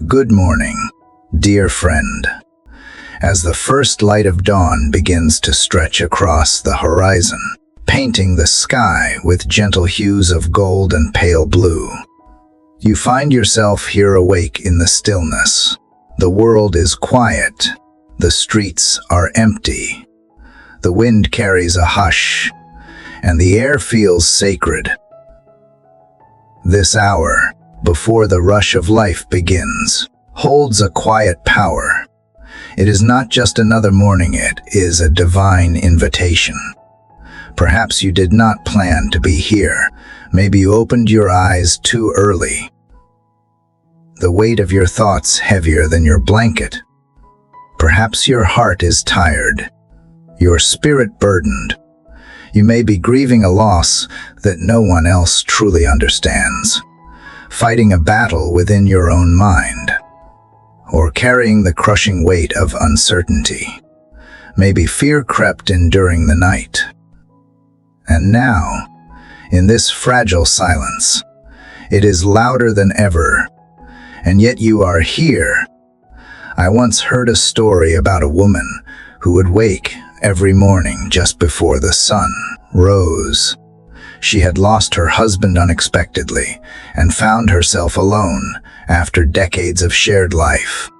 Good morning, dear friend. As the first light of dawn begins to stretch across the horizon, painting the sky with gentle hues of gold and pale blue, you find yourself here awake in the stillness. The world is quiet. The streets are empty. The wind carries a hush, and the air feels sacred. This hour, before the rush of life begins, holds a quiet power. It is not just another morning, it is a divine invitation. Perhaps you did not plan to be here. Maybe you opened your eyes too early. The weight of your thoughts heavier than your blanket. Perhaps your heart is tired, your spirit burdened. You may be grieving a loss that no one else truly understands, fighting a battle within your own mind, or carrying the crushing weight of uncertainty. Maybe fear crept in during the night. And now, in this fragile silence, it is louder than ever, and yet you are here. I once heard a story about a woman who would wake every morning just before the sun rose. She had lost her husband unexpectedly and found herself alone after decades of shared life.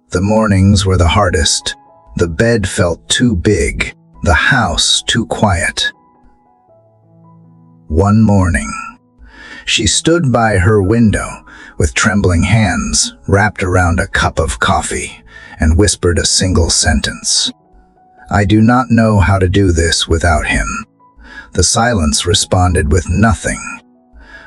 The mornings were the hardest. The bed felt too big, the house too quiet. One morning, she stood by her window with trembling hands wrapped around a cup of coffee and whispered a single sentence. "I do not know how to do this without him." The silence responded with nothing,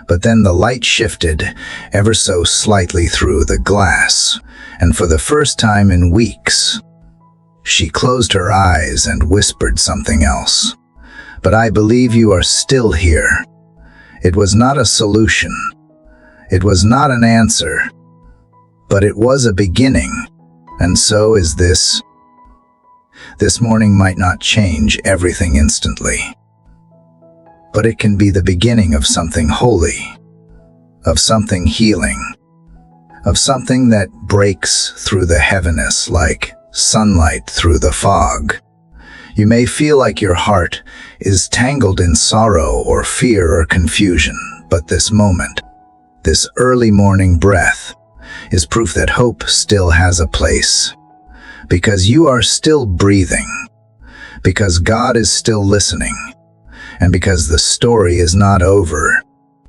but then the light shifted ever so slightly through the glass, and for the first time in weeks, she closed her eyes and whispered something else. "But I believe you are still here." It was not a solution. It was not an answer, but it was a beginning, and so is this. This morning might not change everything instantly, but it can be the beginning of something holy, of something healing, of something that breaks through the heaviness like sunlight through the fog. You may feel like your heart is tangled in sorrow or fear or confusion, but this moment, this early morning breath, is proof that hope still has a place. Because you are still breathing, because God is still listening, and because the story is not over.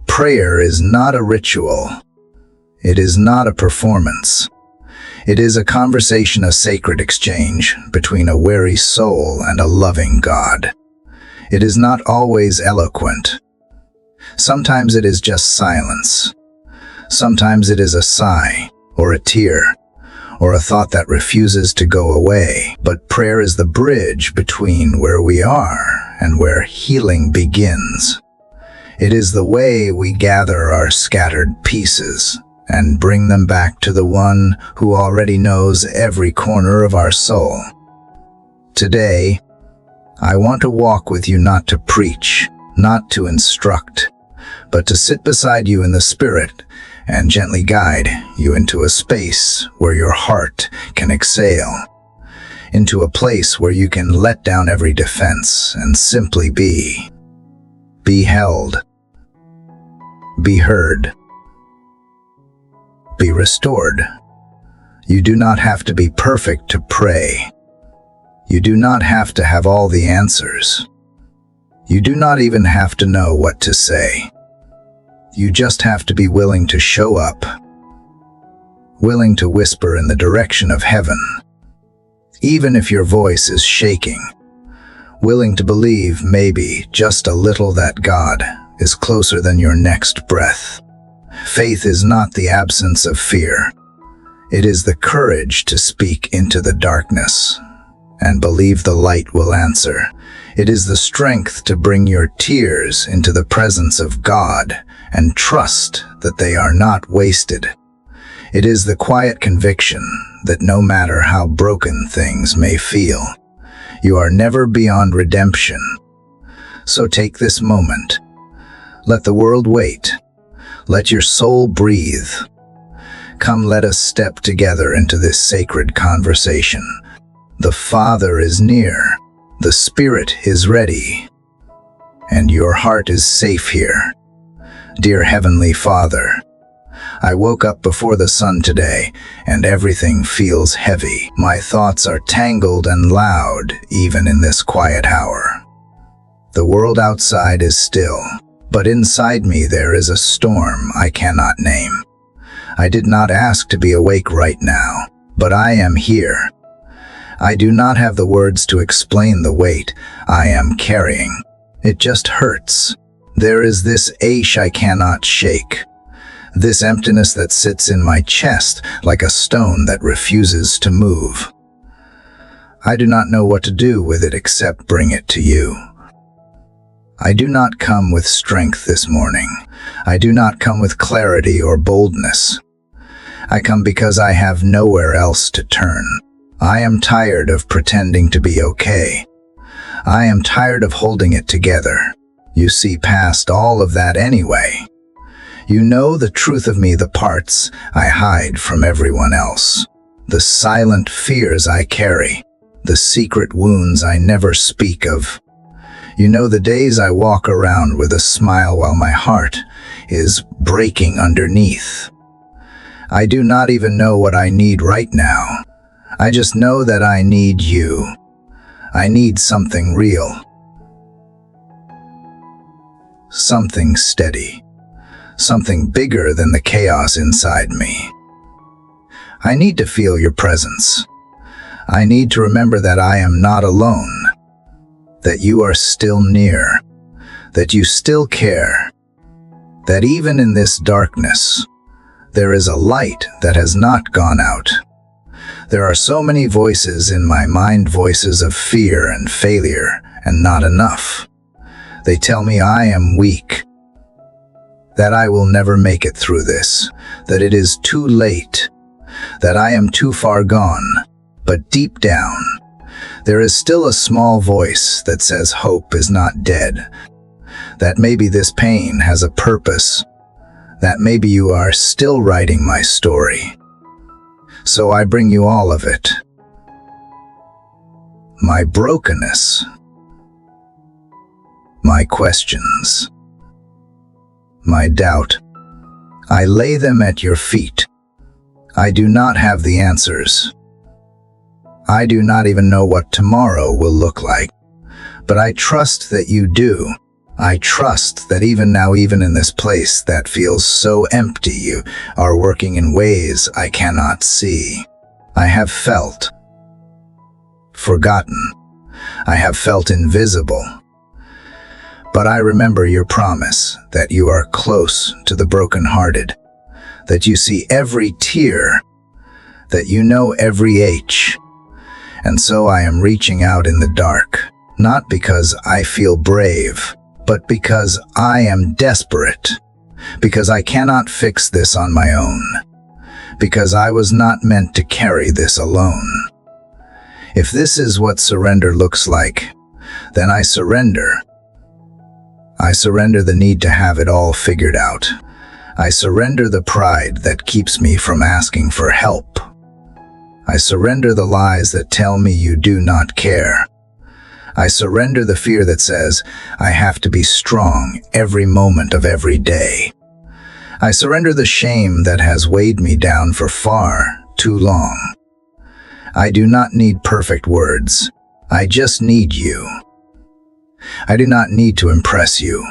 Prayer is not a ritual. It is not a performance. It is a conversation, a sacred exchange between a weary soul and a loving God. It is not always eloquent. Sometimes it is just silence. Sometimes it is a sigh, or a tear, or a thought that refuses to go away. But prayer is the bridge between where we are and where healing begins. It is the way we gather our scattered pieces and bring them back to the one who already knows every corner of our soul. Today, I want to walk with you, not to preach, not to instruct, but to sit beside you in the Spirit and gently guide you into a space where your heart can exhale, into a place where you can let down every defense and simply be. Be held, be heard, be restored. You do not have to be perfect to pray. You do not have to have all the answers. You do not even have to know what to say. You just have to be willing to show up, willing to whisper in the direction of heaven, even if your voice is shaking, willing to believe maybe just a little that God is closer than your next breath. Faith is not the absence of fear. It is the courage to speak into the darkness and believe the light will answer. It is the strength to bring your tears into the presence of God and trust that they are not wasted. It is the quiet conviction that no matter how broken things may feel, you are never beyond redemption. So take this moment. Let the world wait. Let your soul breathe. Come, let us step together into this sacred conversation. The Father is near, the Spirit is ready, and your heart is safe here. Dear Heavenly Father, I woke up before the sun today, and everything feels heavy. My thoughts are tangled and loud, even in this quiet hour. The world outside is still, but inside me there is a storm I cannot name. I did not ask to be awake right now, but I am here. I do not have the words to explain the weight I am carrying. It just hurts. There is this ache I cannot shake. This emptiness that sits in my chest like a stone that refuses to move. I do not know what to do with it except bring it to you. I do not come with strength this morning. I do not come with clarity or boldness. I come because I have nowhere else to turn. I am tired of pretending to be okay. I am tired of holding it together. You see past all of that anyway. You know the truth of me, the parts I hide from everyone else, the silent fears I carry, the secret wounds I never speak of. You know the days I walk around with a smile while my heart is breaking underneath. I do not even know what I need right now. I just know that I need you. I need something real. Something steady. Something bigger than the chaos inside me. I need to feel your presence. I need to remember that I am not alone, that you are still near, that you still care, that even in this darkness, there is a light that has not gone out. There are so many voices in my mind, voices of fear and failure and not enough. They tell me I am weak, that I will never make it through this, that it is too late, that I am too far gone. But deep down, there is still a small voice that says hope is not dead, that maybe this pain has a purpose, that maybe you are still writing my story. So I bring you all of it. My brokenness, my questions, my doubt. I lay them at your feet. I do not have the answers. I do not even know what tomorrow will look like. But I trust that you do. I trust that even now, even in this place that feels so empty, you are working in ways I cannot see. I have felt forgotten. I have felt invisible. But I remember your promise that you are close to the brokenhearted, that you see every tear, that you know every ache. And so I am reaching out in the dark, not because I feel brave, but because I am desperate, because I cannot fix this on my own, because I was not meant to carry this alone. If this is what surrender looks like, then I surrender. I surrender the need to have it all figured out. I surrender the pride that keeps me from asking for help. I surrender the lies that tell me you do not care. I surrender the fear that says I have to be strong every moment of every day. I surrender the shame that has weighed me down for far too long. I do not need perfect words. I just need you. I do not need to impress you.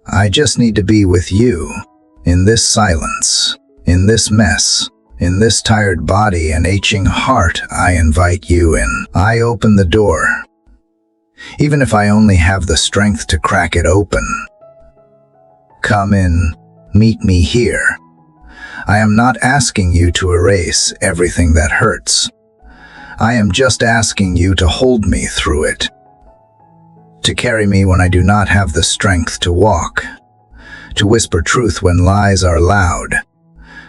I just need to be with you in this silence, in this mess, in this tired body and aching heart. I invite you in. I open the door, even if I only have the strength to crack it open. Come in, meet me here. I am not asking you to erase everything that hurts. I am just asking you to hold me through it, to carry me when I do not have the strength to walk, to whisper truth when lies are loud,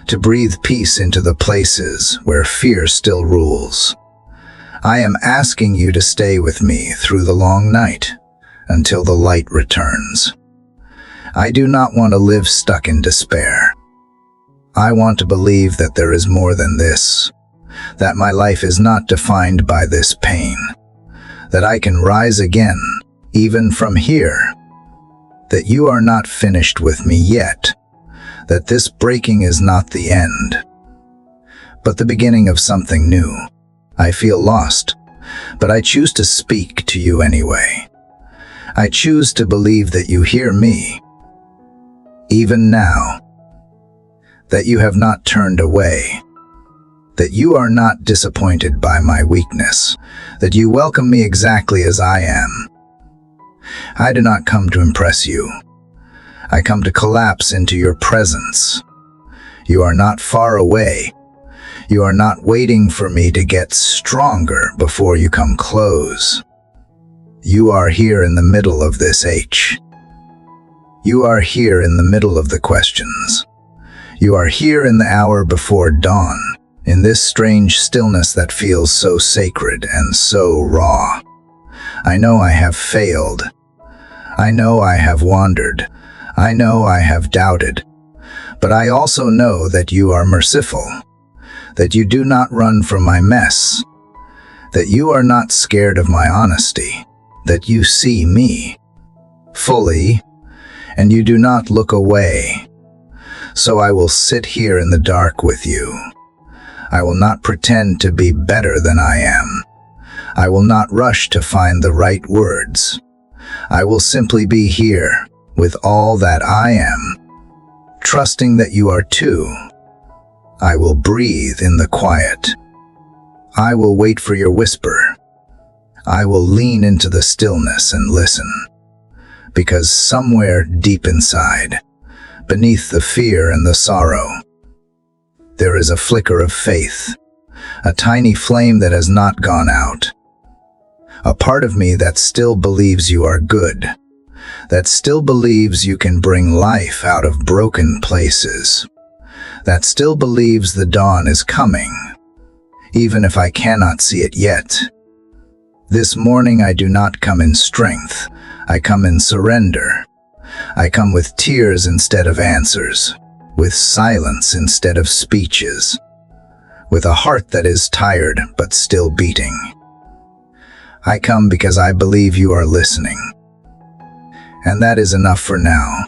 to breathe peace into the places where fear still rules. I am asking you to stay with me through the long night until the light returns. I do not want to live stuck in despair. I want to believe that there is more than this, that my life is not defined by this pain, that I can rise again, even from here, that you are not finished with me yet, that this breaking is not the end, but the beginning of something new. I feel lost, but I choose to speak to you anyway. I choose to believe that you hear me, even now, that you have not turned away, that you are not disappointed by my weakness, that you welcome me exactly as I am. I do not come to impress you. I come to collapse into your presence. You are not far away. You are not waiting for me to get stronger before you come close. You are here in the middle of this H. You are here in the middle of the questions. You are here in the hour before dawn, in this strange stillness that feels so sacred and so raw. I know I have failed. I know I have wandered. I know I have doubted. But I also know that you are merciful, that you do not run from my mess, that you are not scared of my honesty, that you see me fully, and you do not look away. So I will sit here in the dark with you. I will not pretend to be better than I am. I will not rush to find the right words. I will simply be here with all that I am, trusting that you are too. I will breathe in the quiet. I will wait for your whisper. I will lean into the stillness and listen, because somewhere deep inside, beneath the fear and the sorrow, there is a flicker of faith, a tiny flame that has not gone out, a part of me that still believes you are good, that still believes you can bring life out of broken places, that still believes the dawn is coming, even if I cannot see it yet. This morning I do not come in strength, I come in surrender. I come with tears instead of answers, with silence instead of speeches, with a heart that is tired but still beating. I come because I believe you are listening, and that is enough for now.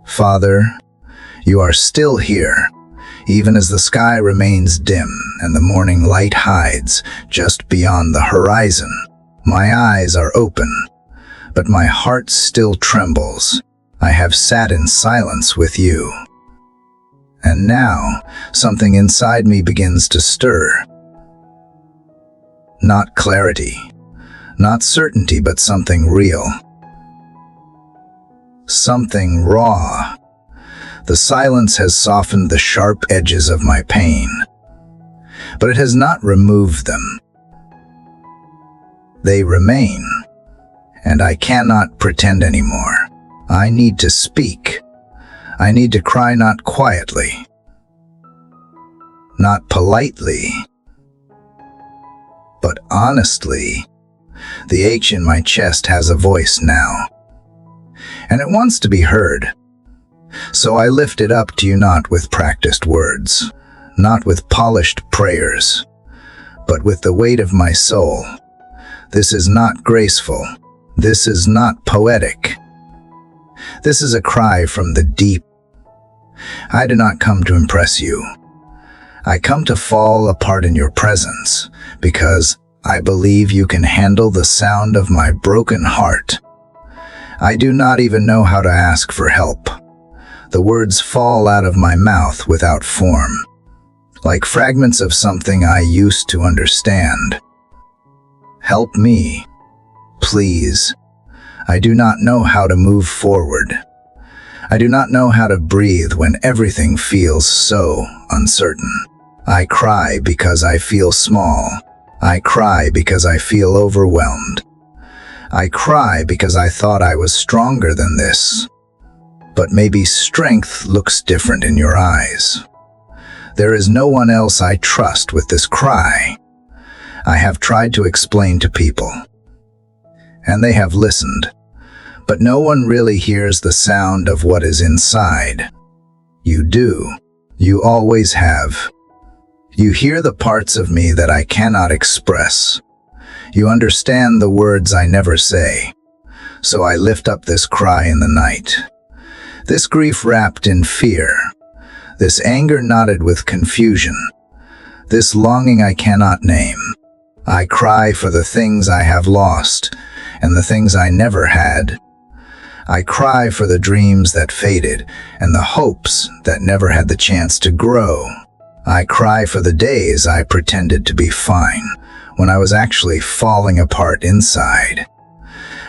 Father, you are still here, even as the sky remains dim and the morning light hides just beyond the horizon. My eyes are open, but my heart still trembles. I have sat in silence with you. And now, something inside me begins to stir. Not clarity, not certainty, but something real. Something raw. The silence has softened the sharp edges of my pain, but it has not removed them. They remain, and I cannot pretend anymore. I need to speak. I need to cry, not quietly, not politely, but honestly. The H in my chest has a voice now, and it wants to be heard. So I lift it up to you, not with practiced words, not with polished prayers, but with the weight of my soul. This is not graceful. This is not poetic. This is a cry from the deep. I do not come to impress you. I come to fall apart in your presence, because I believe you can handle the sound of my broken heart. I do not even know how to ask for help. The words fall out of my mouth without form, like fragments of something I used to understand. Help me, please. I do not know how to move forward. I do not know how to breathe when everything feels so uncertain. I cry because I feel small. I cry because I feel overwhelmed. I cry because I thought I was stronger than this. But maybe strength looks different in your eyes. There is no one else I trust with this cry. I have tried to explain to people, and they have listened, but no one really hears the sound of what is inside. You do. You always have. You hear the parts of me that I cannot express. You understand the words I never say. So I lift up this cry in the night. This grief wrapped in fear. This anger knotted with confusion. This longing I cannot name. I cry for the things I have lost and the things I never had. I cry for the dreams that faded and the hopes that never had the chance to grow. I cry for the days I pretended to be fine when I was actually falling apart inside.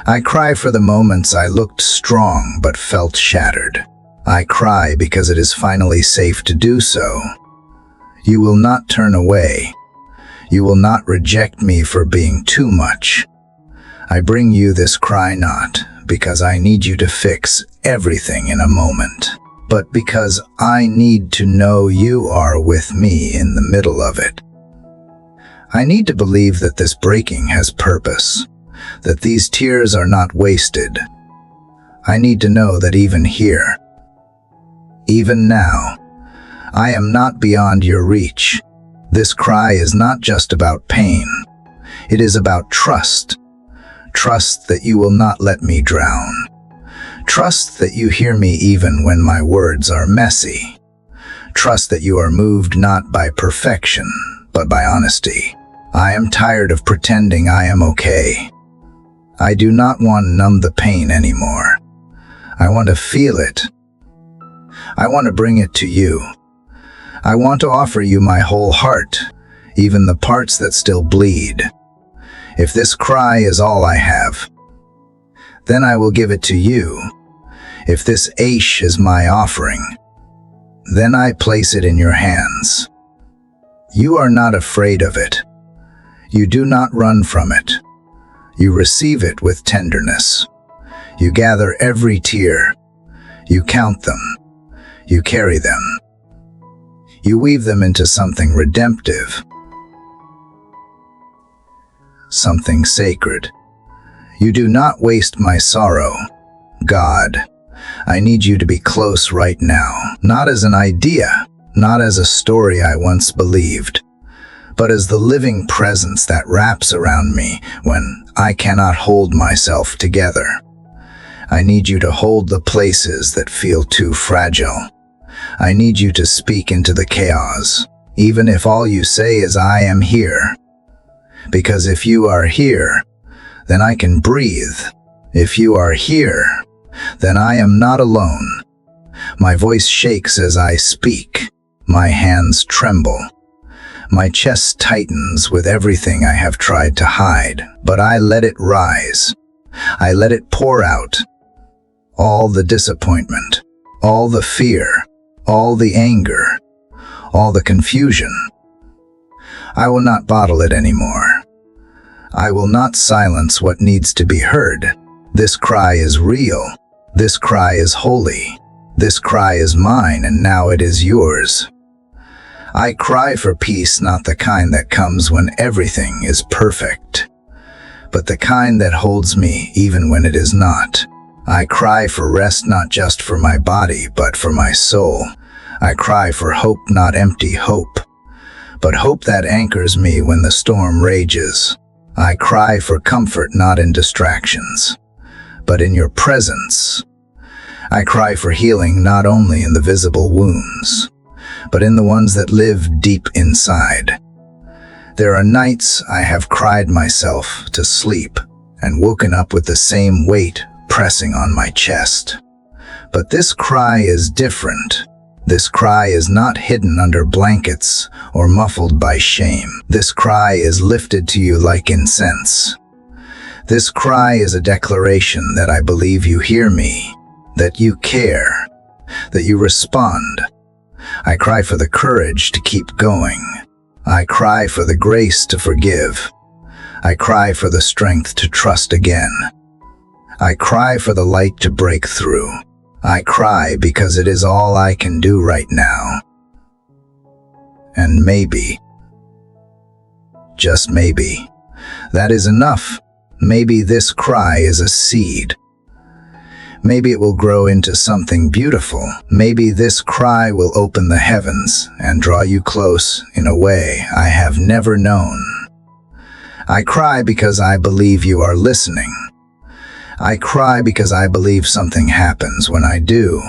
I cry for the moments I looked strong but felt shattered. I cry because it is finally safe to do so. You will not turn away. You will not reject me for being too much. I bring you this cry not because I need you to fix everything in a moment, but because I need to know you are with me in the middle of it. I need to believe that this breaking has purpose, that these tears are not wasted. I need to know that even here, even now, I am not beyond your reach. This cry is not just about pain. It is about trust. Trust that you will not let me drown. Trust that you hear me even when my words are messy. Trust that you are moved not by perfection, but by honesty. I am tired of pretending I am okay. I do not want to numb the pain anymore. I want to feel it. I want to bring it to you. I want to offer you my whole heart, even the parts that still bleed. If this cry is all I have, then I will give it to you. If this ache is my offering, then I place it in your hands. You are not afraid of it. You do not run from it. You receive it with tenderness. You gather every tear. You count them. You carry them. You weave them into something redemptive, something sacred. You do not waste my sorrow. God, I need you to be close right now, not as an idea, not as a story I once believed, but as the living presence that wraps around me when I cannot hold myself together. I need you to hold the places that feel too fragile. I need you to speak into the chaos, even if all you say is I am here. Because if you are here, then I can breathe. If you are here, then I am not alone. My voice shakes as I speak. My hands tremble. My chest tightens with everything I have tried to hide, but I let it rise. I let it pour out. All the disappointment, all the fear, all the anger, all the confusion. I will not bottle it anymore. I will not silence what needs to be heard. This cry is real. This cry is holy. This cry is mine, and now it is yours. I cry for peace, not the kind that comes when everything is perfect, but the kind that holds me even when it is not. I cry for rest, not just for my body, but for my soul. I cry for hope, not empty hope, but hope that anchors me when the storm rages. I cry for comfort, not in distractions, but in your presence. I cry for healing, not only in the visible wounds, but in the ones that live deep inside. There are nights I have cried myself to sleep and woken up with the same weight pressing on my chest. But this cry is different. This cry is not hidden under blankets or muffled by shame. This cry is lifted to you like incense. This cry is a declaration that I believe you hear me, that you care, that you respond. I cry for the courage to keep going. I cry for the grace to forgive. I cry for the strength to trust again. I cry for the light to break through. I cry because it is all I can do right now. And maybe, just maybe, that is enough. Maybe this cry is a seed. Maybe it will grow into something beautiful. Maybe this cry will open the heavens and draw you close in a way I have never known. I cry because I believe you are listening. I cry because I believe something happens when I do.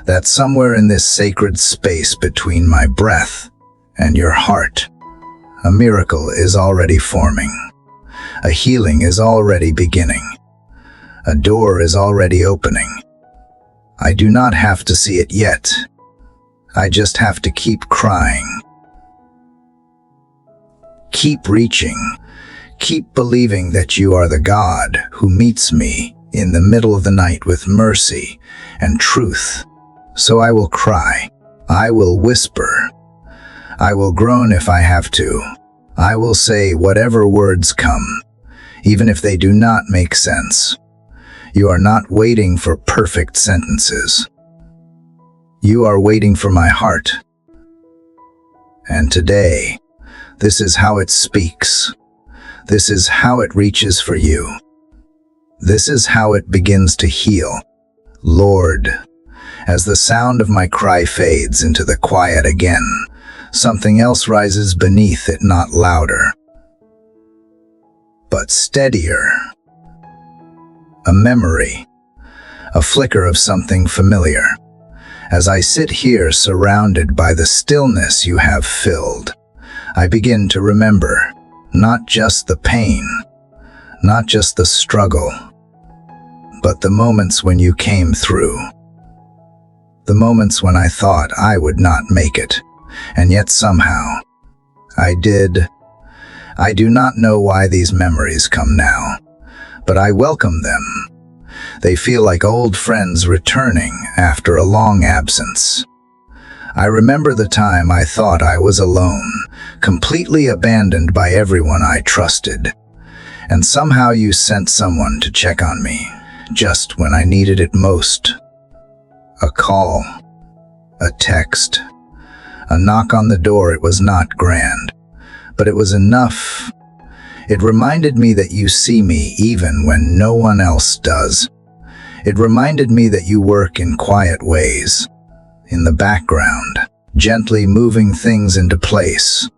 That somewhere in this sacred space between my breath and your heart, a miracle is already forming. A healing is already beginning. A door is already opening. I do not have to see it yet. I just have to keep crying. Keep reaching. Keep believing that you are the God who meets me in the middle of the night with mercy and truth. So I will cry. I will whisper. I will groan if I have to. I will say whatever words come, even if they do not make sense. You are not waiting for perfect sentences. You are waiting for my heart. And today, this is how it speaks. This is how it reaches for you. This is how it begins to heal. Lord, as the sound of my cry fades into the quiet again, something else rises beneath it, not louder, but steadier. A memory, a flicker of something familiar. As I sit here surrounded by the stillness you have filled, I begin to remember not just the pain, not just the struggle, but the moments when you came through. The moments when I thought I would not make it, and yet somehow I did. I do not know why these memories come now, but I welcome them. They feel like old friends returning after a long absence. I remember the time I thought I was alone, completely abandoned by everyone I trusted. And somehow you sent someone to check on me, just when I needed it most. A call, a text, a knock on the door. It was not grand, but it was enough. It reminded me that you see me even when no one else does. It reminded me that you work in quiet ways, in the background, gently moving things into place.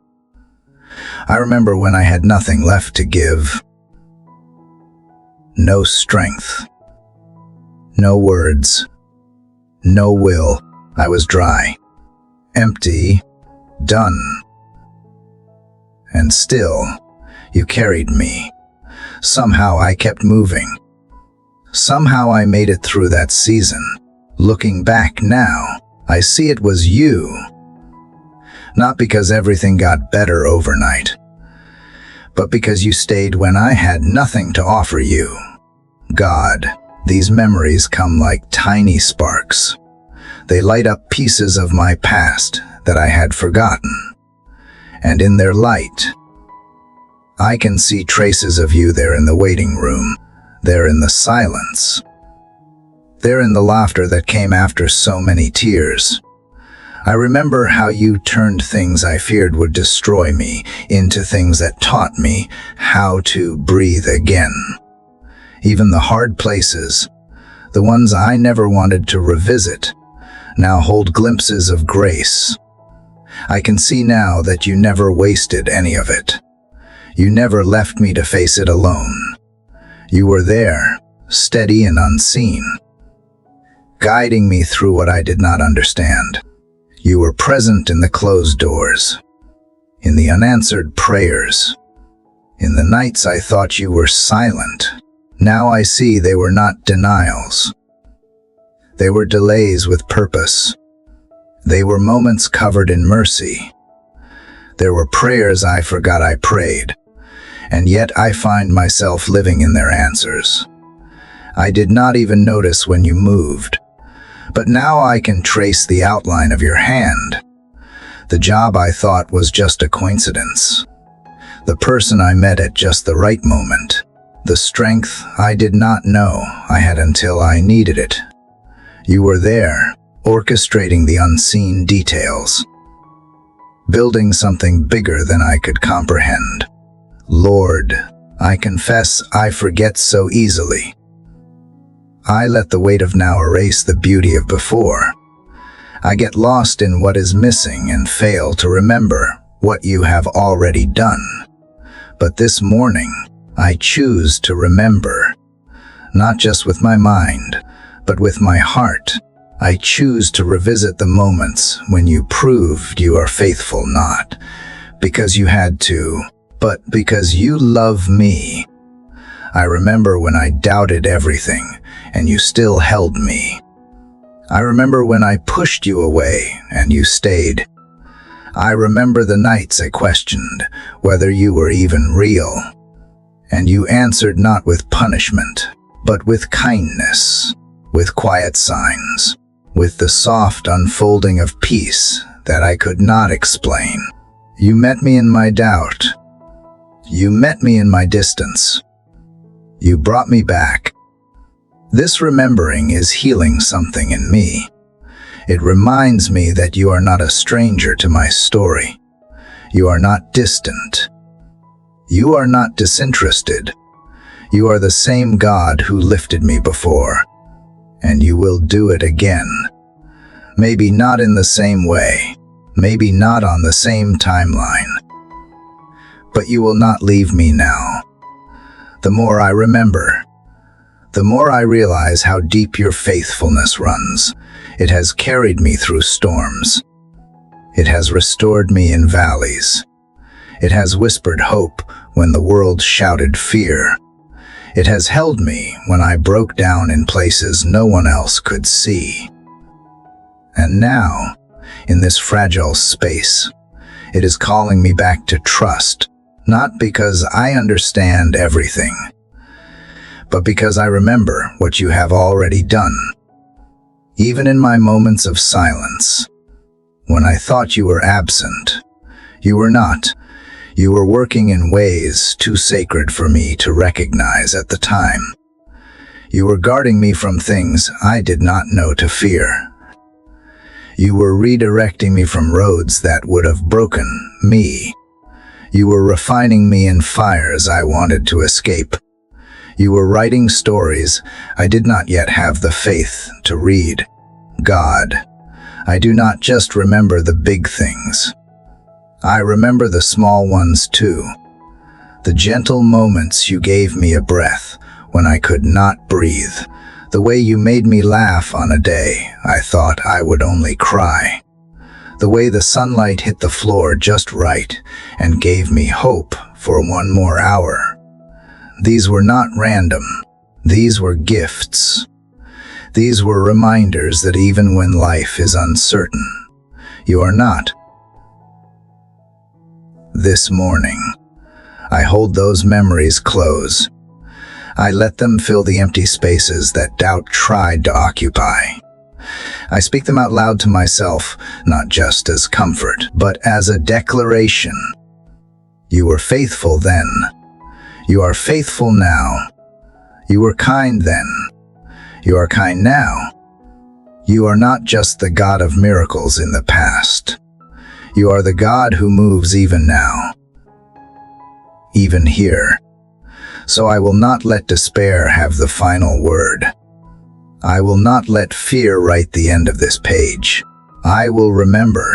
I remember when I had nothing left to give. No strength, no words, no will. I was dry, empty, done. And still, you carried me. Somehow I kept moving. Somehow I made it through that season. Looking back now, I see it was you. Not because everything got better overnight, but because you stayed when I had nothing to offer you. God, these memories come like tiny sparks. They light up pieces of my past that I had forgotten. And in their light, I can see traces of you there in the waiting room, there in the silence, there in the laughter that came after so many tears. I remember how you turned things I feared would destroy me into things that taught me how to breathe again. Even the hard places, the ones I never wanted to revisit, now hold glimpses of grace. I can see now that you never wasted any of it. You never left me to face it alone. You were there, steady and unseen, guiding me through what I did not understand. You were present in the closed doors, in the unanswered prayers, in the nights I thought you were silent. Now I see they were not denials. They were delays with purpose. They were moments covered in mercy. There were prayers I forgot I prayed, and yet I find myself living in their answers. I did not even notice when you moved, but now I can trace the outline of your hand. The job I thought was just a coincidence. The person I met at just the right moment. The strength I did not know I had until I needed it. You were there, orchestrating the unseen details, building something bigger than I could comprehend. Lord, I confess I forget so easily. I let the weight of now erase the beauty of before. I get lost in what is missing and fail to remember what you have already done. But this morning, I choose to remember, not just with my mind, but with my heart. I choose to revisit the moments when you proved you are faithful, not because you had to, but because you love me. I remember when I doubted everything and you still held me. I remember when I pushed you away and you stayed. I remember the nights I questioned whether you were even real. And you answered not with punishment, but with kindness, with quiet signs, with the soft unfolding of peace that I could not explain. You met me in my doubt. You met me in my distance. You brought me back. This remembering is healing something in me. It reminds me that you are not a stranger to my story. You are not distant. You are not disinterested. You are the same God who lifted me before, and you will do it again. Maybe not in the same way, maybe not on the same timeline, but you will not leave me now. The more I remember, the more I realize how deep your faithfulness runs. It has carried me through storms. It has restored me in valleys. It has whispered hope when the world shouted fear. It has held me when I broke down in places no one else could see. And now, in this fragile space, it is calling me back to trust, not because I understand everything, but because I remember what you have already done. Even in my moments of silence, when I thought you were absent, you were not. You were working in ways too sacred for me to recognize at the time. You were guarding me from things I did not know to fear. You were redirecting me from roads that would have broken me. You were refining me in fires I wanted to escape. You were writing stories I did not yet have the faith to read. God, I do not just remember the big things. I remember the small ones too. The gentle moments you gave me a breath when I could not breathe. The way you made me laugh on a day I thought I would only cry. The way the sunlight hit the floor just right and gave me hope for one more hour. These were not random. These were gifts. These were reminders that even when life is uncertain, you are not. This morning, I hold those memories close. I let them fill the empty spaces that doubt tried to occupy. I speak them out loud to myself, not just as comfort, but as a declaration. You were faithful then. You are faithful now. You were kind then. You are kind now. You are not just the God of miracles in the past. You are the God who moves even now, even here. So I will not let despair have the final word. I will not let fear write the end of this page. I will remember.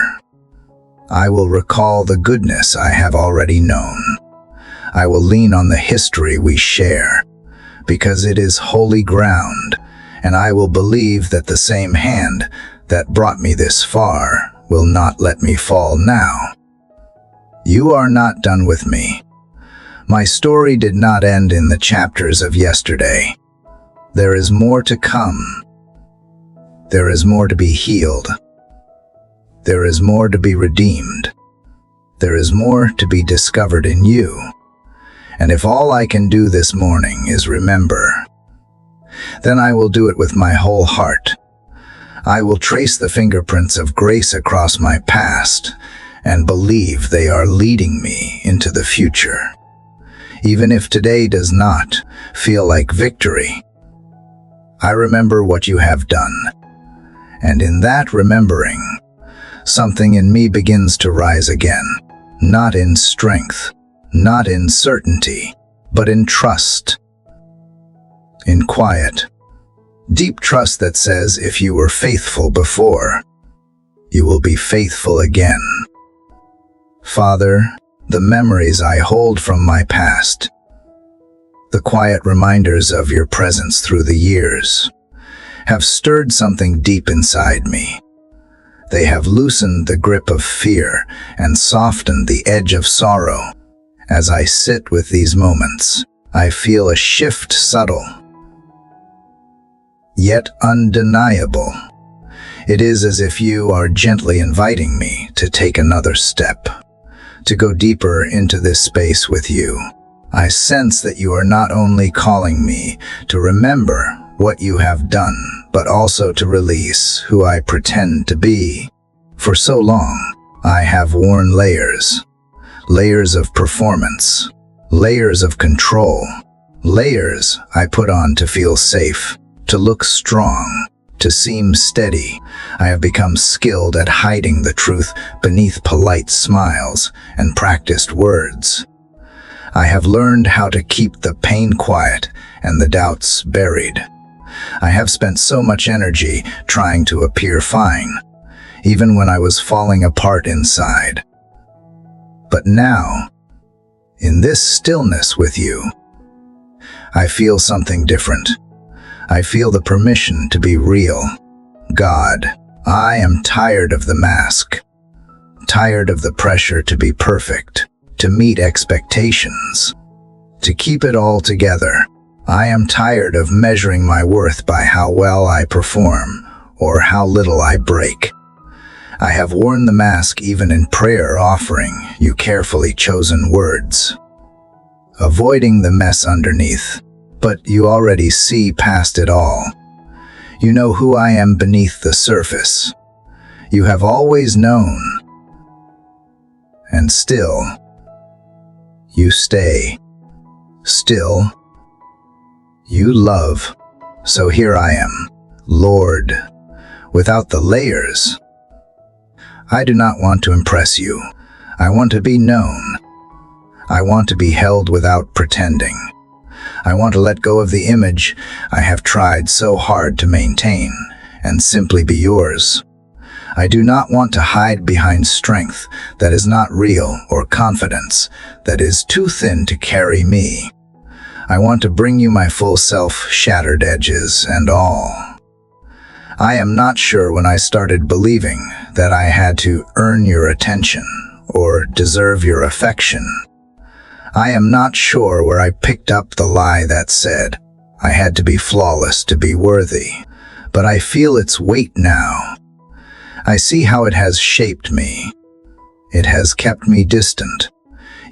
I will recall the goodness I have already known. I will lean on the history we share, because it is holy ground, and I will believe that the same hand that brought me this far will not let me fall now. You are not done with me. My story did not end in the chapters of yesterday. There is more to come. There is more to be healed. There is more to be redeemed. There is more to be discovered in you. And if all I can do this morning is remember, then I will do it with my whole heart. I will trace the fingerprints of grace across my past and believe they are leading me into the future. Even if today does not feel like victory, I remember what you have done. And in that remembering, something in me begins to rise again, not in strength, not in certainty, but in trust, in quiet, Deep trust that says if you were faithful before, you will be faithful again. Father, the memories I hold from my past, the quiet reminders of your presence through the years, have stirred something deep inside me. They have loosened the grip of fear and softened the edge of sorrow. As I sit with these moments, I feel a shift subtle, yet undeniable. It is as if you are gently inviting me to take another step, to go deeper into this space with you. I sense that you are not only calling me to remember what you have done, but also to release who I pretend to be. For so long, I have worn layers of performance, layers of control, layers I put on to feel safe, to look strong, to seem steady. I have become skilled at hiding the truth beneath polite smiles and practiced words. I have learned how to keep the pain quiet and the doubts buried. I have spent so much energy trying to appear fine, even when I was falling apart inside. But now, in this stillness with you, I feel something different. I feel the permission to be real. God, I am tired of the mask, tired of the pressure to be perfect, to meet expectations, to keep it all together. I am tired of measuring my worth by how well I perform or how little I break. I have worn the mask even in prayer, offering you carefully chosen words, avoiding the mess underneath. But you already see past it all. You know who I am beneath the surface. You have always known. And still, you stay. Still, you love. So here I am, Lord, without the layers. I do not want to impress you. I want to be known. I want to be held without pretending. I want to let go of the image I have tried so hard to maintain and simply be yours. I do not want to hide behind strength that is not real or confidence that is too thin to carry me. I want to bring you my full self, shattered edges and all. I am not sure when I started believing that I had to earn your attention or deserve your affection. I am not sure where I picked up the lie that said I had to be flawless to be worthy, but I feel its weight now. I see how it has shaped me. It has kept me distant,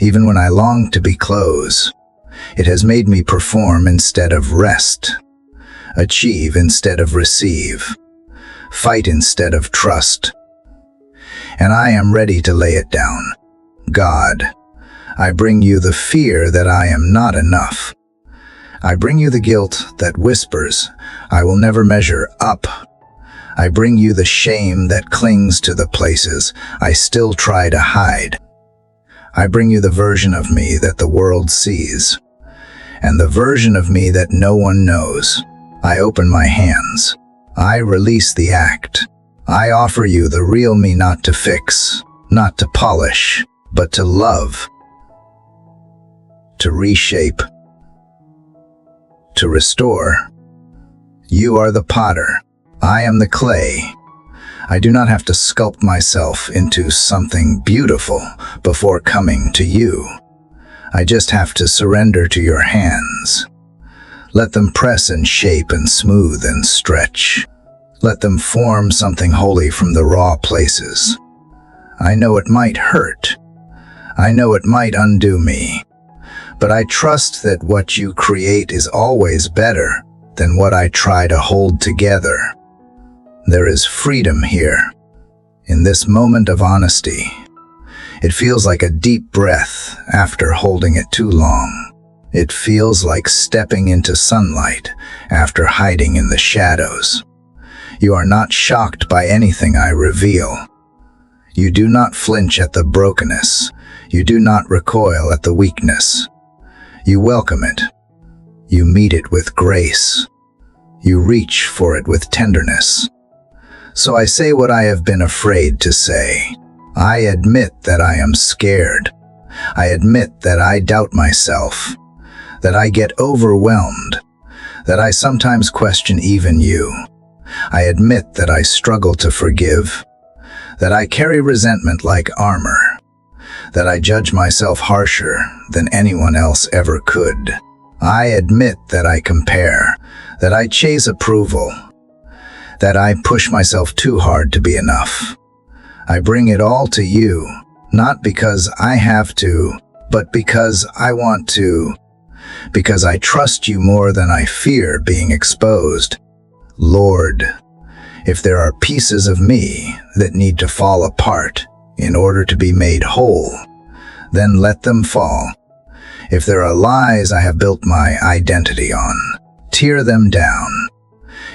even when I longed to be close. It has made me perform instead of rest, achieve instead of receive, fight instead of trust. And I am ready to lay it down. God, I bring you the fear that I am not enough. I bring you the guilt that whispers, I will never measure up. I bring you the shame that clings to the places I still try to hide. I bring you the version of me that the world sees, and the version of me that no one knows. I open my hands. I release the act. I offer you the real me, not to fix, not to polish, but to love, to reshape, to restore. You are the potter. I am the clay. I do not have to sculpt myself into something beautiful before coming to you. I just have to surrender to your hands. Let them press and shape and smooth and stretch. Let them form something holy from the raw places. I know it might hurt. I know it might undo me. But I trust that what you create is always better than what I try to hold together. There is freedom here, in this moment of honesty. It feels like a deep breath after holding it too long. It feels like stepping into sunlight after hiding in the shadows. You are not shocked by anything I reveal. You do not flinch at the brokenness. You do not recoil at the weakness. You welcome it. You meet it with grace. You reach for it with tenderness. So I say what I have been afraid to say. I admit that I am scared. I admit that I doubt myself, that I get overwhelmed, that I sometimes question even you. I admit that I struggle to forgive, that I carry resentment like armor, that I judge myself harsher than anyone else ever could. I admit that I compare, that I chase approval, that I push myself too hard to be enough. I bring it all to you, not because I have to, but because I want to, because I trust you more than I fear being exposed. Lord, if there are pieces of me that need to fall apart in order to be made whole, then let them fall. If there are lies I have built my identity on, tear them down.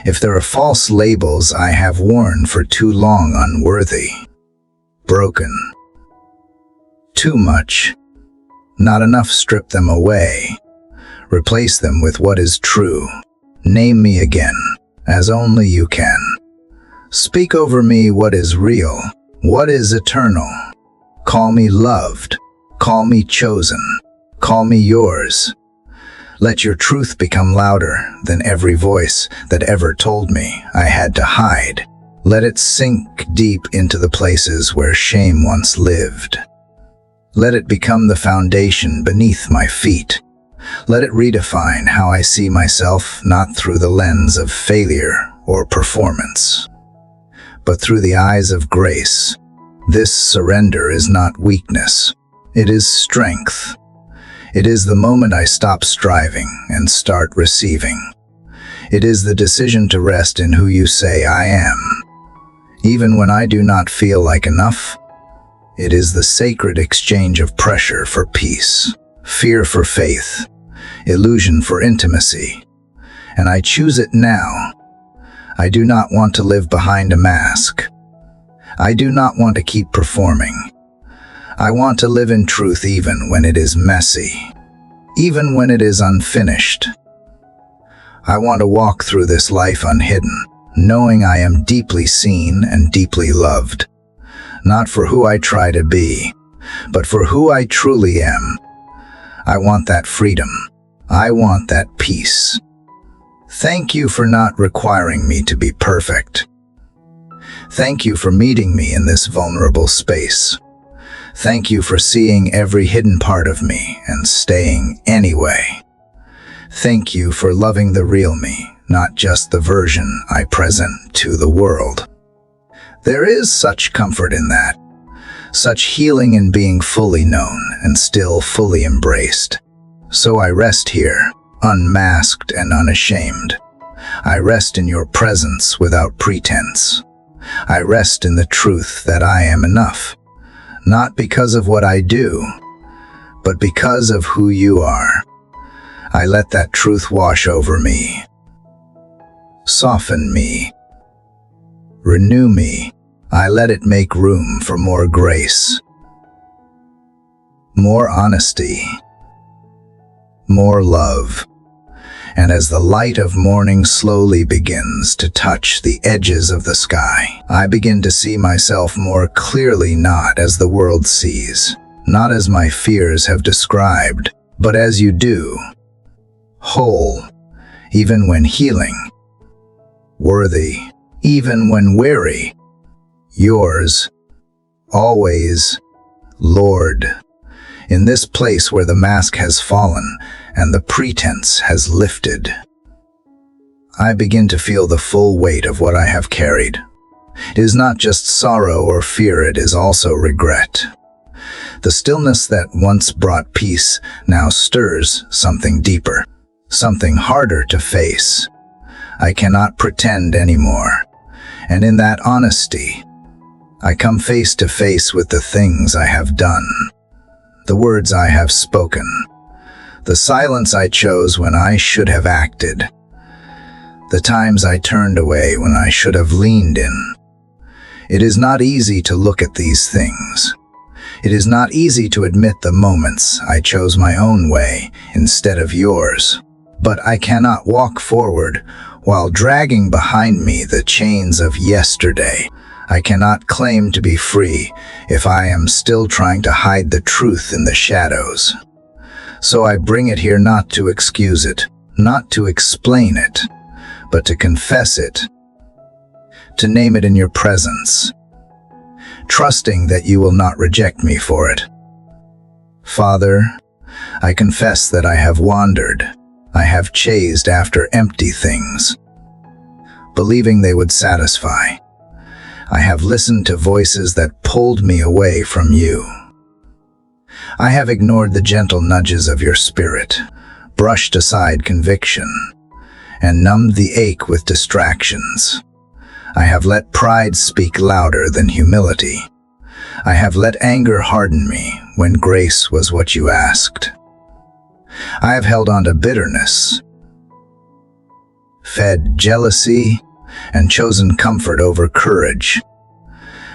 If there are false labels I have worn for too long unworthy, broken, too much, not enough, strip them away. Replace them with what is true. Name me again, as only you can. Speak over me what is real, what is eternal. Call me loved, call me chosen, call me yours. Let your truth become louder than every voice that ever told me I had to hide. Let it sink deep into the places where shame once lived. Let it become the foundation beneath my feet. Let it redefine how I see myself, not through the lens of failure or performance, but through the eyes of grace. This surrender is not weakness. It is strength. It is the moment I stop striving and start receiving. It is the decision to rest in who you say I am. Even when I do not feel like enough, it is the sacred exchange of pressure for peace, fear for faith, illusion for intimacy. And I choose it now. I do not want to live behind a mask. I do not want to keep performing. I want to live in truth even when it is messy, even when it is unfinished. I want to walk through this life unhidden, knowing I am deeply seen and deeply loved, not for who I try to be, but for who I truly am. I want that freedom. I want that peace. Thank you for not requiring me to be perfect. Thank you for meeting me in this vulnerable space. Thank you for seeing every hidden part of me and staying anyway. Thank you for loving the real me, not just the version I present to the world. There is such comfort in that, such healing in being fully known and still fully embraced. So I rest here, unmasked and unashamed. I rest in your presence without pretense. I rest in the truth that I am enough, not because of what I do, but because of who you are. I let that truth wash over me, soften me, renew me. I let it make room for more grace, more honesty, more love. And as the light of morning slowly begins to touch the edges of the sky, I begin to see myself more clearly, not as the world sees, not as my fears have described, but as you do. Whole, even when healing. Worthy, even when weary. Yours, always, Lord. In this place where the mask has fallen and the pretense has lifted, I begin to feel the full weight of what I have carried. It is not just sorrow or fear, it is also regret. The stillness that once brought peace now stirs something deeper, something harder to face. I cannot pretend anymore, and in that honesty, I come face to face with the things I have done, the words I have spoken, the silence I chose when I should have acted, the times I turned away when I should have leaned in. It is not easy to look at these things. It is not easy to admit the moments I chose my own way instead of yours. But I cannot walk forward while dragging behind me the chains of yesterday. I cannot claim to be free if I am still trying to hide the truth in the shadows. So I bring it here not to excuse it, not to explain it, but to confess it, to name it in your presence, trusting that you will not reject me for it. Father, I confess that I have wandered. I have chased after empty things, believing they would satisfy. I have listened to voices that pulled me away from you. I have ignored the gentle nudges of your spirit, brushed aside conviction, and numbed the ache with distractions. I have let pride speak louder than humility. I have let anger harden me when grace was what you asked. I have held on to bitterness, fed jealousy, and chosen comfort over courage.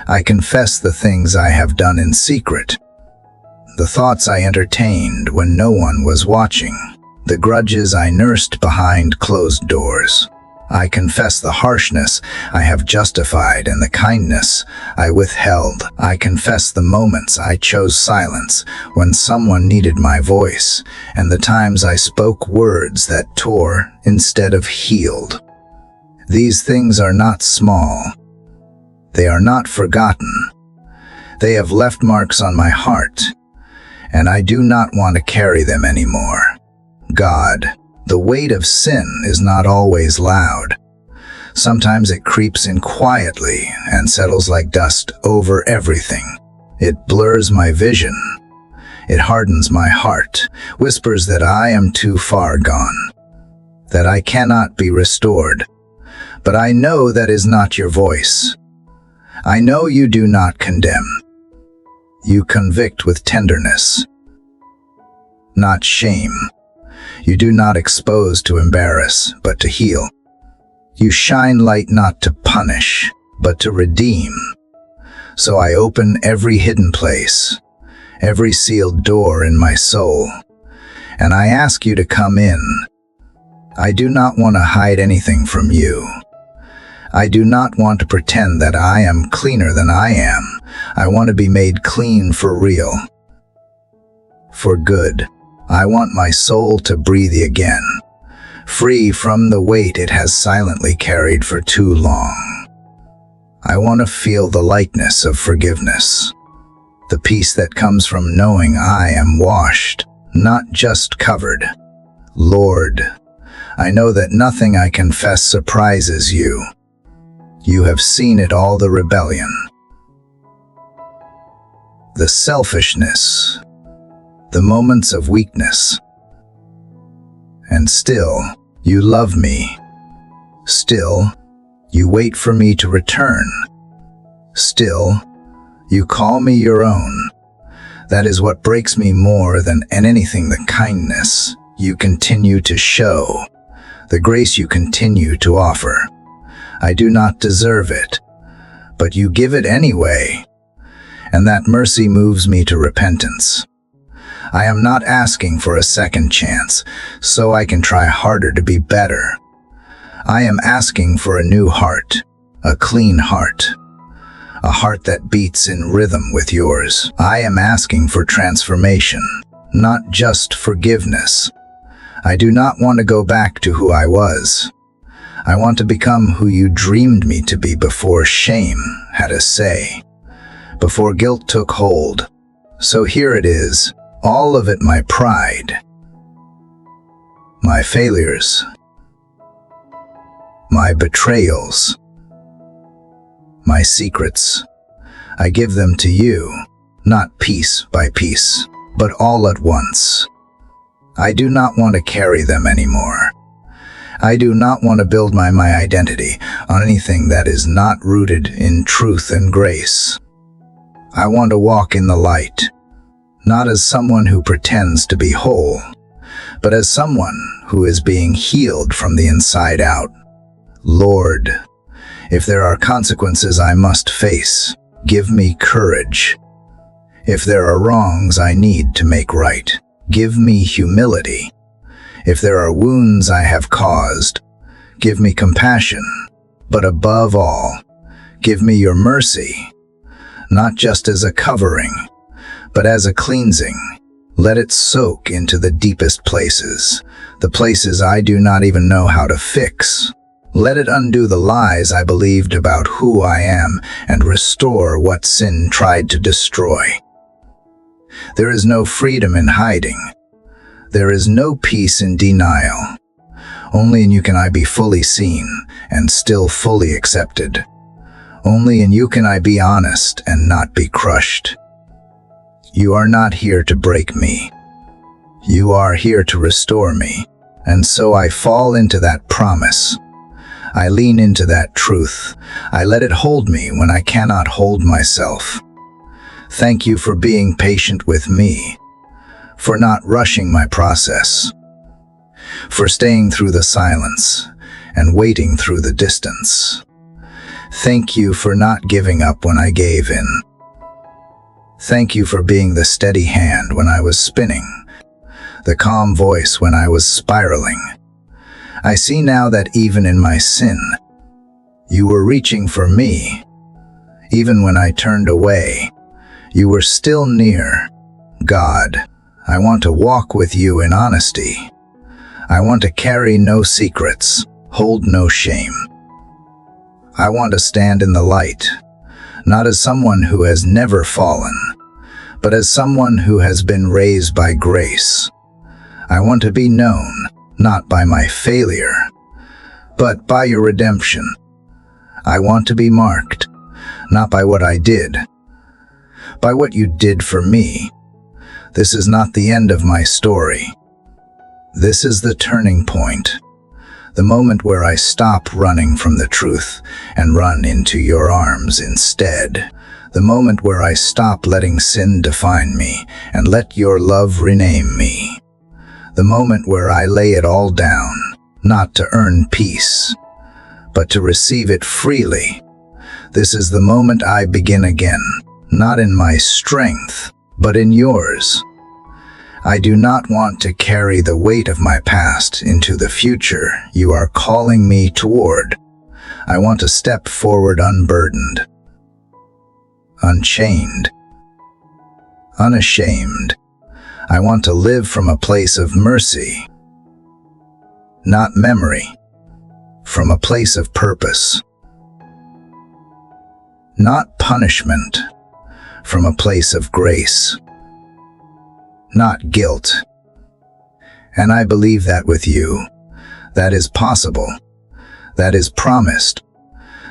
I confess the things I have done in secret, the thoughts I entertained when no one was watching, the grudges I nursed behind closed doors. I confess the harshness I have justified and the kindness I withheld. I confess the moments I chose silence when someone needed my voice, and the times I spoke words that tore instead of healed. These things are not small. They are not forgotten. They have left marks on my heart, and I do not want to carry them anymore. God, the weight of sin is not always loud. Sometimes it creeps in quietly and settles like dust over everything. It blurs my vision. It hardens my heart, whispers that I am too far gone, that I cannot be restored. But I know that is not your voice. I know you do not condemn. You convict with tenderness, not shame. You do not expose to embarrass, but to heal. You shine light not to punish, but to redeem. So I open every hidden place, every sealed door in my soul, and I ask you to come in. I do not want to hide anything from you. I do not want to pretend that I am cleaner than I am. I want to be made clean for real, for good. I want my soul to breathe again, free from the weight it has silently carried for too long. I want to feel the lightness of forgiveness, the peace that comes from knowing I am washed, not just covered. Lord, I know that nothing I confess surprises you. You have seen it all, the rebellion, the selfishness, the moments of weakness. And still, you love me. Still, you wait for me to return. Still, you call me your own. That is what breaks me more than anything, the kindness you continue to show, the grace you continue to offer. I do not deserve it, but you give it anyway, and that mercy moves me to repentance. I am not asking for a second chance so I can try harder to be better. I am asking for a new heart, a clean heart, a heart that beats in rhythm with yours. I am asking for transformation, not just forgiveness. I do not want to go back to who I was. I want to become who you dreamed me to be before shame had a say, before guilt took hold. So here it is. All of it, my pride, my failures, my betrayals, my secrets. I give them to you, not piece by piece, but all at once. I do not want to carry them anymore. I do not want to build my identity on anything that is not rooted in truth and grace. I want to walk in the light, not as someone who pretends to be whole, but as someone who is being healed from the inside out. Lord, if there are consequences I must face, give me courage. If there are wrongs I need to make right, give me humility. If there are wounds I have caused, Give me compassion, but above all, give me your mercy, not just as a covering, but as a cleansing. Let it soak into the deepest places, the places I do not even know how to fix. Let it undo the lies I believed about who I am and restore what sin tried to destroy. There is no freedom in hiding. There is no peace in denial. Only in you can I be fully seen and still fully accepted. Only in you can I be honest and not be crushed. You are not here to break me. You are here to restore me. And so I fall into that promise. I lean into that truth. I let it hold me when I cannot hold myself. Thank you for being patient with me, for not rushing my process, for staying through the silence and waiting through the distance. Thank you for not giving up when I gave in. Thank you for being the steady hand when I was spinning, the calm voice when I was spiraling. I see now that even in my sin, you were reaching for me. Even when I turned away, you were still near. God, I want to walk with you in honesty. I want to carry no secrets, hold no shame. I want to stand in the light, not as someone who has never fallen, but as someone who has been raised by grace. I want to be known, not by my failure, but by your redemption. I want to be marked, not by what I did, by what you did for me. This is not the end of my story. This is the turning point, the moment where I stop running from the truth and run into your arms instead. The moment where I stop letting sin define me and let your love rename me. The moment where I lay it all down, not to earn peace, but to receive it freely. This is the moment I begin again, not in my strength, but in yours. I do not want to carry the weight of my past into the future you are calling me toward. I want to step forward unburdened, unchained, unashamed. I want to live from a place of mercy, not memory, from a place of purpose, not punishment, from a place of grace, not guilt. And I believe that with you, that is possible, that is promised,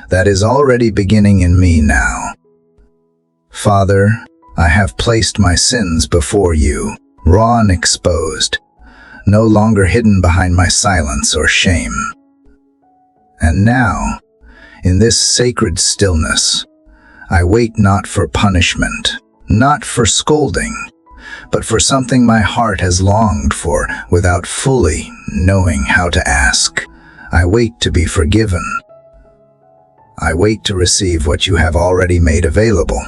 that is already beginning in me now. Father, I have placed my sins before you, raw and exposed, no longer hidden behind my silence or shame. And now, in this sacred stillness, I wait not for punishment, not for scolding, but for something my heart has longed for without fully knowing how to ask. I wait to be forgiven. I wait to receive what you have already made available,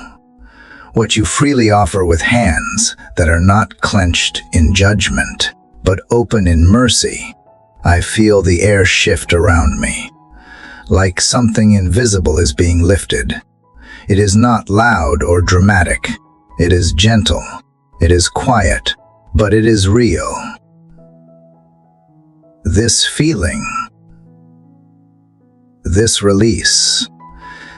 what you freely offer with hands that are not clenched in judgment, but open in mercy. I feel the air shift around me, like something invisible is being lifted. It is not loud or dramatic. It is gentle. It is quiet, but it is real. This feeling, this release,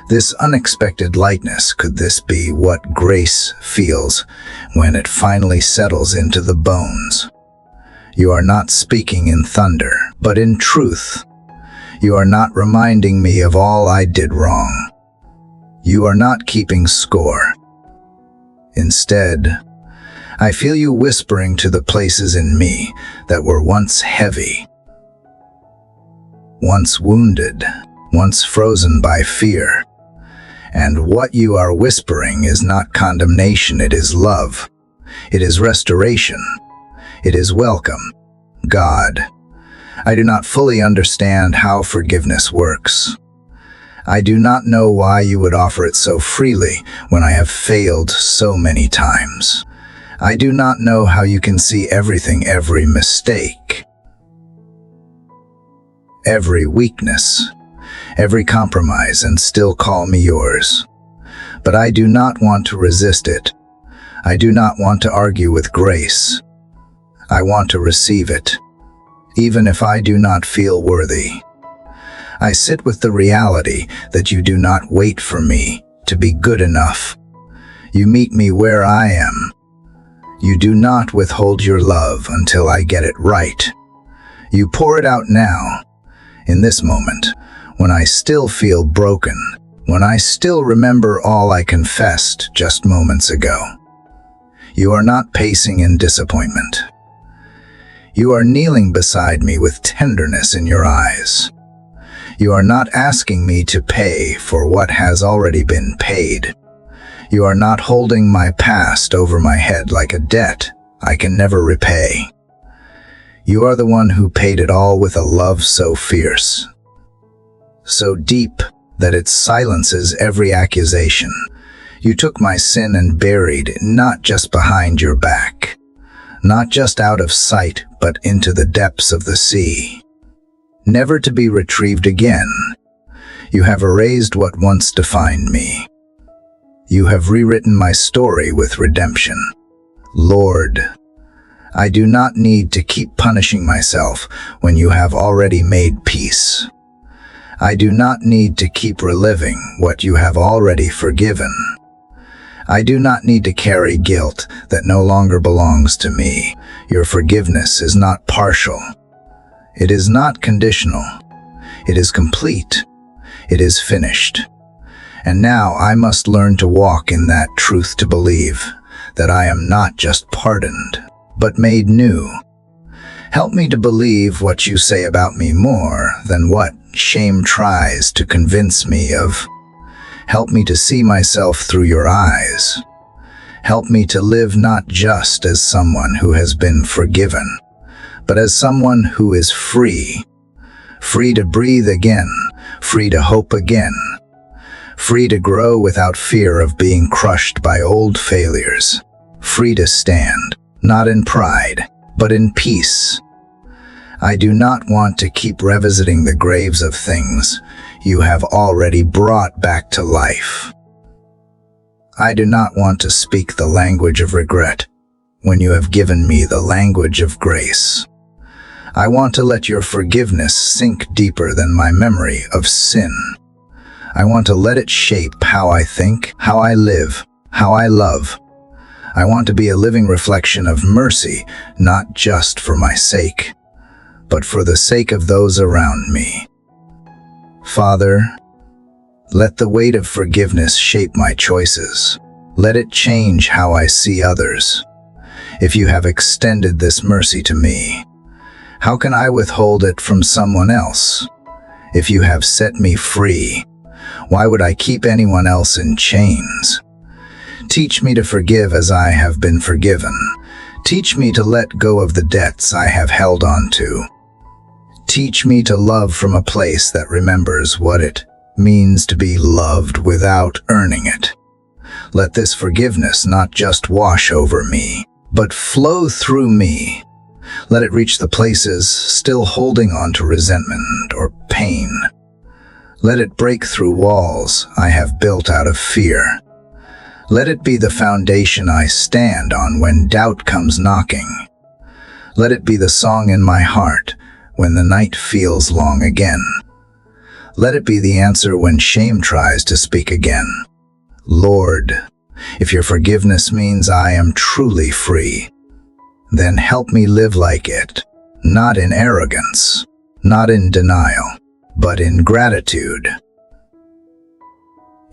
this unexpected lightness, could this be what grace feels when it finally settles into the bones? You are not speaking in thunder, but in truth. You are not reminding me of all I did wrong. You are not keeping score. Instead, I feel you whispering to the places in me that were once heavy, once wounded, once frozen by fear. And what you are whispering is not condemnation, it is love. It is restoration. It is welcome. God, I do not fully understand how forgiveness works. I do not know why you would offer it so freely when I have failed so many times. I do not know how you can see everything, every mistake, every weakness, every compromise, and still call me yours. But I do not want to resist it. I do not want to argue with grace. I want to receive it, even if I do not feel worthy. I sit with the reality that you do not wait for me to be good enough. You meet me where I am. You do not withhold your love until I get it right. You pour it out now, in this moment, when I still feel broken, when I still remember all I confessed just moments ago. You are not pacing in disappointment. You are kneeling beside me with tenderness in your eyes. You are not asking me to pay for what has already been paid. You are not holding my past over my head like a debt I can never repay. You are the one who paid it all with a love so fierce, so deep that it silences every accusation. You took my sin and buried it not just behind your back, not just out of sight, but into the depths of the sea, never to be retrieved again. You have erased what once defined me. You have rewritten my story with redemption. Lord, I do not need to keep punishing myself when you have already made peace. I do not need to keep reliving what you have already forgiven. I do not need to carry guilt that no longer belongs to me. Your forgiveness is not partial. It is not conditional. It is complete. It is finished. And now I must learn to walk in that truth, to believe that I am not just pardoned, but made new. Help me to believe what you say about me more than what shame tries to convince me of. Help me to see myself through your eyes. Help me to live not just as someone who has been forgiven, but as someone who is free. Free to breathe again, free to hope again, free to grow without fear of being crushed by old failures, free to stand, not in pride, but in peace. I do not want to keep revisiting the graves of things you have already brought back to life. I do not want to speak the language of regret when you have given me the language of grace. I want to let your forgiveness sink deeper than my memory of sin. I want to let it shape how I think, how I live, how I love. I want to be a living reflection of mercy, not just for my sake, but for the sake of those around me. Father, let the weight of forgiveness shape my choices. Let it change how I see others. If you have extended this mercy to me, how can I withhold it from someone else? If you have set me free, why would I keep anyone else in chains? Teach me to forgive as I have been forgiven. Teach me to let go of the debts I have held on to. Teach me to love from a place that remembers what it means to be loved without earning it. Let this forgiveness not just wash over me, but flow through me. Let it reach the places still holding on to resentment or pain. Let it break through walls I have built out of fear. Let it be the foundation I stand on when doubt comes knocking. Let it be the song in my heart when the night feels long again. Let it be the answer when shame tries to speak again. Lord, if your forgiveness means I am truly free, then help me live like it, not in arrogance, not in denial, but in gratitude,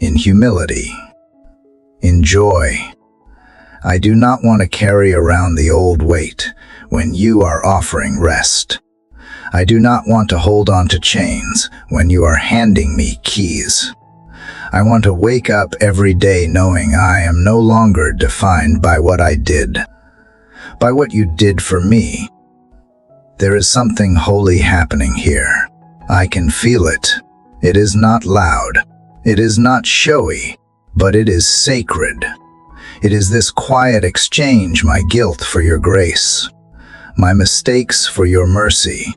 in humility, in joy. I do not want to carry around the old weight when you are offering rest. I do not want to hold on to chains when you are handing me keys. I want to wake up every day knowing I am no longer defined by what I did, by what you did for me. There is something holy happening here. I can feel it. It is not loud. It is not showy, but it is sacred. It is this quiet exchange, my guilt for your grace, my mistakes for your mercy,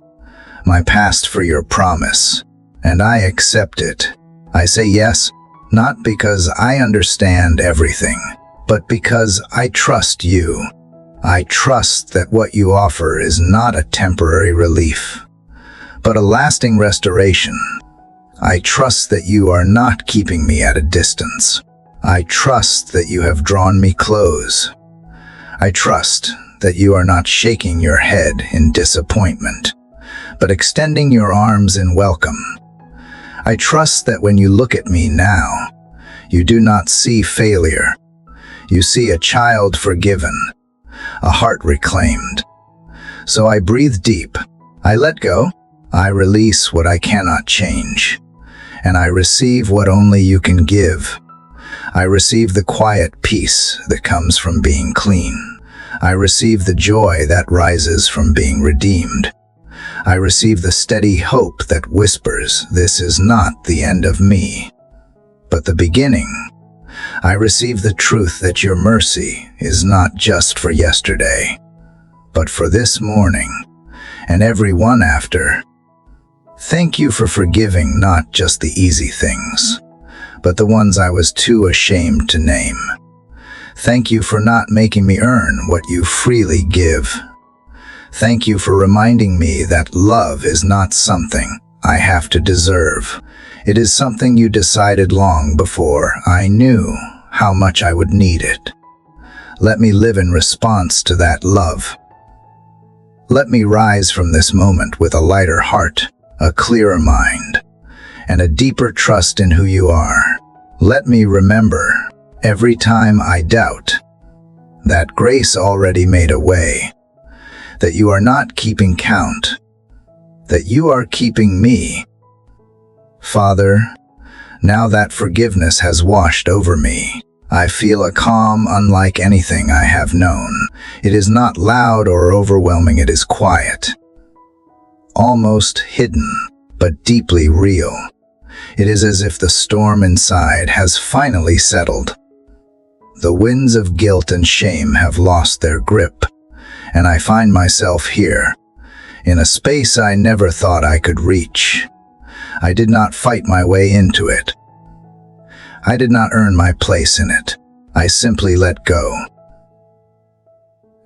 my past for your promise, and I accept it. I say yes, not because I understand everything, but because I trust you. I trust that what you offer is not a temporary relief, but a lasting restoration. I trust that you are not keeping me at a distance. I trust that you have drawn me close. I trust that you are not shaking your head in disappointment, but extending your arms in welcome. I trust that when you look at me now, you do not see failure. You see a child forgiven, a heart reclaimed. So I breathe deep. I let go. I release what I cannot change, and I receive what only you can give. I receive the quiet peace that comes from being clean. I receive the joy that rises from being redeemed. I receive the steady hope that whispers, "This is not the end of me, but the beginning." I receive the truth that your mercy is not just for yesterday, but for this morning and every one after. Thank you for forgiving not just the easy things, but the ones I was too ashamed to name. Thank you for not making me earn what you freely give. Thank you for reminding me that love is not something I have to deserve. It is something you decided long before I knew how much I would need it. Let me live in response to that love. Let me rise from this moment with a lighter heart, a clearer mind, and a deeper trust in who you are. Let me remember, every time I doubt, that grace already made a way, that you are not keeping count, that you are keeping me. Father, now that forgiveness has washed over me, I feel a calm unlike anything I have known. It is not loud or overwhelming, it is quiet, almost hidden, but deeply real. It is as if the storm inside has finally settled. The winds of guilt and shame have lost their grip, and I find myself here, in a space I never thought I could reach. I did not fight my way into it. I did not earn my place in it. I simply let go.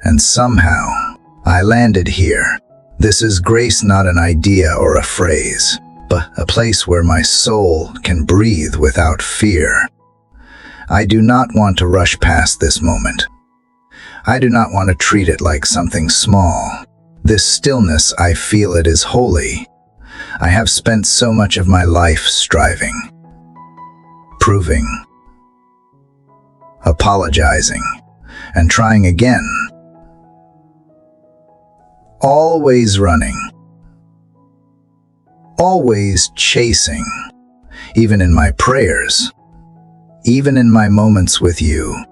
And somehow, I landed here. This is grace, not an idea or a phrase, but a place where my soul can breathe without fear. I do not want to rush past this moment. I do not want to treat it like something small. This stillness, I feel it is holy. I have spent so much of my life striving, proving, apologizing, and trying again. Always running, always chasing, even in my prayers, even in my moments with you.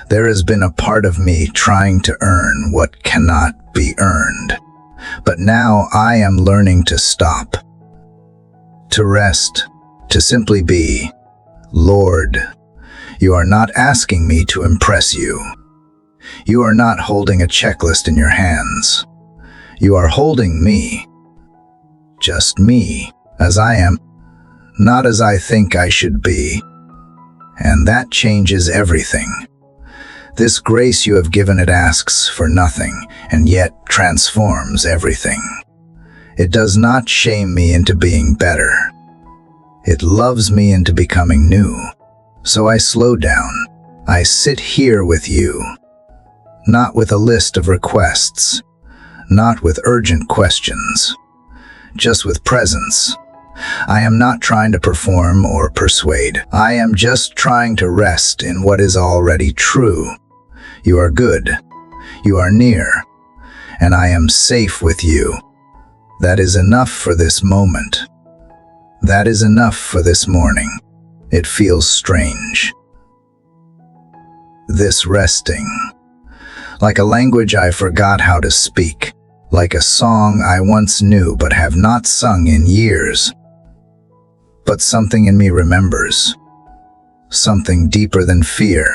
There has been a part of me trying to earn what cannot be earned. But now I am learning to stop, to rest, to simply be. Lord, you are not asking me to impress you. You are not holding a checklist in your hands. You are holding me, just me, as I am, not as I think I should be. And that changes everything. This grace you have given, it asks for nothing, and yet transforms everything. It does not shame me into being better. It loves me into becoming new. So I slow down. I sit here with you, not with a list of requests, not with urgent questions, just with presence. I am not trying to perform or persuade. I am just trying to rest in what is already true. You are good. You are near. And I am safe with you. That is enough for this moment. That is enough for this morning. It feels strange. This resting, like a language I forgot how to speak, like a song I once knew but have not sung in years. But something in me remembers, something deeper than fear,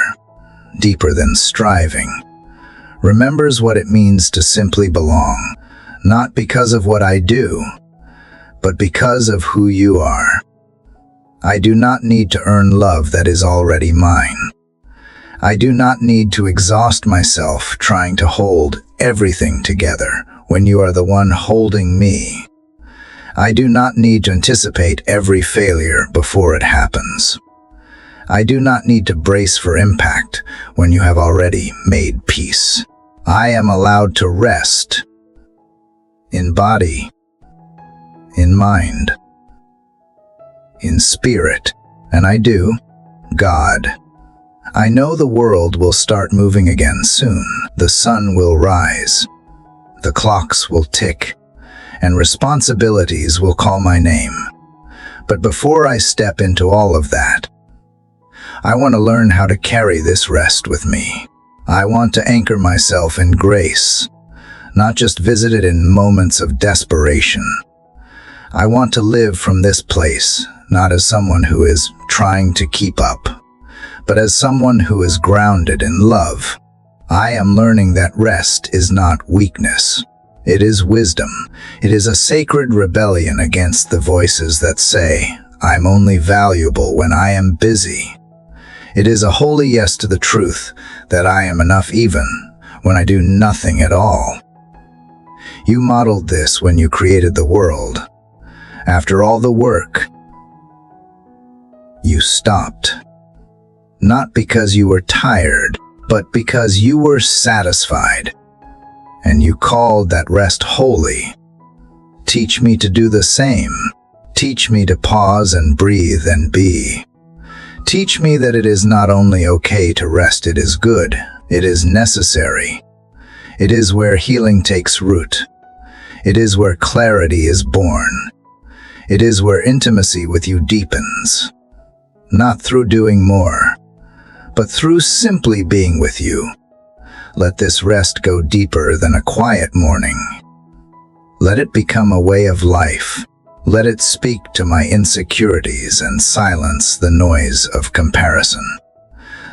deeper than striving, remembers what it means to simply belong, not because of what I do, but because of who you are. I do not need to earn love that is already mine. I do not need to exhaust myself trying to hold everything together when you are the one holding me. I do not need to anticipate every failure before it happens. I do not need to brace for impact when you have already made peace. I am allowed to rest in body, in mind, in spirit, and I do, God. I know the world will start moving again soon. The sun will rise, the clocks will tick, and responsibilities will call my name. But before I step into all of that, I want to learn how to carry this rest with me. I want to anchor myself in grace, not just visit it in moments of desperation. I want to live from this place, not as someone who is trying to keep up, but as someone who is grounded in love. I am learning that rest is not weakness. It is wisdom. It is a sacred rebellion against the voices that say, I'm only valuable when I am busy. It is a holy yes to the truth that I am enough even when I do nothing at all. You modeled this when you created the world. After all the work, you stopped. Not because you were tired, but because you were satisfied. And you called that rest holy. Teach me to do the same. Teach me to pause and breathe and be. Teach me that it is not only okay to rest, it is good. It is necessary. It is where healing takes root. It is where clarity is born. It is where intimacy with you deepens. Not through doing more, but through simply being with you. Let this rest go deeper than a quiet morning. Let it become a way of life. Let it speak to my insecurities and silence the noise of comparison.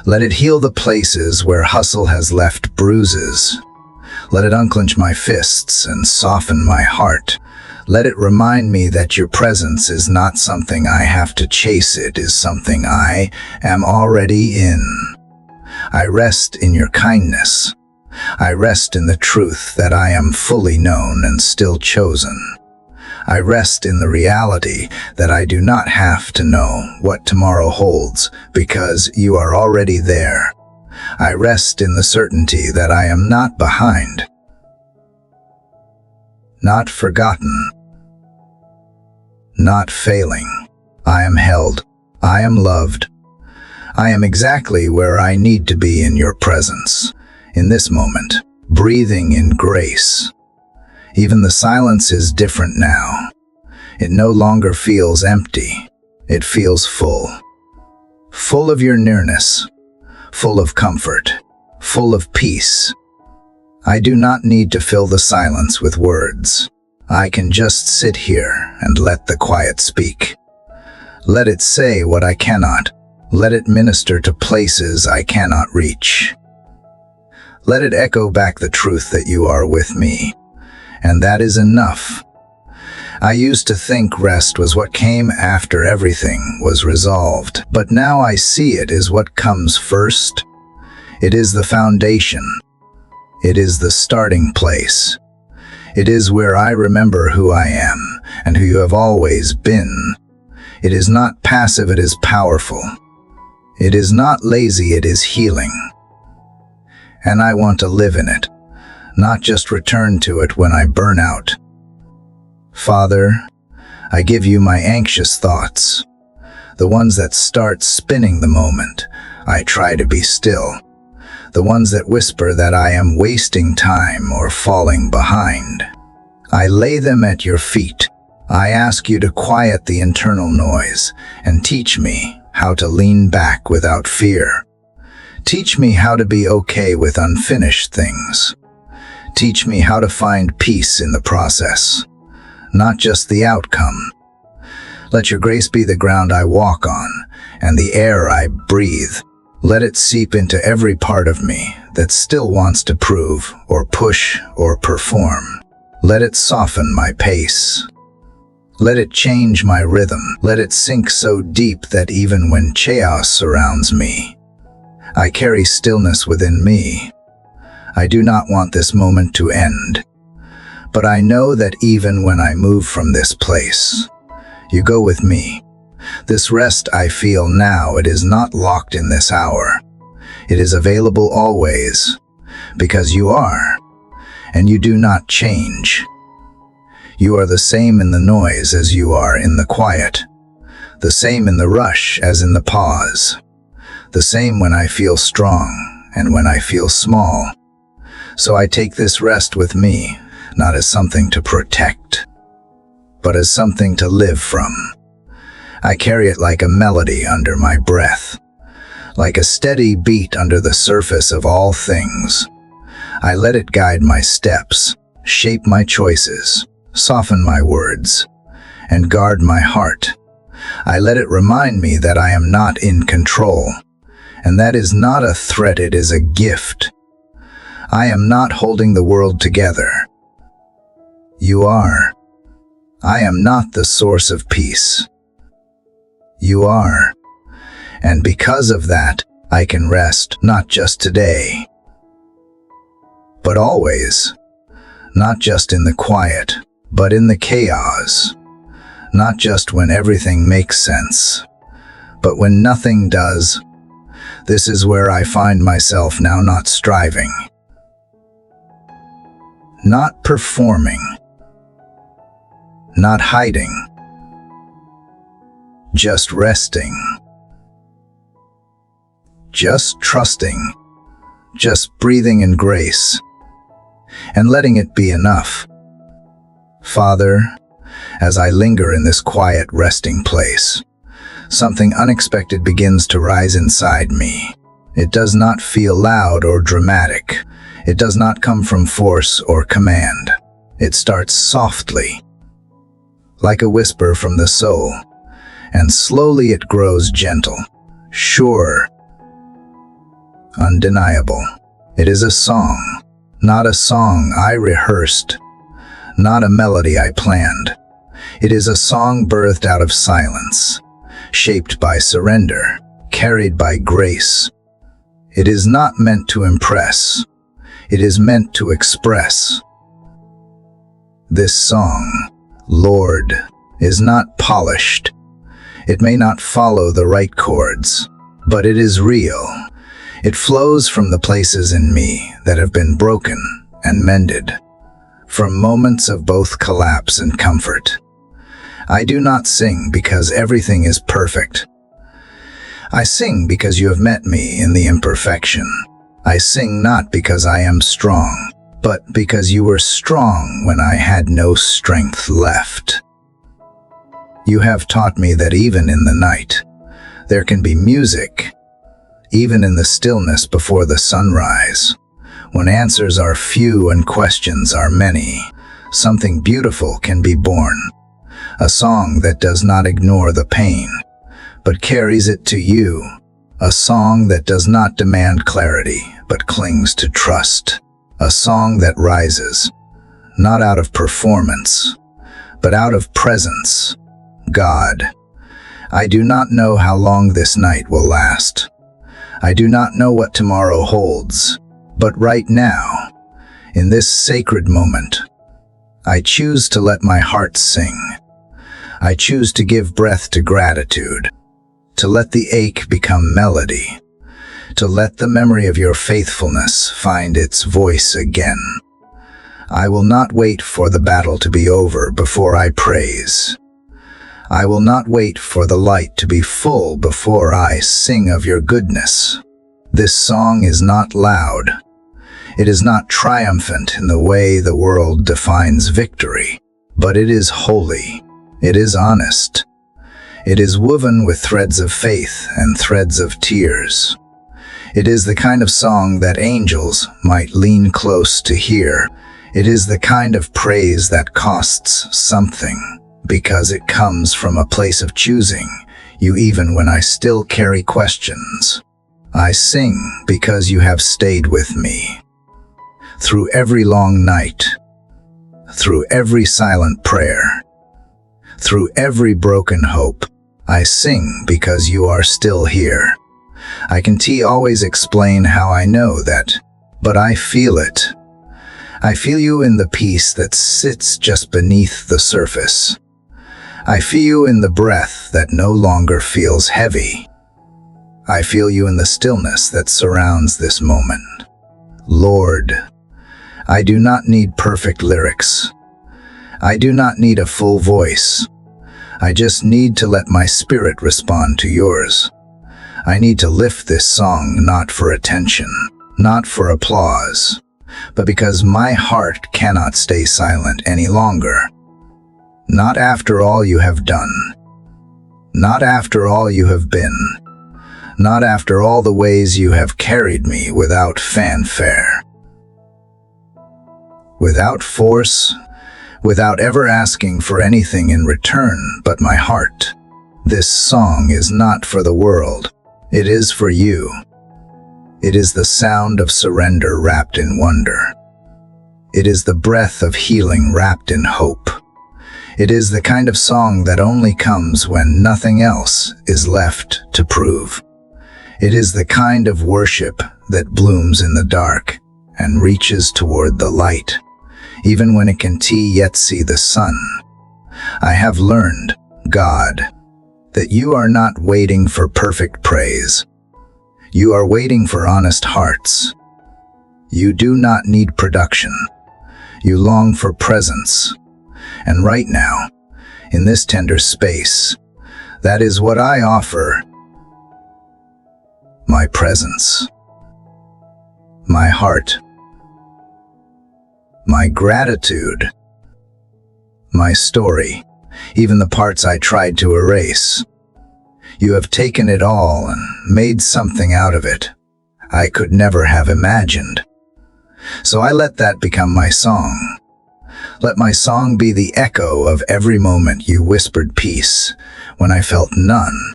Let it heal the places where hustle has left bruises. Let it unclench my fists and soften my heart. Let it remind me that your presence is not something I have to chase, it is something I am already in. I rest in your kindness. I rest in the truth that I am fully known and still chosen. I rest in the reality that I do not have to know what tomorrow holds because you are already there. I rest in the certainty that I am not behind, not forgotten, not failing. I am held. I am loved. I am exactly where I need to be in your presence, in this moment, breathing in grace. Even the silence is different now. It no longer feels empty. It feels full. Full of your nearness, full of comfort, full of peace. I do not need to fill the silence with words. I can just sit here and let the quiet speak. Let it say what I cannot. Let it minister to places I cannot reach. Let it echo back the truth that you are with me. And that is enough. I used to think rest was what came after everything was resolved, but now I see it as what comes first. It is the foundation. It is the starting place. It is where I remember who I am and who you have always been. It is not passive, it is powerful. It is not lazy, it is healing. And I want to live in it, not just return to it when I burn out. Father, I give you my anxious thoughts, the ones that start spinning the moment I try to be still, the ones that whisper that I am wasting time or falling behind. I lay them at your feet. I ask you to quiet the internal noise and teach me how to lean back without fear. Teach me how to be okay with unfinished things. Teach me how to find peace in the process, not just the outcome. Let your grace be the ground I walk on and the air I breathe. Let it seep into every part of me that still wants to prove or push or perform. Let it soften my pace. Let it change my rhythm. Let it sink so deep that even when chaos surrounds me, I carry stillness within me. I do not want this moment to end, but I know that even when I move from this place, you go with me. This rest I feel now, it is not locked in this hour. It is available always, because you are, and you do not change. You are the same in the noise as you are in the quiet, the same in the rush as in the pause, the same when I feel strong and when I feel small. So I take this rest with me, not as something to protect, but as something to live from. I carry it like a melody under my breath, like a steady beat under the surface of all things. I let it guide my steps, shape my choices, soften my words, and guard my heart. I let it remind me that I am not in control, and that is not a threat, it is a gift. I am not holding the world together. You are. I am not the source of peace. You are. And because of that, I can rest, not just today, but always. Not just in the quiet, but in the chaos. Not just when everything makes sense, but when nothing does. This is where I find myself now, not striving, not performing, not hiding, just resting, just trusting, just breathing in grace, and letting it be enough. Father, as I linger in this quiet resting place, something unexpected begins to rise inside me. It does not feel loud or dramatic. It does not come from force or command. It starts softly, like a whisper from the soul, and slowly it grows gentle, sure, undeniable. It is a song, not a song I rehearsed, not a melody I planned. It is a song birthed out of silence, shaped by surrender, carried by grace. It is not meant to impress. It is meant to express. This song, Lord, is not polished. It may not follow the right chords, but it is real. It flows from the places in me that have been broken and mended, from moments of both collapse and comfort. I do not sing because everything is perfect. I sing because you have met me in the imperfection. I sing not because I am strong, but because you were strong when I had no strength left. You have taught me that even in the night, there can be music, even in the stillness before the sunrise. When answers are few and questions are many, something beautiful can be born. A song that does not ignore the pain, but carries it to you. A song that does not demand clarity, but clings to trust. A song that rises, not out of performance, but out of presence. God, I do not know how long this night will last. I do not know what tomorrow holds, but right now, in this sacred moment, I choose to let my heart sing. I choose to give breath to gratitude, to let the ache become melody, to let the memory of your faithfulness find its voice again. I will not wait for the battle to be over before I praise. I will not wait for the light to be full before I sing of your goodness. This song is not loud. It is not triumphant in the way the world defines victory, but it is holy. It is honest. It is woven with threads of faith and threads of tears. It is the kind of song that angels might lean close to hear. It is the kind of praise that costs something, because it comes from a place of choosing you even when I still carry questions. I sing because you have stayed with me. Through every long night, through every silent prayer, Through every broken hope, I sing because you are still here. I can always explain how I know that, but I feel it. I feel you in the peace that sits just beneath the surface. I feel you in the breath that no longer feels heavy. I feel you in the stillness that surrounds this moment. Lord, I do not need perfect lyrics. I do not need a full voice. I just need to let my spirit respond to yours. I need to lift this song not for attention, not for applause, but because my heart cannot stay silent any longer. Not after all you have done. Not after all you have been. Not after all the ways you have carried me without fanfare. Without force, without ever asking for anything in return but my heart. This song is not for the world. It is for you. It is the sound of surrender wrapped in wonder. It is the breath of healing wrapped in hope. It is the kind of song that only comes when nothing else is left to prove. It is the kind of worship that blooms in the dark and reaches toward the light, even when it can yet see the sun. I have learned, God, that you are not waiting for perfect praise. You are waiting for honest hearts. You do not need production. You long for presence. And right now, in this tender space, that is what I offer. My presence. My heart. My gratitude. My story, even the parts I tried to erase. You have taken it all and made something out of it I could never have imagined. So I let that become my song. Let my song be the echo of every moment you whispered peace when I felt none.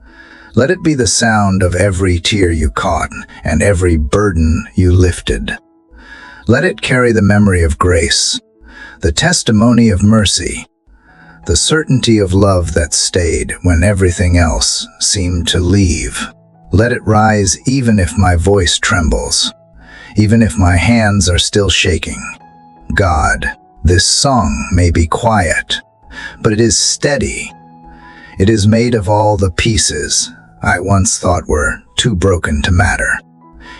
Let it be the sound of every tear you caught and every burden you lifted. Let it carry the memory of grace, the testimony of mercy, the certainty of love that stayed when everything else seemed to leave. Let it rise even if my voice trembles, even if my hands are still shaking. God, this song may be quiet, but it is steady. It is made of all the pieces I once thought were too broken to matter.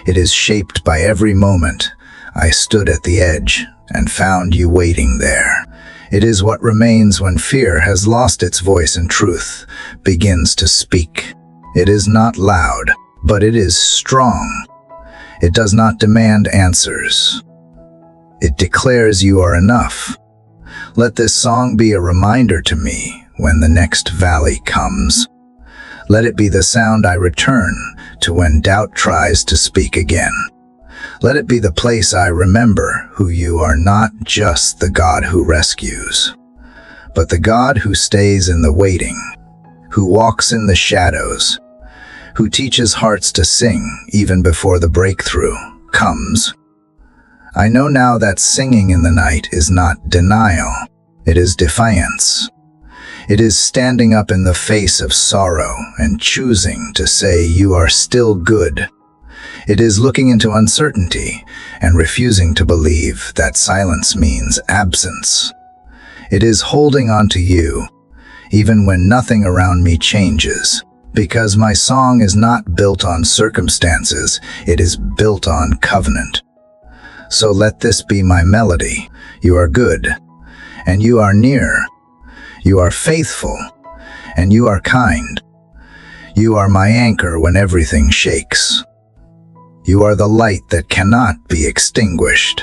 It is shaped by every moment I stood at the edge and found you waiting there. It is what remains when fear has lost its voice and truth begins to speak. It is not loud, but it is strong. It does not demand answers. It declares you are enough. Let this song be a reminder to me when the next valley comes. Let it be the sound I return to when doubt tries to speak again. Let it be the place I remember who you are, not just the God who rescues, but the God who stays in the waiting, who walks in the shadows, who teaches hearts to sing even before the breakthrough comes. I know now that singing in the night is not denial, it is defiance. It is standing up in the face of sorrow and choosing to say you are still good. It is looking into uncertainty and refusing to believe that silence means absence. It is holding on to you, even when nothing around me changes, because my song is not built on circumstances, it is built on covenant. So let this be my melody. You are good, and you are near. You are faithful, and you are kind. You are my anchor when everything shakes. You are the light that cannot be extinguished.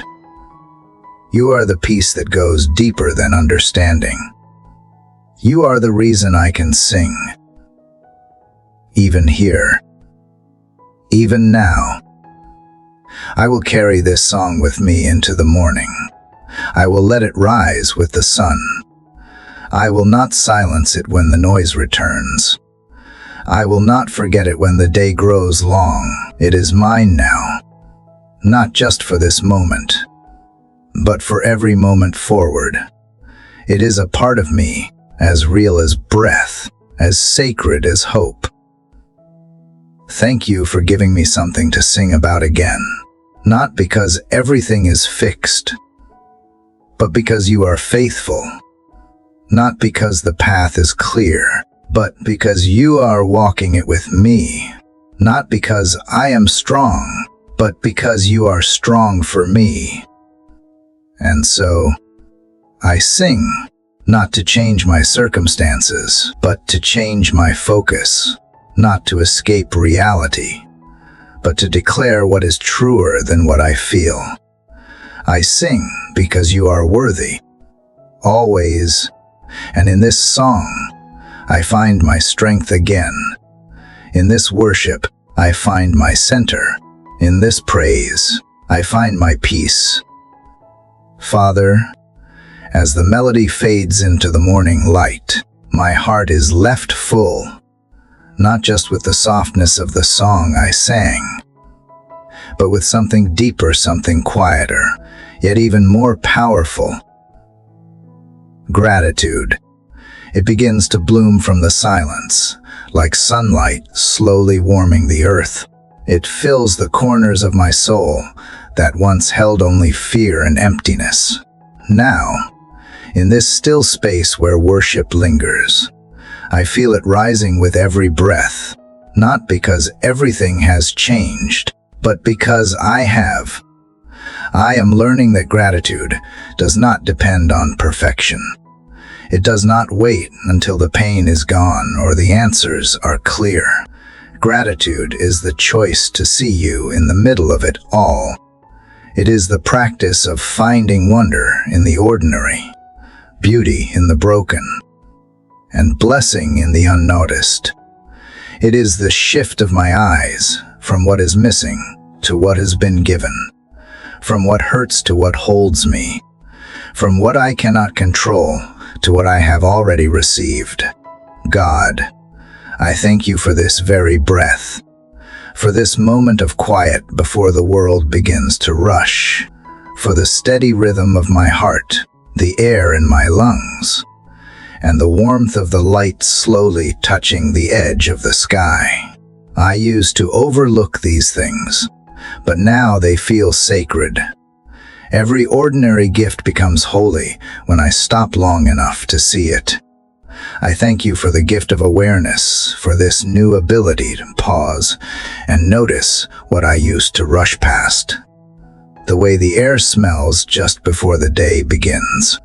You are the peace that goes deeper than understanding. You are the reason I can sing. Even here. Even now. I will carry this song with me into the morning. I will let it rise with the sun. I will not silence it when the noise returns. I will not forget it when the day grows long. It is mine now, not just for this moment, but for every moment forward. It is a part of me, as real as breath, as sacred as hope. Thank you for giving me something to sing about again, not because everything is fixed, but because you are faithful, not because the path is clear, but because you are walking it with me, not because I am strong, but because you are strong for me. And so, I sing, not to change my circumstances, but to change my focus, not to escape reality, but to declare what is truer than what I feel. I sing because you are worthy, always, and in this song, I find my strength again. In this worship, I find my center. In this praise, I find my peace. Father, as the melody fades into the morning light, my heart is left full, not just with the softness of the song I sang, but with something deeper, something quieter, yet even more powerful. Gratitude. It begins to bloom from the silence, like sunlight slowly warming the earth. It fills the corners of my soul that once held only fear and emptiness. Now, in this still space where worship lingers, I feel it rising with every breath, not because everything has changed, but because I have. I am learning that gratitude does not depend on perfection. It does not wait until the pain is gone or the answers are clear. Gratitude is the choice to see you in the middle of it all. It is the practice of finding wonder in the ordinary, beauty in the broken, and blessing in the unnoticed. It is the shift of my eyes from what is missing to what has been given, from what hurts to what holds me, from what I cannot control to what I have already received. God, I thank you for this very breath, for this moment of quiet before the world begins to rush, for the steady rhythm of my heart, the air in my lungs, and the warmth of the light slowly touching the edge of the sky. I used to overlook these things, but now they feel sacred. Every ordinary gift becomes holy when I stop long enough to see it. I thank you for the gift of awareness, for this new ability to pause and notice what I used to rush past. The way the air smells just before the day begins,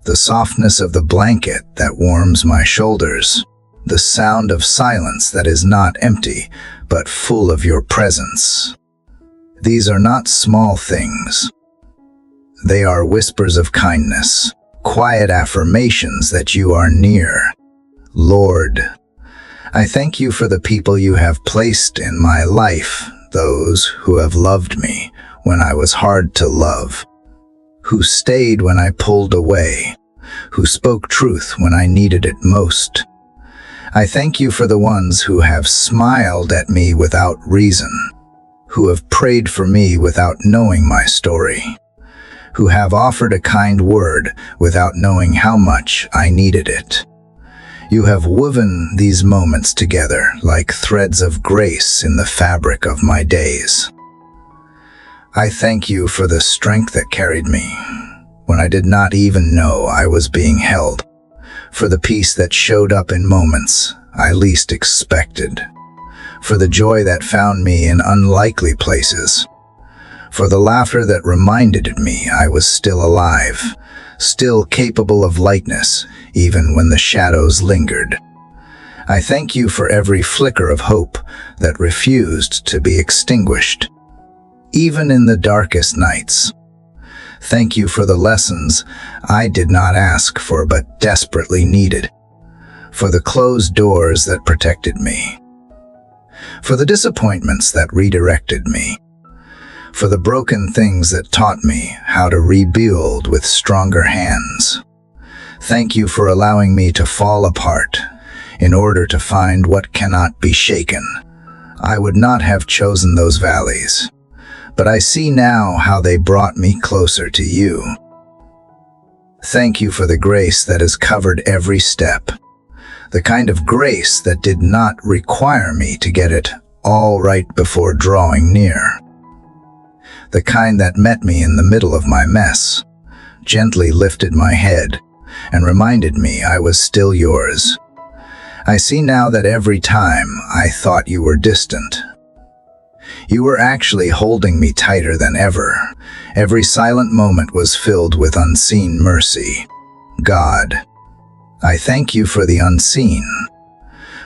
the softness of the blanket that warms my shoulders, the sound of silence that is not empty, but full of your presence. These are not small things. They are whispers of kindness, quiet affirmations that you are near. Lord, I thank you for the people you have placed in my life, those who have loved me when I was hard to love, who stayed when I pulled away, who spoke truth when I needed it most. I thank you for the ones who have smiled at me without reason, who have prayed for me without knowing my story, who have offered a kind word without knowing how much I needed it. You have woven these moments together like threads of grace in the fabric of my days. I thank you for the strength that carried me when I did not even know I was being held, for the peace that showed up in moments I least expected, for the joy that found me in unlikely places, for the laughter that reminded me I was still alive, still capable of lightness even when the shadows lingered. I thank you for every flicker of hope that refused to be extinguished, even in the darkest nights. Thank you for the lessons I did not ask for but desperately needed, for the closed doors that protected me, for the disappointments that redirected me, for the broken things that taught me how to rebuild with stronger hands. Thank you for allowing me to fall apart in order to find what cannot be shaken. I would not have chosen those valleys, but I see now how they brought me closer to you. Thank you for the grace that has covered every step. The kind of grace that did not require me to get it all right before drawing near. The kind that met me in the middle of my mess, gently lifted my head, and reminded me I was still yours. I see now that every time I thought you were distant, you were actually holding me tighter than ever. Every silent moment was filled with unseen mercy. God, I thank you for the unseen,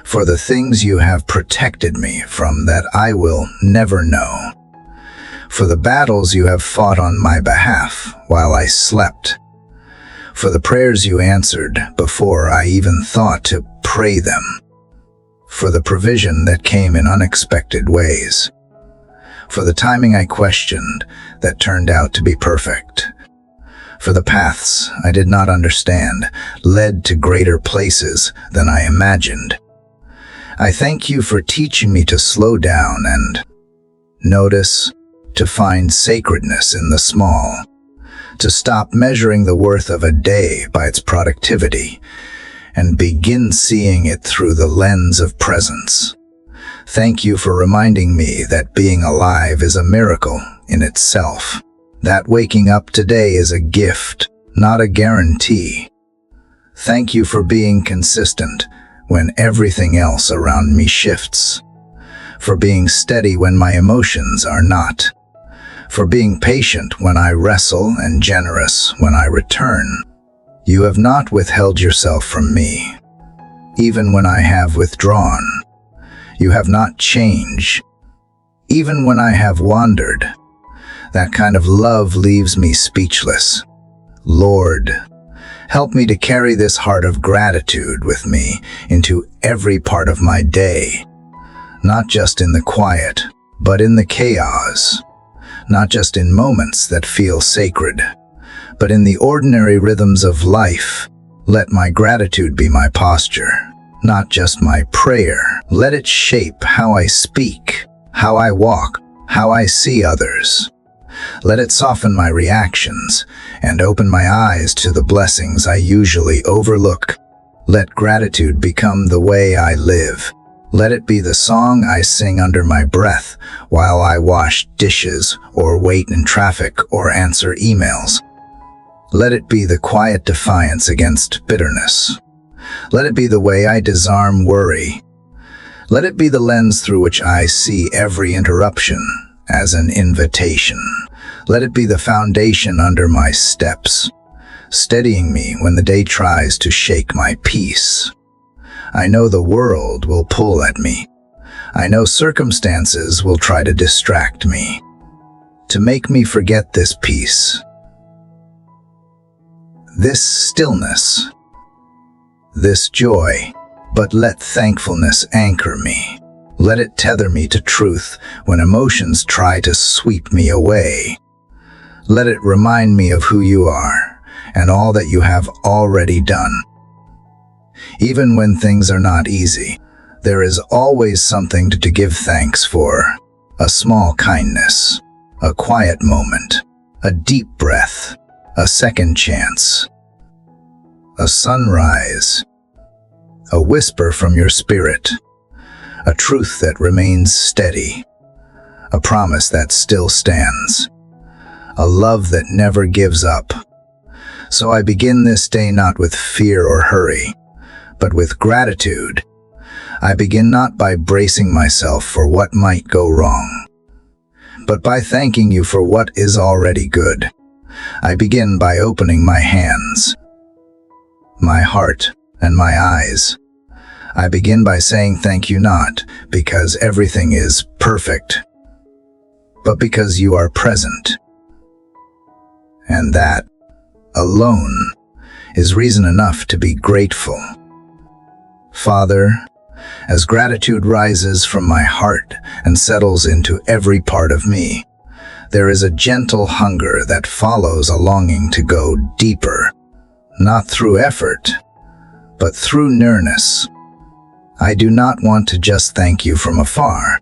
for the things you have protected me from that I will never know, for the battles you have fought on my behalf while I slept, for the prayers you answered before I even thought to pray them, for the provision that came in unexpected ways, for the timing I questioned that turned out to be perfect, for the paths I did not understand led to greater places than I imagined. I thank you for teaching me to slow down and notice, to find sacredness in the small, to stop measuring the worth of a day by its productivity and begin seeing it through the lens of presence. Thank you for reminding me that being alive is a miracle in itself, that waking up today is a gift, not a guarantee. Thank you for being consistent when everything else around me shifts, for being steady when my emotions are not, for being patient when I wrestle and generous when I return. You have not withheld yourself from me, even when I have withdrawn. You have not changed, even when I have wandered. That kind of love leaves me speechless. Lord, help me to carry this heart of gratitude with me into every part of my day, not just in the quiet, but in the chaos, not just in moments that feel sacred, but in the ordinary rhythms of life. Let my gratitude be my posture, not just my prayer. Let it shape how I speak, how I walk, how I see others. Let it soften my reactions and open my eyes to the blessings I usually overlook. Let gratitude become the way I live. Let it be the song I sing under my breath while I wash dishes or wait in traffic or answer emails. Let it be the quiet defiance against bitterness. Let it be the way I disarm worry. Let it be the lens through which I see every interruption as an invitation. Let it be the foundation under my steps, steadying me when the day tries to shake my peace. I know the world will pull at me. I know circumstances will try to distract me, to make me forget this peace, this stillness, this joy. But let thankfulness anchor me. Let it tether me to truth when emotions try to sweep me away. Let it remind me of who you are and all that you have already done. Even when things are not easy, there is always something to give thanks for. A small kindness, a quiet moment, a deep breath, a second chance, a sunrise, a whisper from your spirit, a truth that remains steady, a promise that still stands, a love that never gives up. So I begin this day not with fear or hurry, but with gratitude. I begin not by bracing myself for what might go wrong, but by thanking you for what is already good. I begin by opening my hands, my heart, and my eyes. I begin by saying thank you, not because everything is perfect, but because you are present. And that, alone, is reason enough to be grateful. Father, as gratitude rises from my heart and settles into every part of me, there is a gentle hunger that follows a longing to go deeper, not through effort, but through nearness. I do not want to just thank you from afar.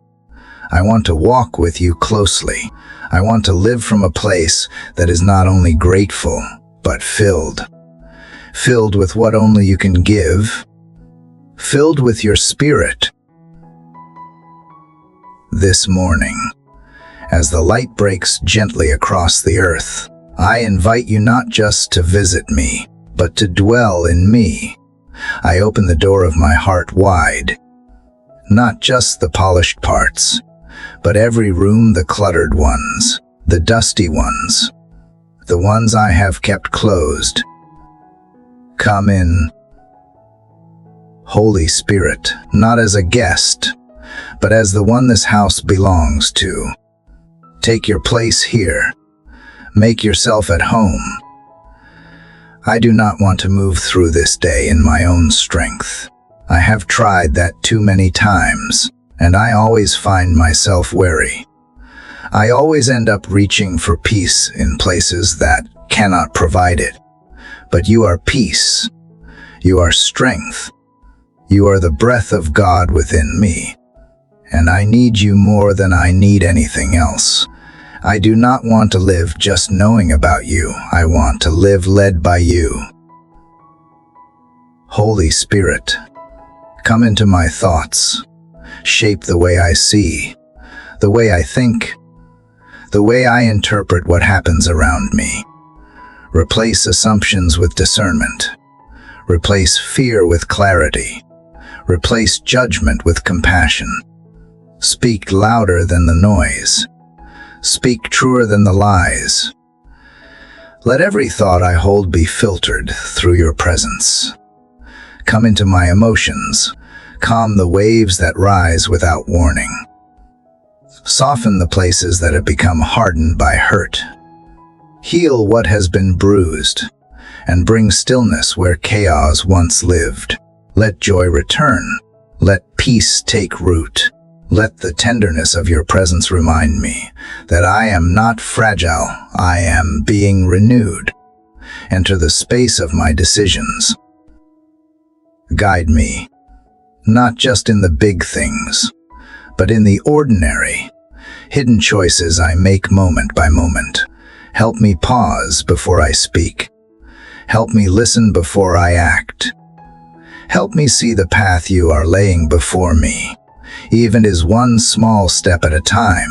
I want to walk with you closely. I want to live from a place that is not only grateful, but filled. filled with what only you can give, filled with your spirit. This morning, as the light breaks gently across the earth, I invite you not just to visit me, but to dwell in me. I open the door of my heart wide, not just the polished parts, but every room, the cluttered ones, the dusty ones, the ones I have kept closed. Come in, Holy Spirit, not as a guest, but as the one this house belongs to. Take your place here. Make yourself at home. I do not want to move through this day in my own strength. I have tried that too many times, and I always find myself weary. I always end up reaching for peace in places that cannot provide it. But you are peace. You are strength. You are the breath of God within me. And I need you more than I need anything else. I do not want to live just knowing about you. I want to live led by you. Holy Spirit, come into my thoughts. Shape the way I see, the way I think, the way I interpret what happens around me. Replace assumptions with discernment. Replace fear with clarity. Replace judgment with compassion. Speak louder than the noise. Speak truer than the lies. Let every thought I hold be filtered through your presence. Come into my emotions. Calm the waves that rise without warning. Soften the places that have become hardened by hurt. Heal what has been bruised, and bring stillness where chaos once lived. Let joy return. Let peace take root. Let the tenderness of your presence remind me that I am not fragile, I am being renewed. Enter the space of my decisions. Guide me, not just in the big things, but in the ordinary, hidden choices I make moment by moment. Help me pause before I speak. Help me listen before I act. Help me see the path you are laying before me, even as one small step at a time.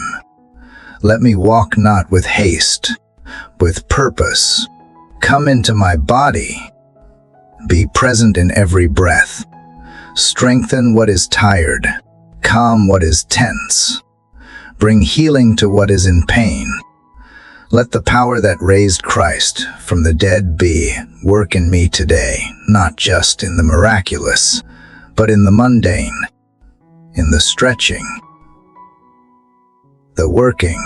Let me walk not with haste, with purpose. Come into my body. Be present in every breath. Strengthen what is tired. Calm what is tense. Bring healing to what is in pain. Let the power that raised Christ from the dead be work in me today, not just in the miraculous, but in the mundane, in the stretching, the working,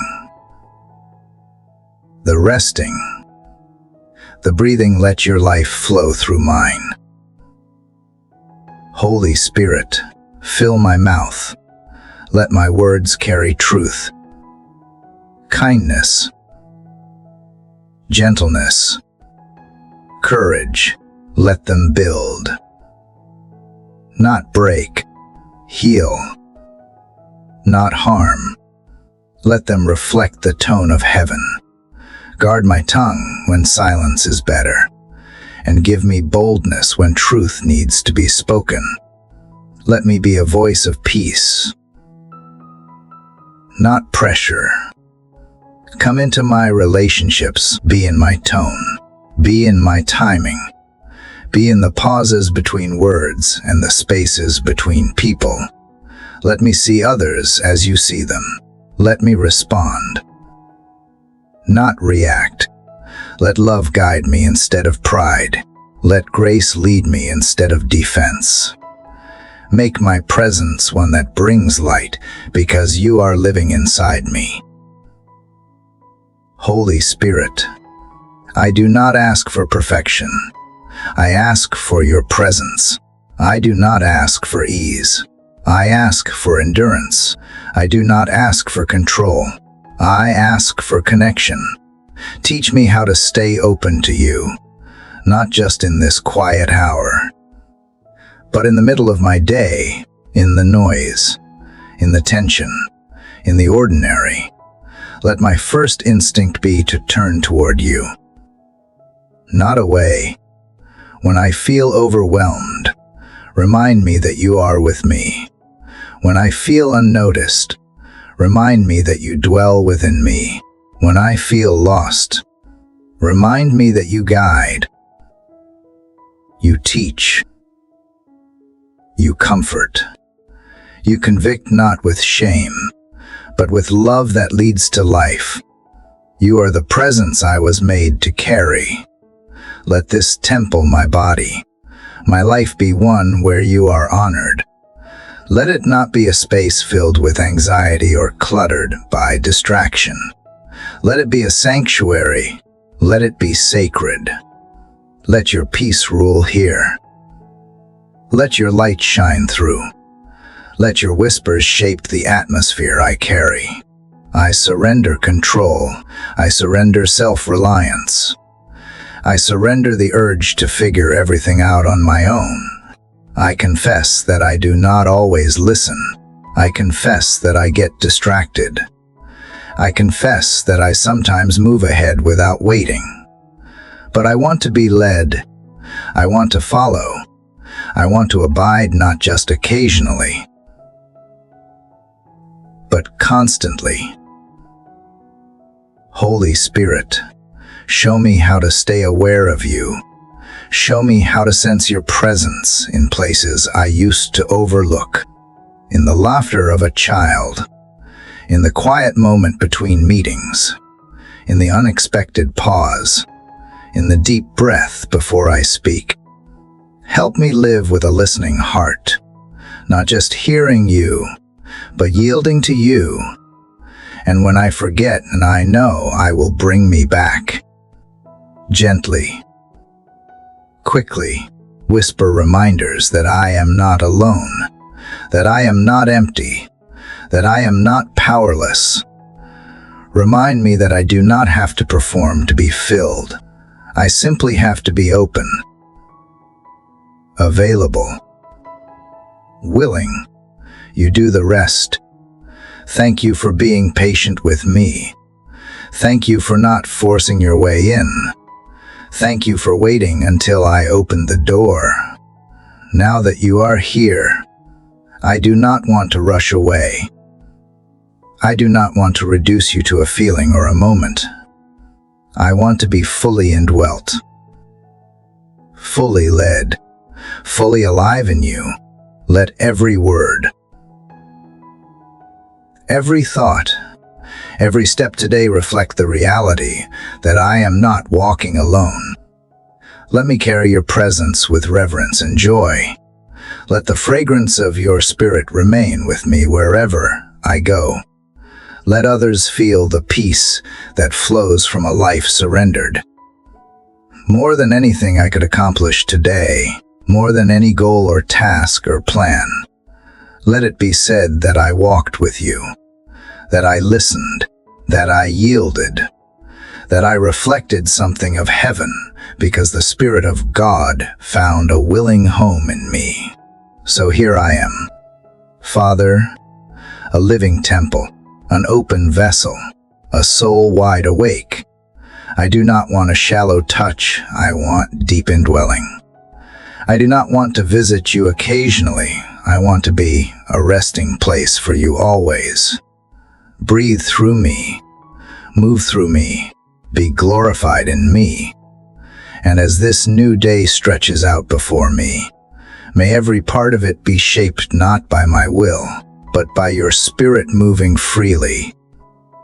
the resting, the breathing. Let your life flow through mine. Holy Spirit, fill my mouth. Let my words carry truth, kindness, gentleness, courage. Let them build, not break. Heal, not harm. Let them reflect the tone of heaven. Guard my tongue when silence is better, and give me boldness when truth needs to be spoken. Let me be a voice of peace, not pressure. Come into my relationships. Be in my tone. Be in my timing. Be in the pauses between words and the spaces between people. Let me see others as you see them. Let me respond, not react. Let love guide me instead of pride. Let grace lead me instead of defense. Make my presence one that brings light, because you are living inside me. Holy Spirit, I do not ask for perfection. I ask for your presence. I do not ask for ease. I ask for endurance. I do not ask for control. I ask for connection. Teach me how to stay open to you, not just in this quiet hour, but in the middle of my day, in the noise, in the tension, in the ordinary. Let my first instinct be to turn toward you, not away. When I feel overwhelmed, remind me that you are with me. When I feel unnoticed, remind me that you dwell within me. When I feel lost, remind me that you guide, you teach, you comfort. You convict not with shame, but with love that leads to life. You are the presence I was made to carry. Let this temple my body, my life be one where you are honored. Let it not be a space filled with anxiety or cluttered by distraction. Let it be a sanctuary. Let it be sacred. Let your peace rule here. Let your light shine through. Let your whispers shape the atmosphere I carry. I surrender control. I surrender self-reliance. I surrender the urge to figure everything out on my own. I confess that I do not always listen. I confess that I get distracted. I confess that I sometimes move ahead without waiting. But I want to be led. I want to follow. I want to abide not just occasionally, but constantly. Holy Spirit, show me how to stay aware of you. Show me how to sense your presence in places I used to overlook. In the laughter of a child, in the quiet moment between meetings, in the unexpected pause, in the deep breath before I speak. Help me live with a listening heart, not just hearing you, but yielding to you. And when I forget, and I know I will bring me back. Gently, quickly, whisper reminders that I am not alone, that I am not empty, that I am not powerless. Remind me that I do not have to perform to be filled. I simply have to be open, available, willing. You do the rest. Thank you for being patient with me. Thank you for not forcing your way in. Thank you for waiting until I opened the door. Now that you are here, I do not want to rush away. I do not want to reduce you to a feeling or a moment. I want to be fully indwelt, fully led, fully alive in you. Let every word, every thought, every step today reflect the reality that I am not walking alone. Let me carry your presence with reverence and joy. Let the fragrance of your spirit remain with me wherever I go. Let others feel the peace that flows from a life surrendered. More than anything I could accomplish today, more than any goal or task or plan, let it be said that I walked with you, that I listened, that I yielded, that I reflected something of heaven because the Spirit of God found a willing home in me. So here I am, Father, a living temple, an open vessel, a soul wide awake. I do not want a shallow touch, I want deep indwelling. I do not want to visit you occasionally, I want to be a resting place for you always. Breathe through me, move through me, be glorified in me. And as this new day stretches out before me, may every part of it be shaped not by my will, but by your Spirit moving freely,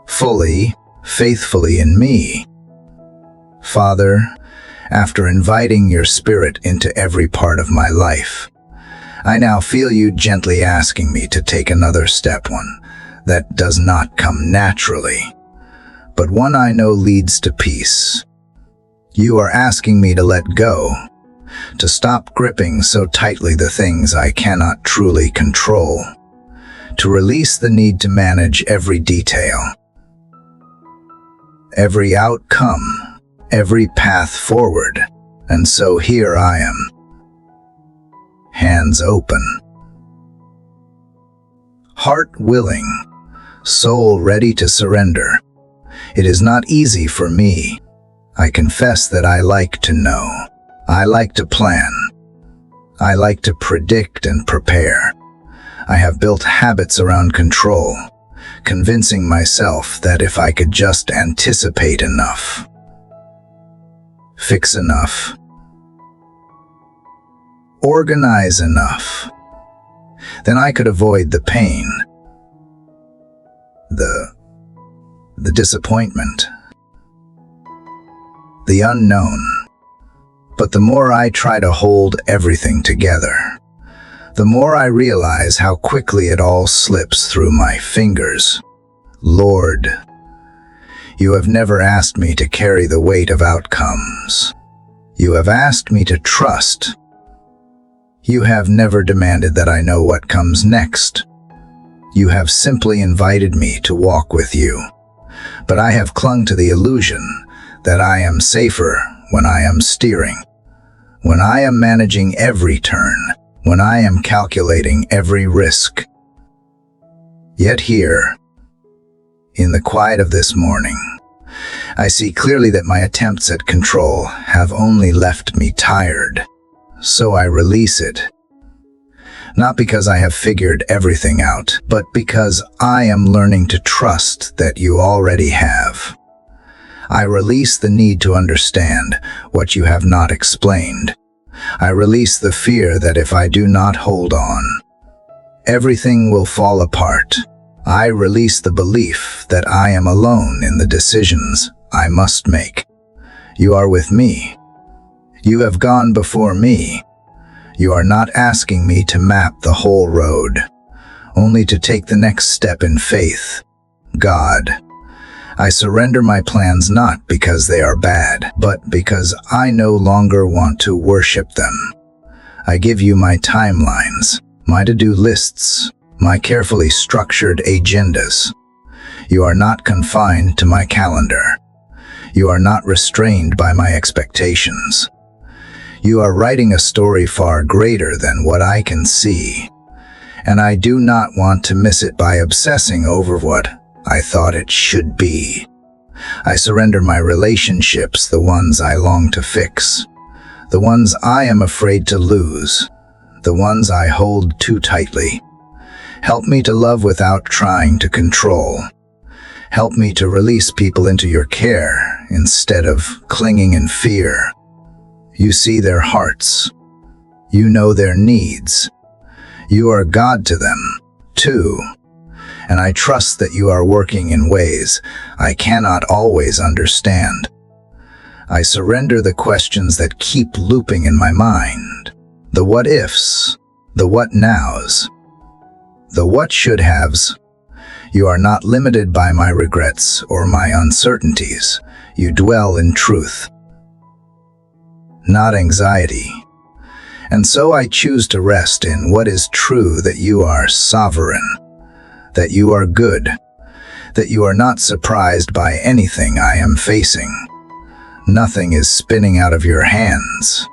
fully, faithfully in me. Father, after inviting your Spirit into every part of my life, I now feel you gently asking me to take another step, one that does not come naturally, but one I know leads to peace. You are asking me to let go, to stop gripping so tightly the things I cannot truly control, to release the need to manage every detail, every outcome, every path forward. And so here I am, hands open, heart willing, soul ready to surrender. It is not easy for me. I confess that I like to know. I like to plan. I like to predict and prepare. I have built habits around control, convincing myself that if I could just anticipate enough, fix enough, organize enough, then I could avoid the pain, the disappointment, the unknown. But the more I try to hold everything together, the more I realize how quickly it all slips through my fingers. Lord, you have never asked me to carry the weight of outcomes. You have asked me to trust. You have never demanded that I know what comes next. You have simply invited me to walk with you. But I have clung to the illusion that I am safer when I am steering, when I am managing every turn, when I am calculating every risk. Yet here, in the quiet of this morning, I see clearly that my attempts at control have only left me tired. So I release it. Not because I have figured everything out, but because I am learning to trust that you already have. I release the need to understand what you have not explained. I release the fear that if I do not hold on, everything will fall apart. I release the belief that I am alone in the decisions I must make. You are with me. You have gone before me. You are not asking me to map the whole road, only to take the next step in faith. God, I surrender my plans not because they are bad, but because I no longer want to worship them. I give you my timelines, my to-do lists, my carefully structured agendas. You are not confined to my calendar. You are not restrained by my expectations. You are writing a story far greater than what I can see, and I do not want to miss it by obsessing over what I thought it should be. I surrender my relationships, the ones I long to fix, the ones I am afraid to lose, the ones I hold too tightly. Help me to love without trying to control. Help me to release people into your care instead of clinging in fear. You see their hearts. You know their needs. You are God to them, too. And I trust that you are working in ways I cannot always understand. I surrender the questions that keep looping in my mind. The what ifs, the what nows, the what should haves. You are not limited by my regrets or my uncertainties. You dwell in truth, not anxiety. And so I choose to rest in what is true, that you are sovereign, that you are good, that you are not surprised by anything I am facing. Nothing is spinning out of your hands,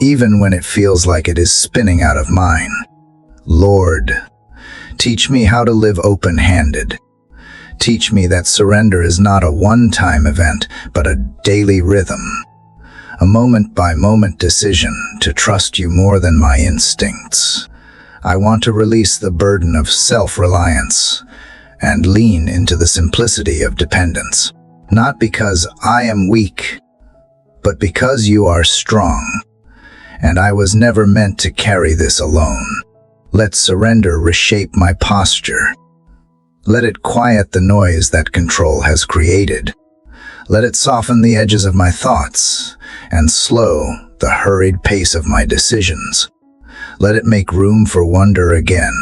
even when it feels like it is spinning out of mine. Lord, teach me how to live open-handed. Teach me that surrender is not a one-time event, but a daily rhythm. A moment-by-moment decision to trust you more than my instincts. I want to release the burden of self-reliance and lean into the simplicity of dependence. Not because I am weak, but because you are strong, and I was never meant to carry this alone. Let surrender reshape my posture. Let it quiet the noise that control has created. Let it soften the edges of my thoughts and slow the hurried pace of my decisions. Let it make room for wonder again,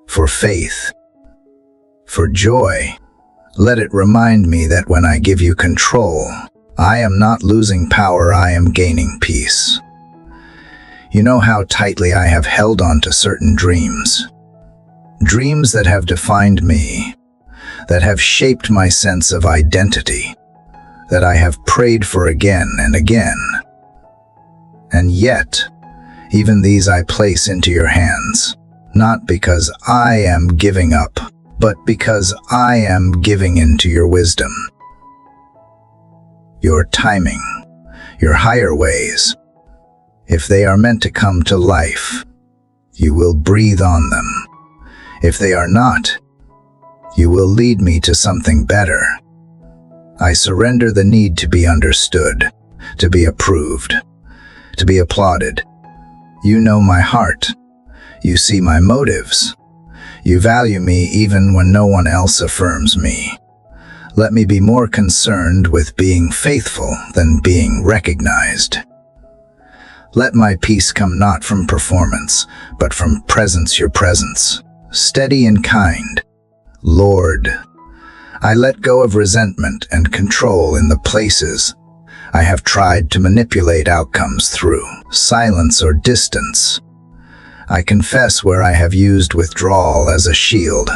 for faith, for joy. Let it remind me that when I give you control, I am not losing power, I am gaining peace. You know how tightly I have held on to certain dreams. Dreams that have defined me, that have shaped my sense of identity, that I have prayed for again and again. And yet, even these I place into your hands, not because I am giving up, but because I am giving into your wisdom, your timing, your higher ways. If they are meant to come to life, you will breathe on them. If they are not, you will lead me to something better. I surrender the need to be understood, to be approved, to be applauded. You know my heart. You see my motives. You value me even when no one else affirms me. Let me be more concerned with being faithful than being recognized. Let my peace come not from performance, but from presence, your presence, steady and kind. Lord, I let go of resentment and control in the places I have tried to manipulate outcomes through silence or distance. I confess where I have used withdrawal as a shield,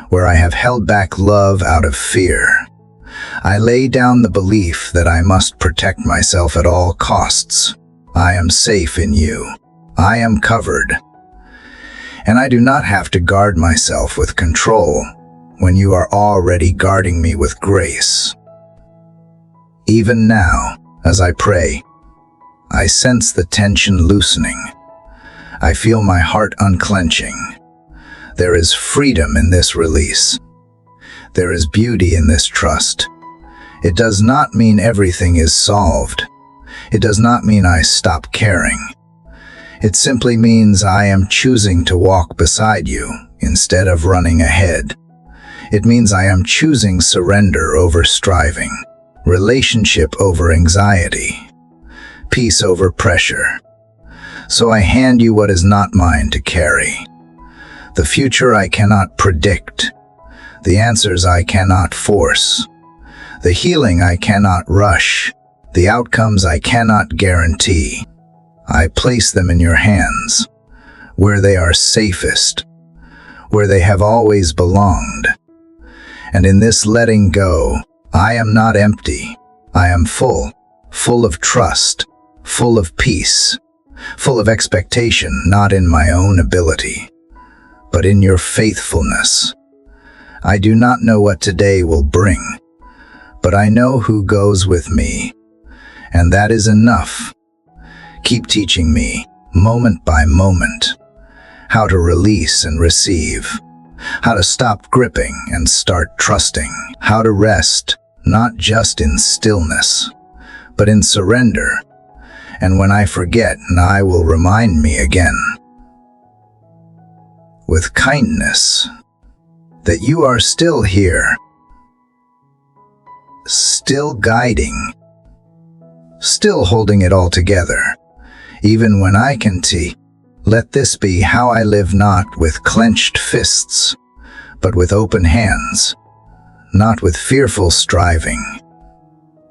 where I have held back love out of fear. I lay down the belief that I must protect myself at all costs. I am safe in you. I am covered. And I do not have to guard myself with control when you are already guarding me with grace. Even now, as I pray, I sense the tension loosening. I feel my heart unclenching. There is freedom in this release. There is beauty in this trust. It does not mean everything is solved. It does not mean I stop caring. It simply means I am choosing to walk beside you instead of running ahead. It means I am choosing surrender over striving, relationship over anxiety, peace over pressure. So I hand you what is not mine to carry. The future I cannot predict, the answers I cannot force, the healing I cannot rush, the outcomes I cannot guarantee. I place them in your hands, where they are safest, where they have always belonged. And in this letting go, I am not empty. I am full, full of trust, full of peace, full of expectation, not in my own ability, but in your faithfulness. I do not know what today will bring, but I know who goes with me, and that is enough. Keep teaching me, moment by moment, how to release and receive, how to stop gripping and start trusting, how to rest, not just in stillness, but in surrender. And when I forget, I will remind me again, with kindness, that you are still here, still guiding, still holding it all together, even when I can see. Let this be how I live, not with clenched fists, but with open hands, not with fearful striving,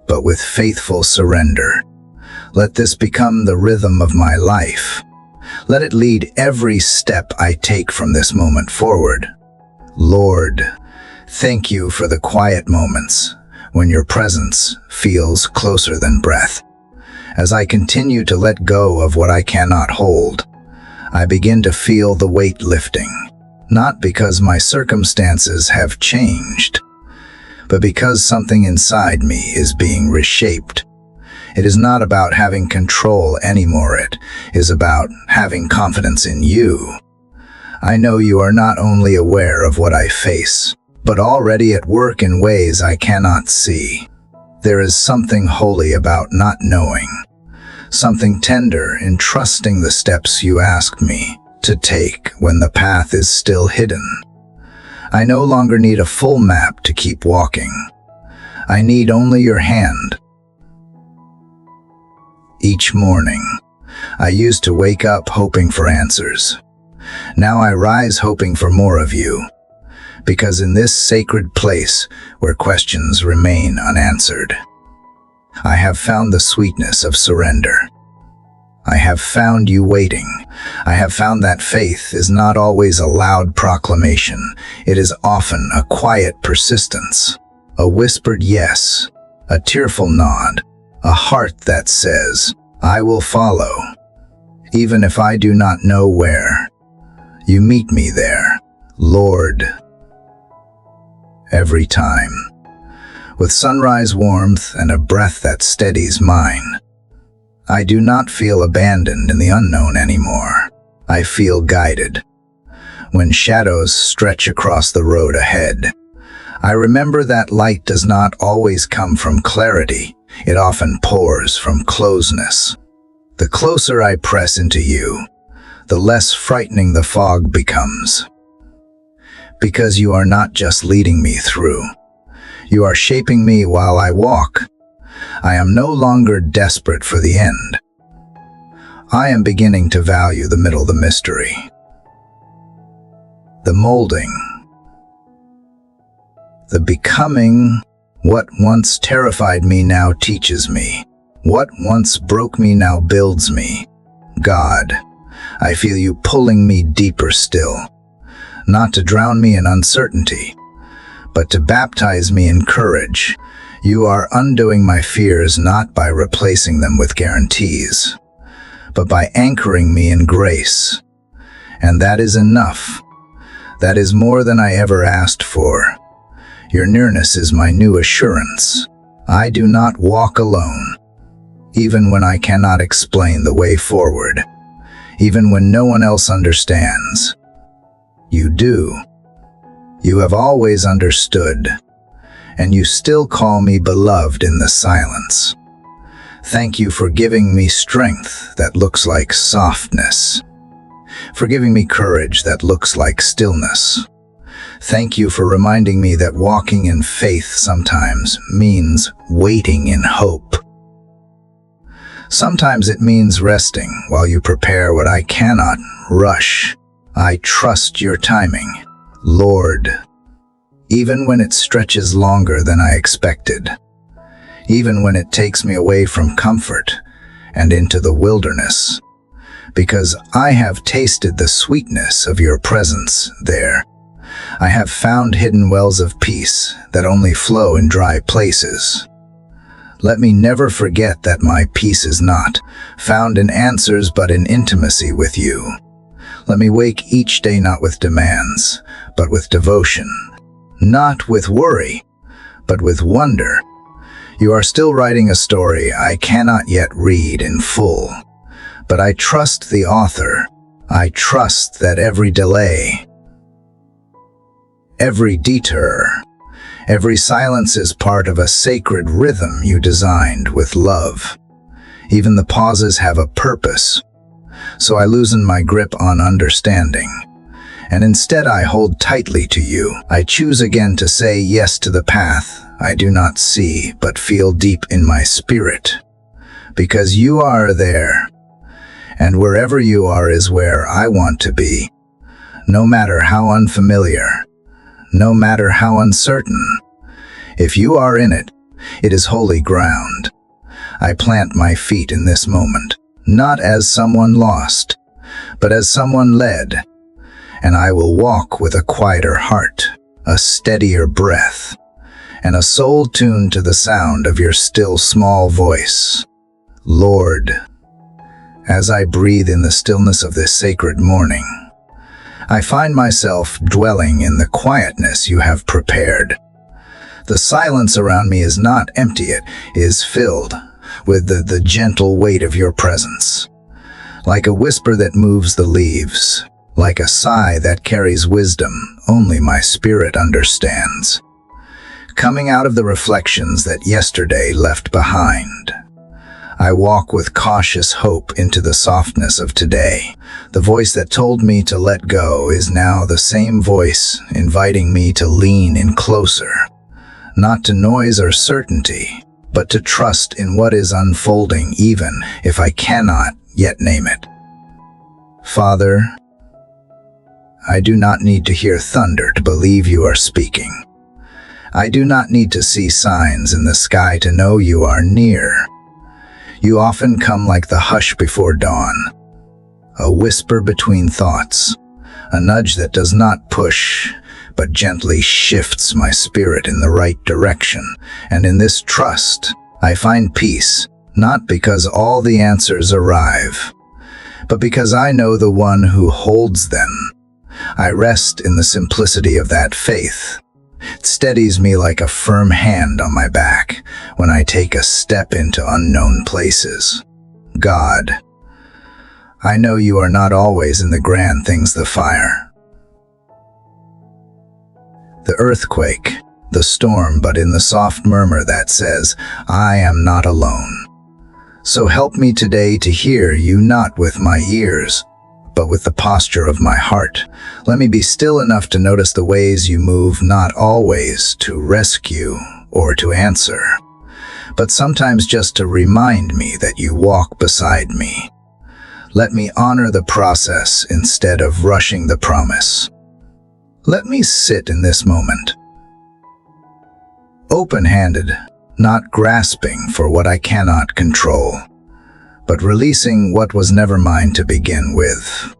but with faithful surrender. Let this become the rhythm of my life. Let it lead every step I take from this moment forward. Lord, thank you for the quiet moments when your presence feels closer than breath. As I continue to let go of what I cannot hold, I begin to feel the weight lifting, not because my circumstances have changed, but because something inside me is being reshaped. It is not about having control anymore. It is about having confidence in you. I know you are not only aware of what I face, but already at work in ways I cannot see. There is something holy about not knowing, something tender in trusting the steps you ask me to take when the path is still hidden. I no longer need a full map to keep walking. I need only your hand. Each morning, I used to wake up hoping for answers. Now I rise hoping for more of you, because in this sacred place where questions remain unanswered, I have found the sweetness of surrender. I have found you waiting. I have found that faith is not always a loud proclamation. It is often a quiet persistence, a whispered yes, a tearful nod, a heart that says, I will follow. Even if I do not know where, you meet me there, Lord. Every time, with sunrise warmth and a breath that steadies mine, I do not feel abandoned in the unknown anymore. I feel guided. When shadows stretch across the road ahead, I remember that light does not always come from clarity. It often pours from closeness. The closer I press into you, the less frightening the fog becomes. Because you are not just leading me through. You are shaping me while I walk. I am no longer desperate for the end. I am beginning to value the middle, the mystery, the molding, the becoming. What once terrified me now teaches me. What once broke me now builds me. God, I feel you pulling me deeper still, not to drown me in uncertainty, but to baptize me in courage. You are undoing my fears not by replacing them with guarantees, but by anchoring me in grace. And that is enough. That is more than I ever asked for. Your nearness is my new assurance. I do not walk alone, even when I cannot explain the way forward, even when no one else understands. You do. You have always understood, and you still call me beloved in the silence. Thank you for giving me strength that looks like softness, for giving me courage that looks like stillness. Thank you for reminding me that walking in faith sometimes means waiting in hope. Sometimes it means resting while you prepare what I cannot rush. I trust your timing, Lord, even when it stretches longer than I expected, even when it takes me away from comfort and into the wilderness, because I have tasted the sweetness of your presence there. I have found hidden wells of peace that only flow in dry places. Let me never forget that my peace is not found in answers but in intimacy with you. Let me wake each day not with demands, but with devotion. Not with worry, but with wonder. You are still writing a story I cannot yet read in full, but I trust the author. I trust that every delay, every detour, every silence is part of a sacred rhythm you designed with love. Even the pauses have a purpose. So I loosen my grip on understanding, and instead I hold tightly to you. I choose again to say yes to the path I do not see but feel deep in my spirit, because you are there, and wherever you are is where I want to be. No matter how unfamiliar, no matter how uncertain, if you are in it, it is holy ground. I plant my feet in this moment, not as someone lost, but as someone led, and I will walk with a quieter heart, a steadier breath, and a soul tuned to the sound of your still small voice. Lord, as I breathe in the stillness of this sacred morning, I find myself dwelling in the quietness you have prepared. The silence around me is not empty, it is filled with the gentle weight of your presence. Like a whisper that moves the leaves, like a sigh that carries wisdom only my spirit understands. Coming out of the reflections that yesterday left behind, I walk with cautious hope into the softness of today. The voice that told me to let go is now the same voice inviting me to lean in closer, not to noise or certainty, but to trust in what is unfolding even if I cannot yet name it. Father, I do not need to hear thunder to believe you are speaking. I do not need to see signs in the sky to know you are near. You often come like the hush before dawn, a whisper between thoughts, a nudge that does not push, but gently shifts my spirit in the right direction. And in this trust, I find peace, not because all the answers arrive, but because I know the one who holds them. I rest in the simplicity of that faith. It steadies me like a firm hand on my back when I take a step into unknown places. God, I know you are not always in the grand things, the fire, the earthquake, the storm, but in the soft murmur that says, I am not alone. So help me today to hear you not with my ears, but with the posture of my heart. Let me be still enough to notice the ways you move, not always to rescue or to answer, but sometimes just to remind me that you walk beside me. Let me honor the process instead of rushing the promise. Let me sit in this moment, open-handed, not grasping for what I cannot control, but releasing what was never mine to begin with.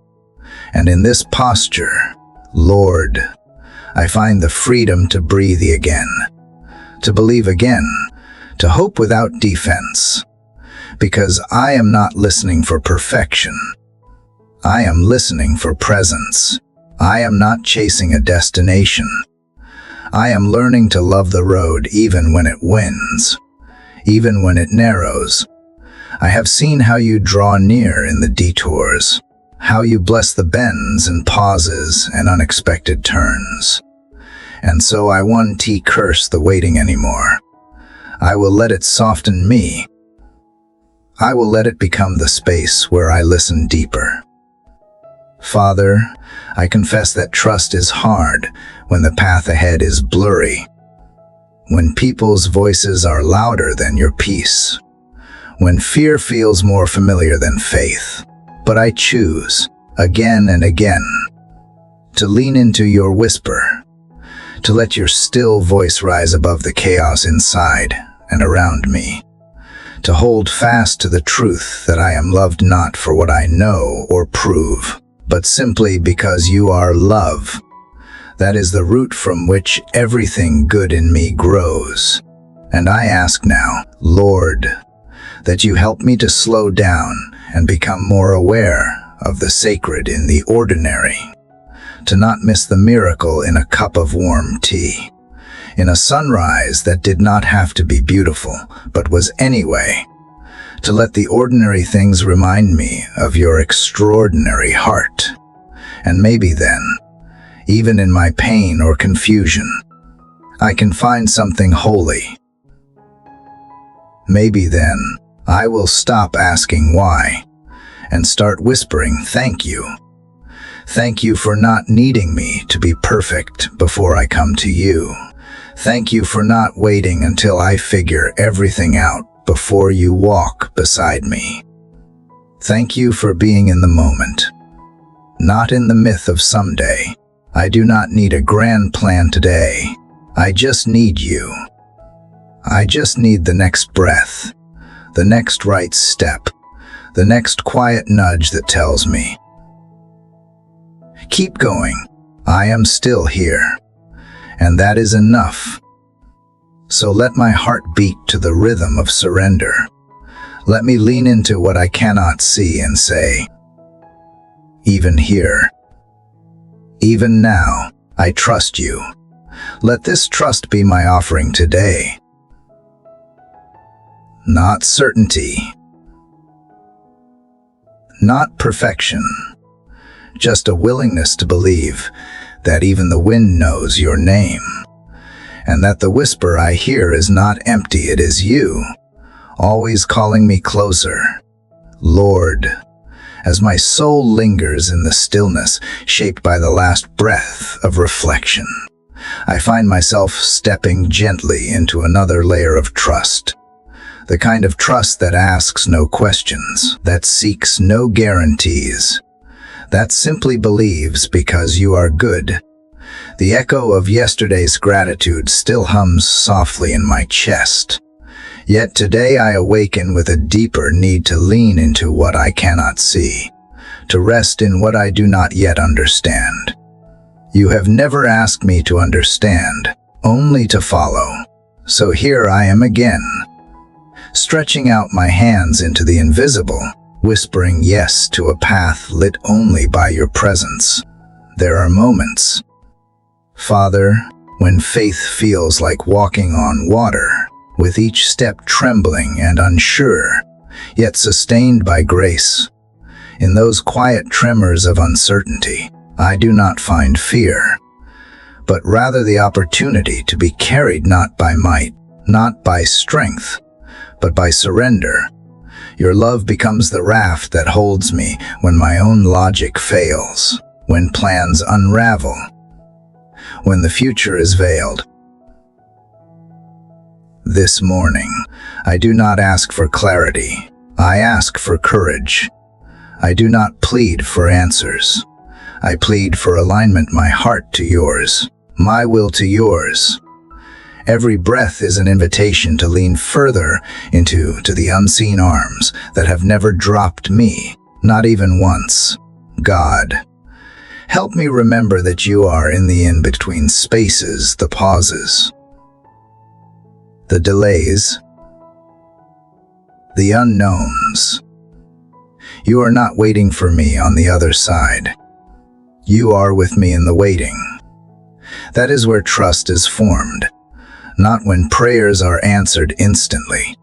And in this posture, Lord, I find the freedom to breathe again, to believe again, to hope without defense, because I am not listening for perfection. I am listening for presence. I am not chasing a destination. I am learning to love the road even when it winds, even when it narrows. I have seen how you draw near in the detours, how you bless the bends and pauses and unexpected turns. And so I won't curse the waiting anymore. I will let it soften me. I will let it become the space where I listen deeper. Father, I confess that trust is hard when the path ahead is blurry, when people's voices are louder than your peace, when fear feels more familiar than faith. But I choose, again and again, to lean into your whisper, to let your still voice rise above the chaos inside and around me, to hold fast to the truth that I am loved not for what I know or prove, but simply because you are love. That is the root from which everything good in me grows. And I ask now, Lord, that you help me to slow down and become more aware of the sacred in the ordinary, to not miss the miracle in a cup of warm tea, in a sunrise that did not have to be beautiful, but was anyway, to let the ordinary things remind me of your extraordinary heart. And maybe then, even in my pain or confusion, I can find something holy. Maybe then, I will stop asking why and start whispering thank you. Thank you for not needing me to be perfect before I come to you. Thank you for not waiting until I figure everything out before you walk beside me. Thank you for being in the moment, not in the myth of someday. I do not need a grand plan today. I just need you. I just need the next breath, the next right step, the next quiet nudge that tells me, keep going, I am still here. And that is enough. So let my heart beat to the rhythm of surrender. Let me lean into what I cannot see and say, even here, even now, I trust you. Let this trust be my offering today. Not certainty, not perfection, just a willingness to believe that even the wind knows your name, and that the whisper I hear is not empty, it is you, always calling me closer. Lord, as my soul lingers in the stillness shaped by the last breath of reflection, I find myself stepping gently into another layer of trust. The kind of trust that asks no questions, that seeks no guarantees, that simply believes because you are good. The echo of yesterday's gratitude still hums softly in my chest. Yet today I awaken with a deeper need to lean into what I cannot see, to rest in what I do not yet understand. You have never asked me to understand, only to follow. So here I am again, stretching out my hands into the invisible, whispering yes to a path lit only by your presence. There are moments, Father, when faith feels like walking on water, with each step trembling and unsure, yet sustained by grace. In those quiet tremors of uncertainty, I do not find fear, but rather the opportunity to be carried not by might, not by strength, but by surrender. Your love becomes the raft that holds me when my own logic fails, when plans unravel, when the future is veiled. This morning, I do not ask for clarity. I ask for courage. I do not plead for answers. I plead for alignment, my heart to yours, my will to yours. Every breath is an invitation to lean further into the unseen arms that have never dropped me, not even once. God, help me remember that you are in the in-between spaces, the pauses, the delays, the unknowns. You are not waiting for me on the other side. You are with me in the waiting. That is where trust is formed. Not when prayers are answered instantly,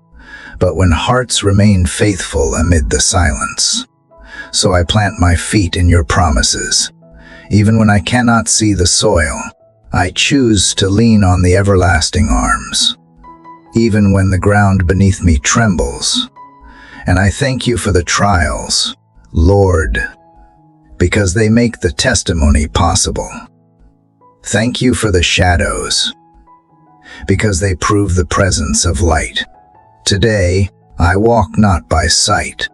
but when hearts remain faithful amid the silence. So I plant my feet in your promises. Even when I cannot see the soil, I choose to lean on the everlasting arms. Even when the ground beneath me trembles. And I thank you for the trials, Lord, because they make the testimony possible. Thank you for the shadows, because they prove the presence of light. Today, I walk not by sight,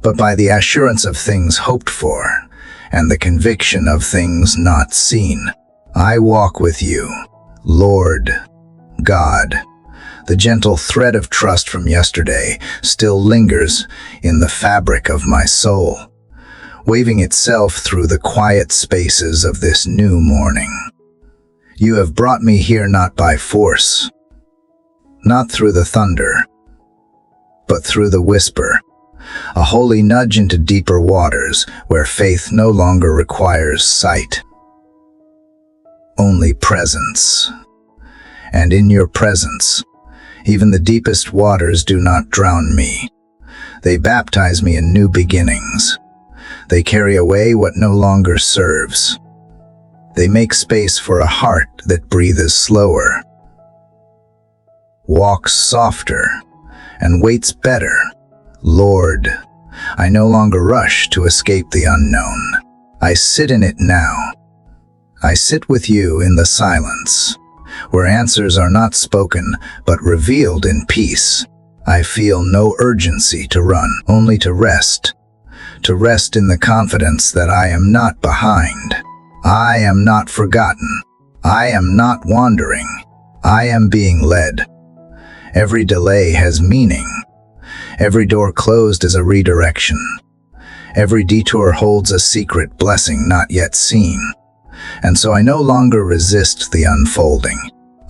but by the assurance of things hoped for, and the conviction of things not seen. I walk with you, Lord, God. The gentle thread of trust from yesterday still lingers in the fabric of my soul, waving itself through the quiet spaces of this new morning. You have brought me here not by force, not through the thunder, but through the whisper, a holy nudge into deeper waters where faith no longer requires sight, only presence. And in your presence, even the deepest waters do not drown me. They baptize me in new beginnings. They carry away what no longer serves. They make space for a heart that breathes slower, walks softer, and waits better. Lord, I no longer rush to escape the unknown. I sit in it now. I sit with you in the silence, where answers are not spoken but revealed in peace. I feel no urgency to run, only to rest in the confidence that I am not behind. I am not forgotten. I am not wandering. I am being led. Every delay has meaning. Every door closed is a redirection. Every detour holds a secret blessing not yet seen. And so I no longer resist the unfolding.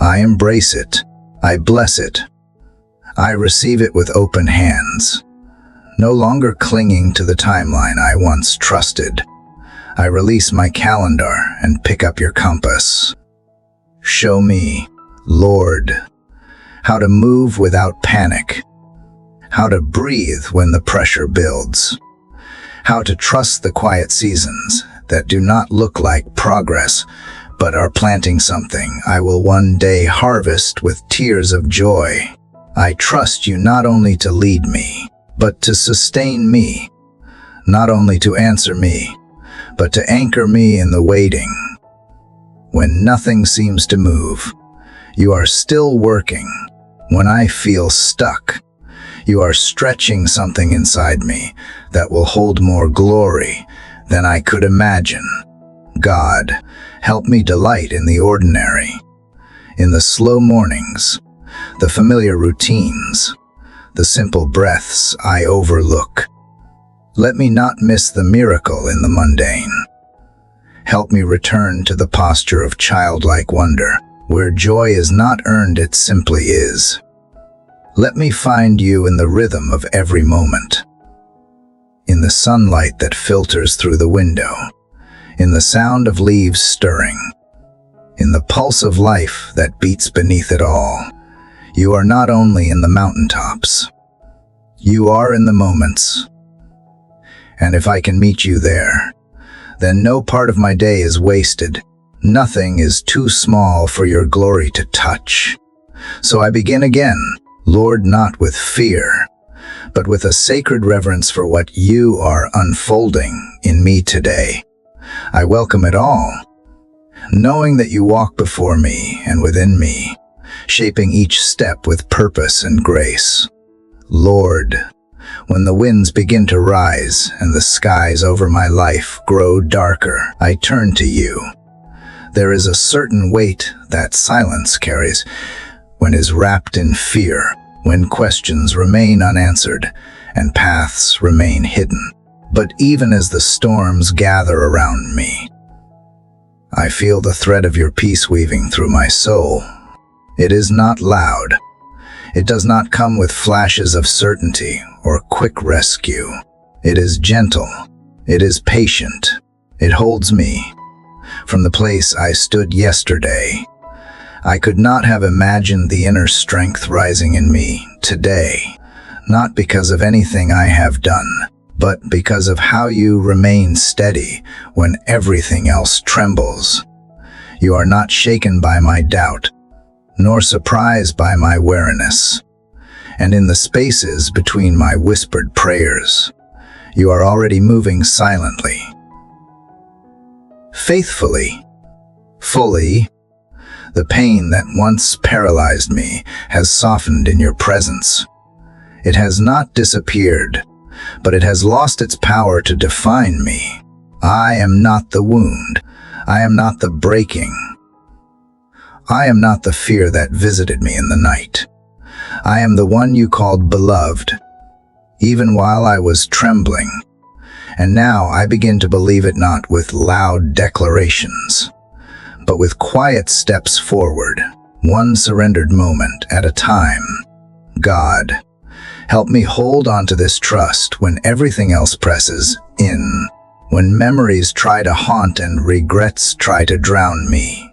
I embrace it. I bless it. I receive it with open hands. No longer clinging to the timeline I once trusted. I release my calendar and pick up your compass. Show me, Lord, how to move without panic, how to breathe when the pressure builds, how to trust the quiet seasons that do not look like progress, but are planting something I will one day harvest with tears of joy. I trust you not only to lead me, but to sustain me, not only to answer me, but to anchor me in the waiting. When nothing seems to move, you are still working. When I feel stuck, you are stretching something inside me that will hold more glory than I could imagine. God, help me delight in the ordinary, in the slow mornings, the familiar routines, the simple breaths I overlook. Let me not miss the miracle in the mundane. Help me return to the posture of childlike wonder, where joy is not earned, it simply is. Let me find you in the rhythm of every moment, in the sunlight that filters through the window, in the sound of leaves stirring, in the pulse of life that beats beneath it all. You are not only in the mountaintops, You are in the moments. And if I can meet you there, then no part of my day is wasted. Nothing is too small for your glory to touch. So I begin again, Lord, not with fear, but with a sacred reverence for what you are unfolding in me today. I welcome it all, knowing that you walk before me and within me, shaping each step with purpose and grace. Lord, when the winds begin to rise and the skies over my life grow darker, I turn to you. There is a certain weight that silence carries when is wrapped in fear, when questions remain unanswered and paths remain hidden. But even as the storms gather around me, I feel the thread of your peace weaving through my soul. It is not loud. It does not come with flashes of certainty or quick rescue. It is gentle. It is patient. It holds me. From the place I stood yesterday, I could not have imagined the inner strength rising in me today, not because of anything I have done, but because of how you remain steady when everything else trembles. You are not shaken by my doubt, nor surprised by my weariness. And in the spaces between my whispered prayers, you are already moving silently, faithfully, fully. The pain that once paralyzed me has softened in your presence. It has not disappeared, but it has lost its power to define me. I am not the wound. I am not the breaking. I am not the fear that visited me in the night. I am the one you called beloved, even while I was trembling. And now I begin to believe it not with loud declarations, but with quiet steps forward, one surrendered moment at a time. God, help me hold on to this trust when everything else presses in, when memories try to haunt and regrets try to drown me.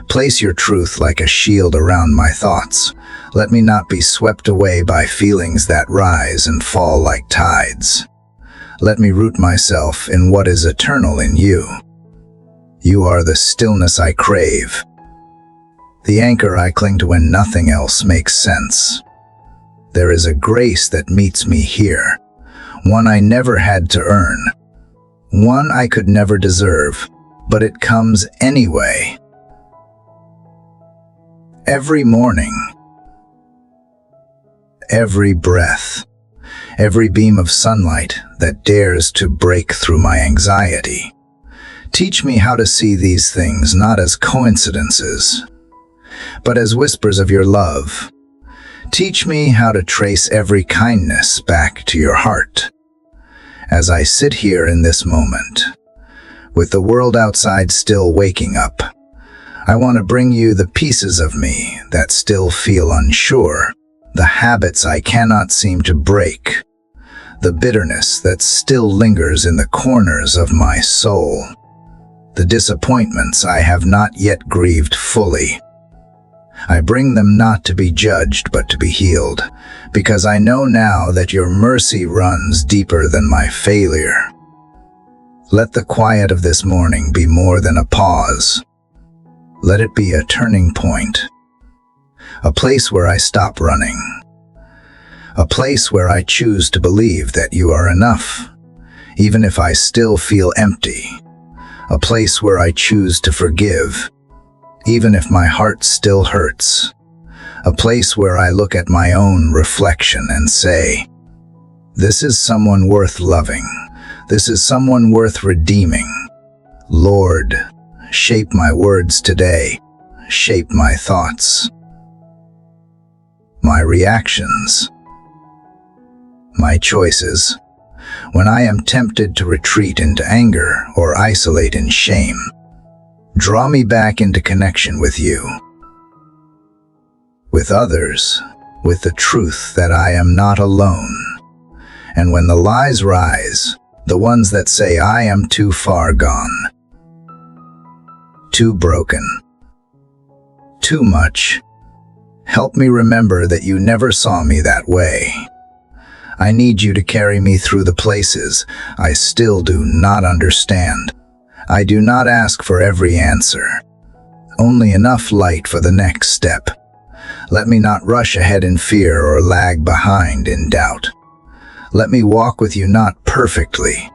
Place your truth like a shield around my thoughts. Let me not be swept away by feelings that rise and fall like tides. Let me root myself in what is eternal in you. You are the stillness I crave, the anchor I cling to when nothing else makes sense. There is a grace that meets me here, one I never had to earn, one I could never deserve, but it comes anyway. Every morning, every breath, every beam of sunlight that dares to break through my anxiety. Teach me how to see these things not as coincidences, but as whispers of your love. Teach me how to trace every kindness back to your heart. As I sit here in this moment, with the world outside still waking up, I want to bring you the pieces of me that still feel unsure, the habits I cannot seem to break, the bitterness that still lingers in the corners of my soul, the disappointments I have not yet grieved fully. I bring them not to be judged but to be healed, because I know now that your mercy runs deeper than my failure. Let the quiet of this morning be more than a pause. Let it be a turning point, a place where I stop running, a place where I choose to believe that you are enough, even if I still feel empty, a place where I choose to forgive, even if my heart still hurts, a place where I look at my own reflection and say, this is someone worth loving, this is someone worth redeeming. Lord, shape my words today, shape my thoughts, my reactions, my choices. When I am tempted to retreat into anger or isolate in shame, draw me back into connection with you, with others, with the truth that I am not alone. And when the lies rise, the ones that say I am too far gone, too broken, too much, help me remember that you never saw me that way. I need you to carry me through the places I still do not understand. I do not ask for every answer, only enough light for the next step. Let me not rush ahead in fear or lag behind in doubt. Let me walk with you not perfectly,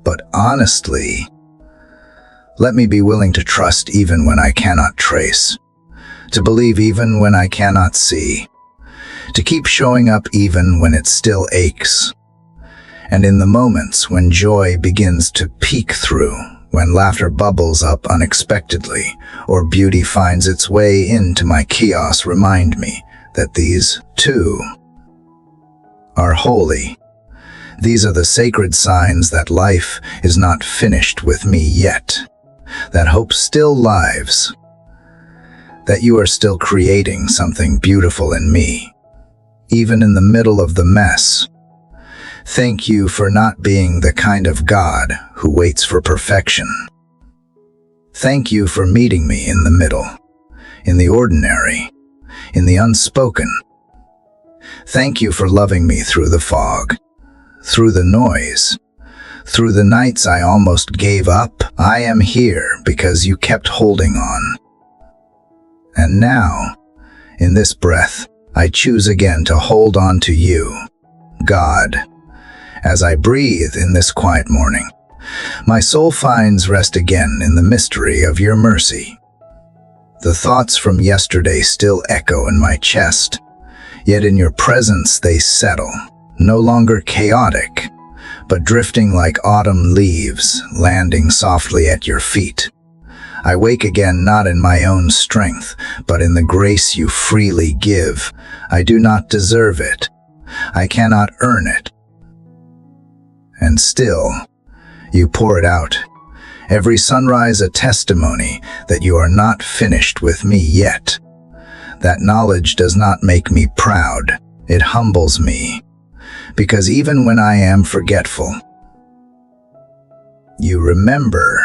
but honestly. Let me be willing to trust even when I cannot trace, to believe even when I cannot see, to keep showing up even when it still aches. And in the moments when joy begins to peek through, when laughter bubbles up unexpectedly, or beauty finds its way into my chaos, remind me that these, too, are holy. These are the sacred signs that life is not finished with me yet, that hope still lives, that you are still creating something beautiful in me, even in the middle of the mess. Thank you for not being the kind of God who waits for perfection. Thank you for meeting me in the middle, in the ordinary, in the unspoken. Thank you for loving me through the fog, through the noise, through the nights I almost gave up. I am here because you kept holding on. And now, in this breath, I choose again to hold on to you, God. As I breathe in this quiet morning, my soul finds rest again in the mystery of your mercy. The thoughts from yesterday still echo in my chest, yet in your presence they settle, no longer chaotic, but drifting like autumn leaves, landing softly at your feet. I wake again not in my own strength, but in the grace you freely give. I do not deserve it. I cannot earn it. And still, you pour it out. Every sunrise a testimony that you are not finished with me yet. That knowledge does not make me proud. It humbles me. Because even when I am forgetful, you remember.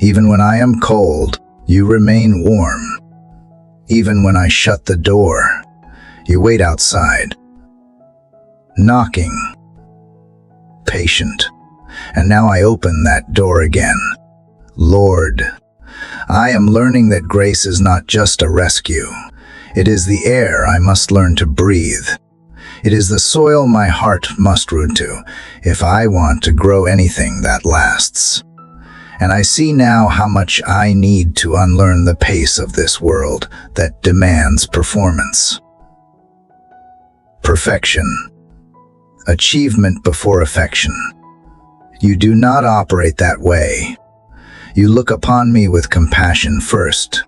Even when I am cold, you remain warm. Even when I shut the door, you wait outside, knocking, patient. And now I open that door again. Lord, I am learning that grace is not just a rescue. It is the air I must learn to breathe. It is the soil my heart must root to if I want to grow anything that lasts. And I see now how much I need to unlearn the pace of this world that demands performance. Perfection. Achievement before affection. You do not operate that way. You look upon me with compassion first,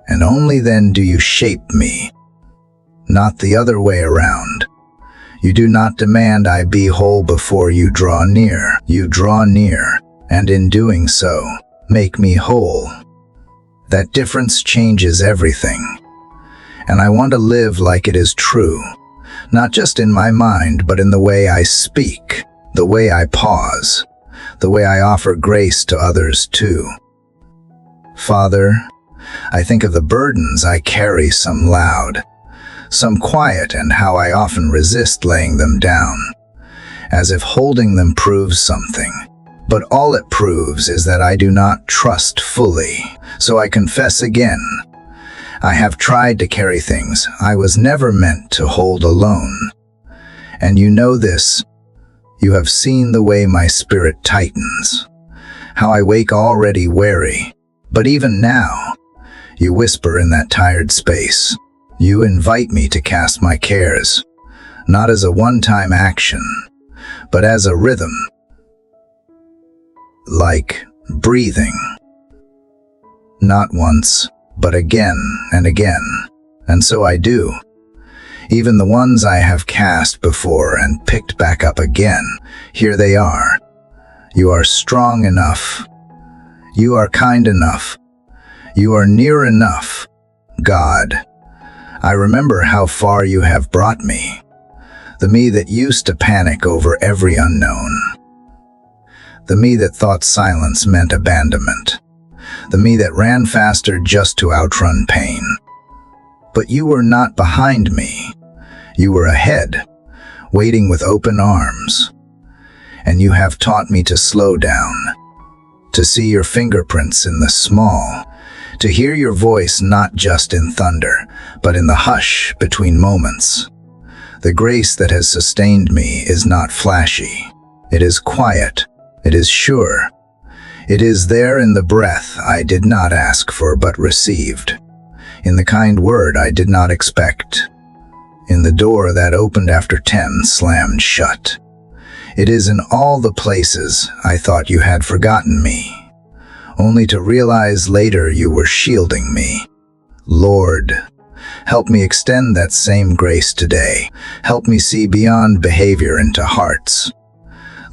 and only then do you shape me, not the other way around. You do not demand I be whole before you draw near. You draw near, and in doing so, make me whole. That difference changes everything. And I want to live like it is true, not just in my mind, but in the way I speak, the way I pause, the way I offer grace to others too. Father, I think of the burdens I carry, some loud, some quiet, and how I often resist laying them down, as if holding them proves something. But all it proves is that I do not trust fully. So I confess again, I have tried to carry things I was never meant to hold alone. And you know this. You have seen the way my spirit tightens, how I wake already wary. But even now, you whisper in that tired space. You invite me to cast my cares, not as a one-time action, but as a rhythm. Like breathing. Not once, but again and again. And so I do. Even the ones I have cast before and picked back up again, here they are. You are strong enough. You are kind enough. You are near enough. God, I remember how far you have brought me. The me that used to panic over every unknown. The me that thought silence meant abandonment. The me that ran faster just to outrun pain. But you were not behind me. You were ahead, waiting with open arms. And you have taught me to slow down, to see your fingerprints in the small, to hear your voice not just in thunder, but in the hush between moments. The grace that has sustained me is not flashy. It is quiet. It is sure. It is there in the breath I did not ask for but received, in the kind word I did not expect, in the door that opened after 10 slammed shut. It is in all the places I thought you had forgotten me, only to realize later you were shielding me. Lord, help me extend that same grace today. Help me see beyond behavior into hearts.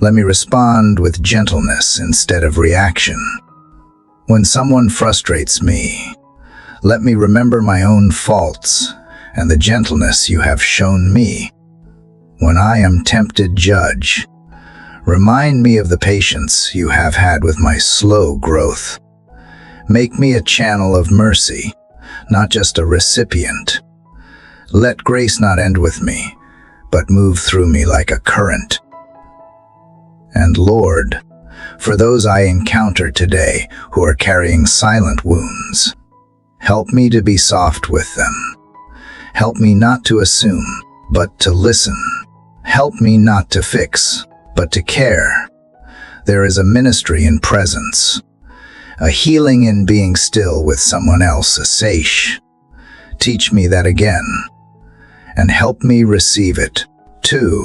Let me respond with gentleness instead of reaction. When someone frustrates me, let me remember my own faults and the gentleness you have shown me. When I am tempted, judge. Remind me of the patience you have had with my slow growth. Make me a channel of mercy, not just a recipient. Let grace not end with me, but move through me like a current. And Lord, for those I encounter today who are carrying silent wounds, help me to be soft with them. Help me not to assume, but to listen. Help me not to fix, but to care. There is a ministry in presence, a healing in being still with someone else, a seish. Teach me that again, and help me receive it, too.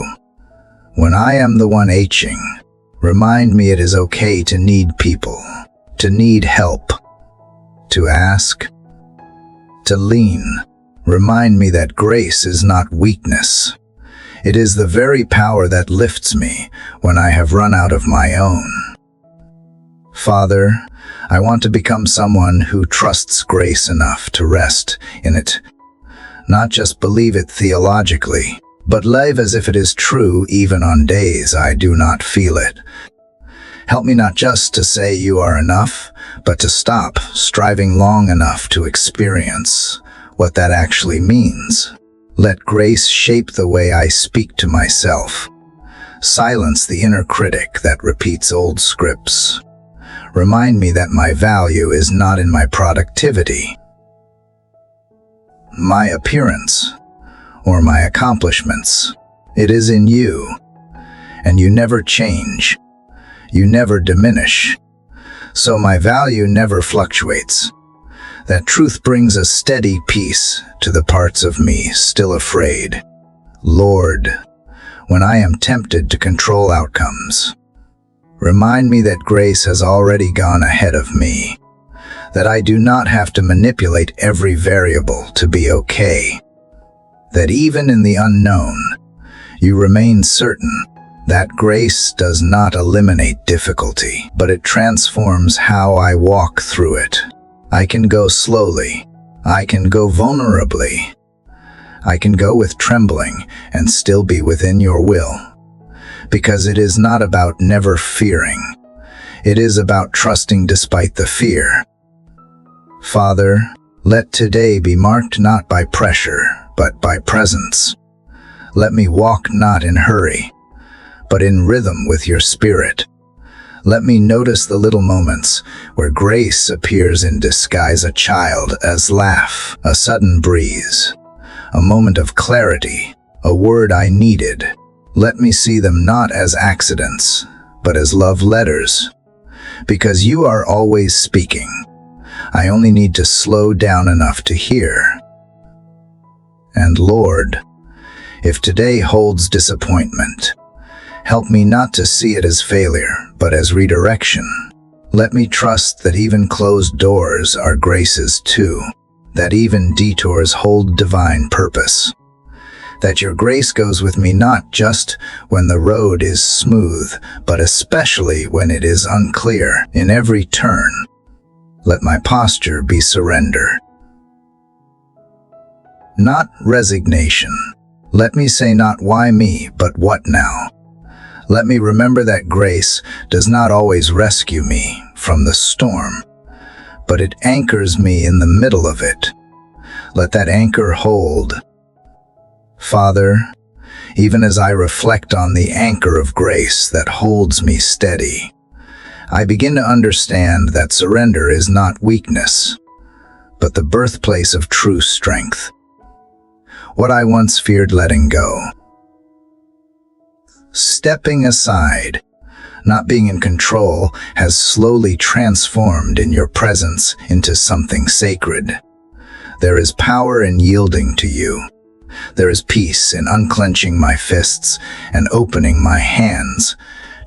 When I am the one aching, remind me it is okay to need people, to need help, to ask, to lean. Remind me that grace is not weakness. It is the very power that lifts me when I have run out of my own. Father, I want to become someone who trusts grace enough to rest in it, not just believe it theologically, but live as if it is true even on days I do not feel it. Help me not just to say you are enough, but to stop striving long enough to experience what that actually means. Let grace shape the way I speak to myself. Silence the inner critic that repeats old scripts. Remind me that my value is not in my productivity, my appearance, or my accomplishments. It is in you, and you never change. You never diminish. So my value never fluctuates. That truth brings a steady peace to the parts of me still afraid. Lord, when I am tempted to control outcomes, remind me that grace has already gone ahead of me, that I do not have to manipulate every variable to be okay, that even in the unknown, you remain certain. That grace does not eliminate difficulty, but it transforms how I walk through it. I can go slowly. I can go vulnerably. I can go with trembling and still be within your will. Because it is not about never fearing. It is about trusting despite the fear. Father, let today be marked not by pressure, but by presence. Let me walk not in hurry, but in rhythm with your spirit. Let me notice the little moments where grace appears in disguise, a child, as laugh, a sudden breeze, a moment of clarity, a word I needed. Let me see them not as accidents, but as love letters. Because you are always speaking. I only need to slow down enough to hear. And Lord, if today holds disappointment, help me not to see it as failure, but as redirection. Let me trust that even closed doors are graces too, that even detours hold divine purpose, that your grace goes with me not just when the road is smooth, but especially when it is unclear. In every turn, let my posture be surrender, not resignation. Let me say not why me, but what now. Let me remember that grace does not always rescue me from the storm, but it anchors me in the middle of it. Let that anchor hold. Father, even as I reflect on the anchor of grace that holds me steady, I begin to understand that surrender is not weakness, but the birthplace of true strength. What I once feared letting go, stepping aside, not being in control, has slowly transformed in your presence into something sacred. There is power in yielding to you. There is peace in unclenching my fists and opening my hands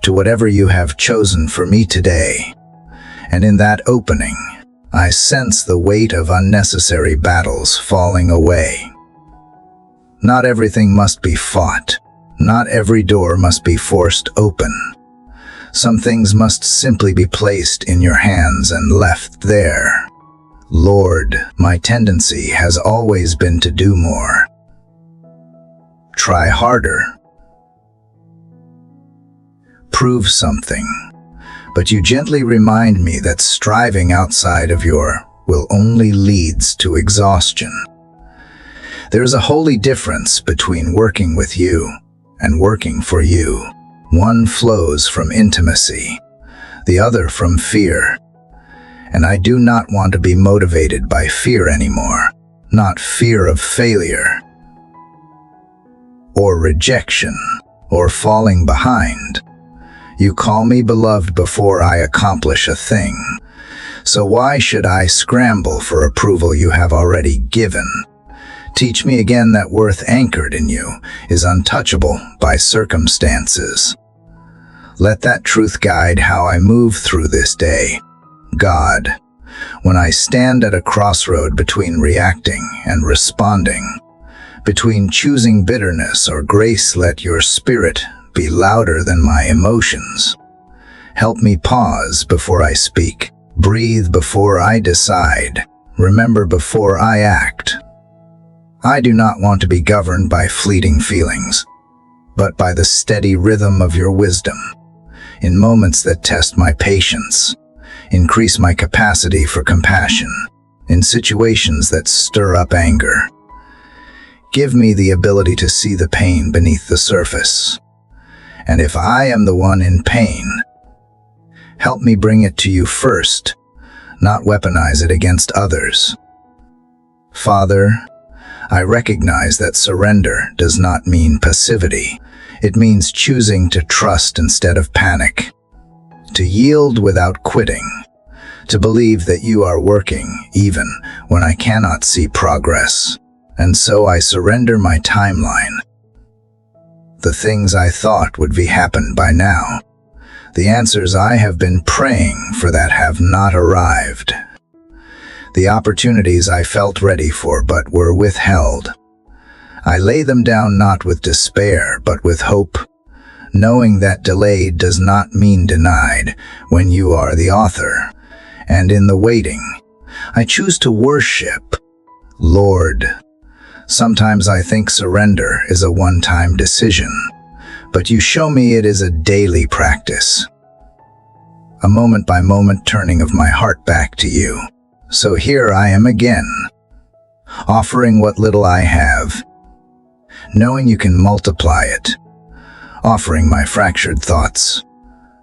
to whatever you have chosen for me today. And in that opening, I sense the weight of unnecessary battles falling away. Not everything must be fought. Not every door must be forced open. Some things must simply be placed in your hands and left there. Lord, my tendency has always been to do more. Try harder. Prove something. But you gently remind me that striving outside of your will only leads to exhaustion. There is a holy difference between working with you and working for you. One flows from intimacy, the other from fear. And I do not want to be motivated by fear anymore, not fear of failure, or rejection, or falling behind. You call me beloved before I accomplish a thing. So why should I scramble for approval you have already given? Teach me again that worth anchored in you is untouchable by circumstances. Let that truth guide how I move through this day. God, when I stand at a crossroad between reacting and responding, between choosing bitterness or grace, let your spirit be louder than my emotions. Help me pause before I speak, breathe before I decide, remember before I act. I do not want to be governed by fleeting feelings, but by the steady rhythm of your wisdom. In moments that test my patience, increase my capacity for compassion. In situations that stir up anger, give me the ability to see the pain beneath the surface. And if I am the one in pain, help me bring it to you first, not weaponize it against others. Father, I recognize that surrender does not mean passivity. It means choosing to trust instead of panic, to yield without quitting, to believe that you are working even when I cannot see progress. And so I surrender my timeline. The things I thought would be happened by now. The answers I have been praying for that have not arrived. The opportunities I felt ready for but were withheld. I lay them down not with despair but with hope, knowing that delayed does not mean denied when you are the author. And in the waiting, I choose to worship. Lord, sometimes I think surrender is a one-time decision, but you show me it is a daily practice, a moment-by-moment turning of my heart back to you. So here I am again, offering what little I have, knowing you can multiply it, offering my fractured thoughts,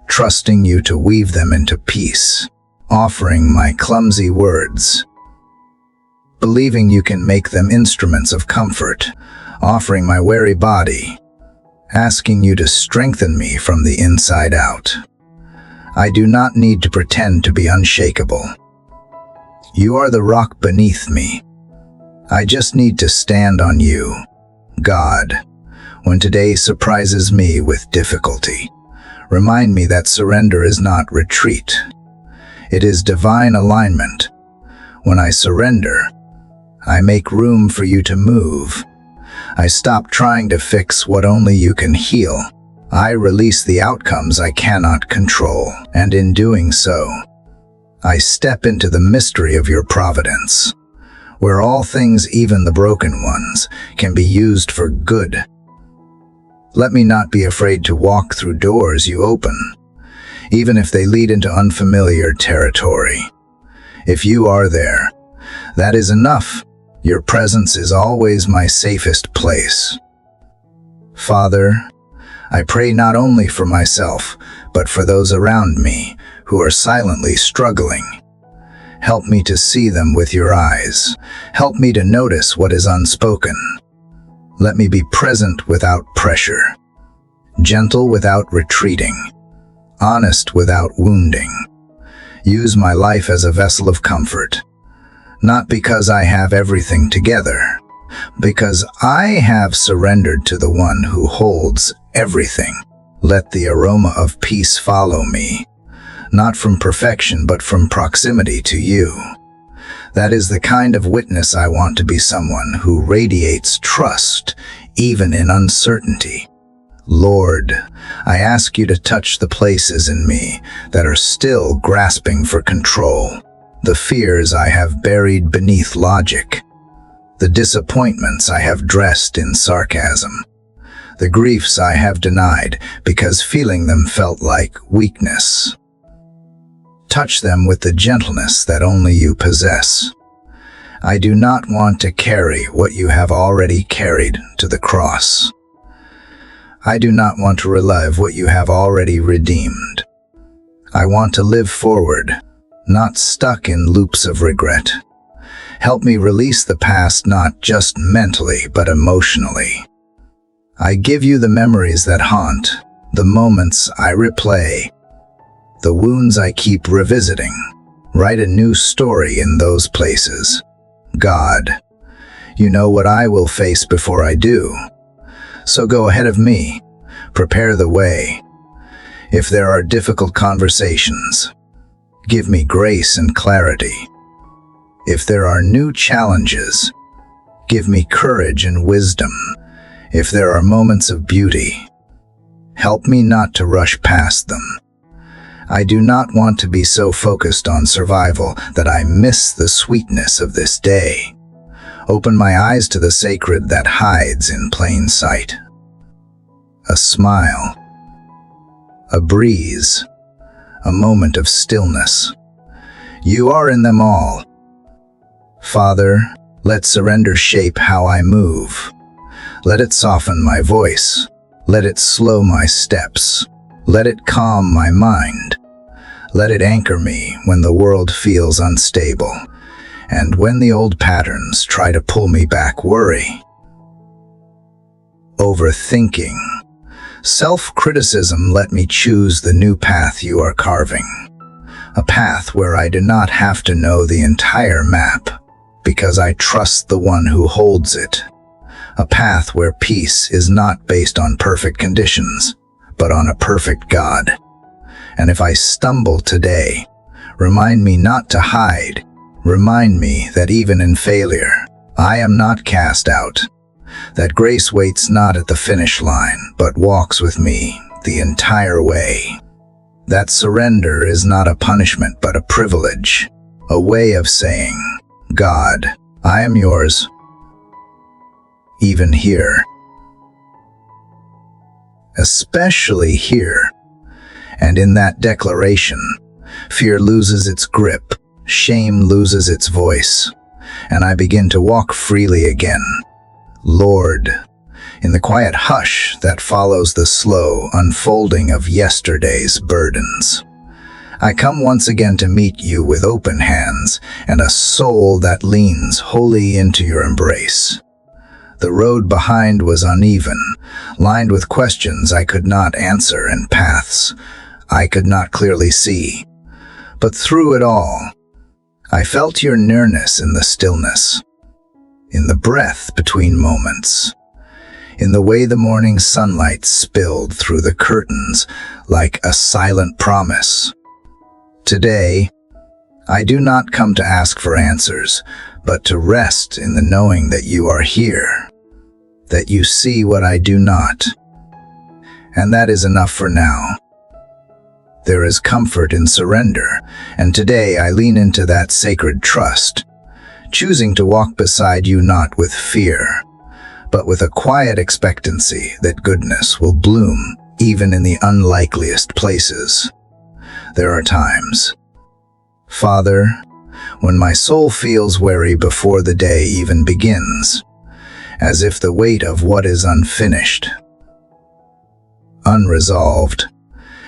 trusting you to weave them into peace, offering my clumsy words, believing you can make them instruments of comfort, offering my weary body, asking you to strengthen me from the inside out. I do not need to pretend to be unshakable. You are the rock beneath me. I just need to stand on you, God. When today surprises me with difficulty, remind me that surrender is not retreat. It is divine alignment. When I surrender, I make room for you to move. I stop trying to fix what only you can heal. I release the outcomes I cannot control, and in doing so, I step into the mystery of your providence, where all things, even the broken ones, can be used for good. Let me not be afraid to walk through doors you open, even if they lead into unfamiliar territory. If you are there, that is enough. Your presence is always my safest place. Father, I pray not only for myself, but for those around me who are silently struggling. Help me to see them with your eyes. Help me to notice what is unspoken. Let me be present without pressure, gentle without retreating, honest without wounding. Use my life as a vessel of comfort, not because I have everything together, because I have surrendered to the one who holds everything. Let the aroma of peace follow me, not from perfection but from proximity to you. That is the kind of witness I want to be, someone who radiates trust even in uncertainty. Lord, I ask you to touch the places in me that are still grasping for control, the fears I have buried beneath logic, the disappointments I have dressed in sarcasm, the griefs I have denied because feeling them felt like weakness. Touch them with the gentleness that only you possess. I do not want to carry what you have already carried to the cross. I do not want to relive what you have already redeemed. I want to live forward, not stuck in loops of regret. Help me release the past, not just mentally, but emotionally. I give you the memories that haunt, the moments I replay, the wounds I keep revisiting. Write a new story in those places. God, you know what I will face before I do. So go ahead of me, prepare the way. If there are difficult conversations, give me grace and clarity. If there are new challenges, give me courage and wisdom. If there are moments of beauty, help me not to rush past them. I do not want to be so focused on survival that I miss the sweetness of this day. Open my eyes to the sacred that hides in plain sight. A smile, a breeze, a moment of stillness. You are in them all. Father, let surrender shape how I move. Let it soften my voice. Let it slow my steps. Let it calm my mind. Let it anchor me when the world feels unstable, and when the old patterns try to pull me back. Worry, overthinking, self-criticism. Let me choose the new path you are carving, a path where I do not have to know the entire map, because I trust the one who holds it, a path where peace is not based on perfect conditions, but on a perfect God. And if I stumble today, remind me not to hide. Remind me that even in failure, I am not cast out, that grace waits not at the finish line, but walks with me the entire way. That surrender is not a punishment, but a privilege, a way of saying, God, I am yours, even here. Especially here. And in that declaration, fear loses its grip, shame loses its voice, and I begin to walk freely again. Lord, in the quiet hush that follows the slow unfolding of yesterday's burdens, I come once again to meet you with open hands and a soul that leans wholly into your embrace. The road behind was uneven, lined with questions I could not answer and paths I could not clearly see. But through it all, I felt your nearness in the stillness, in the breath between moments, in the way the morning sunlight spilled through the curtains like a silent promise. Today, I do not come to ask for answers, but to rest in the knowing that you are here, that you see what I do not. And that is enough for now. There is comfort in surrender, and today I lean into that sacred trust, choosing to walk beside you not with fear, but with a quiet expectancy that goodness will bloom even in the unlikeliest places. There are times, Father, when my soul feels weary before the day even begins, as if the weight of what is unfinished, unresolved,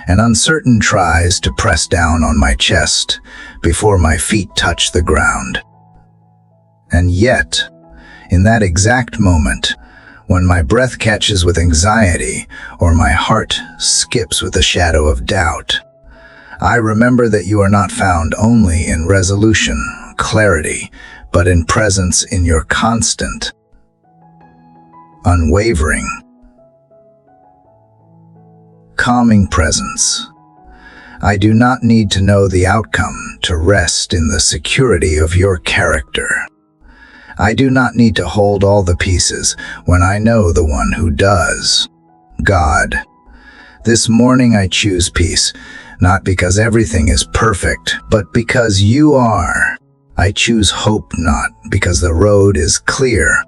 and uncertain tries to press down on my chest before my feet touch the ground. And yet, in that exact moment, when my breath catches with anxiety or my heart skips with a shadow of doubt, I remember that you are not found only in resolution, clarity, but in presence, in your constant, unwavering, calming presence. I do not need to know the outcome to rest in the security of your character. I do not need to hold all the pieces when I know the one who does, God. This morning I choose peace, not because everything is perfect, but because you are. I choose hope not because the road is clear,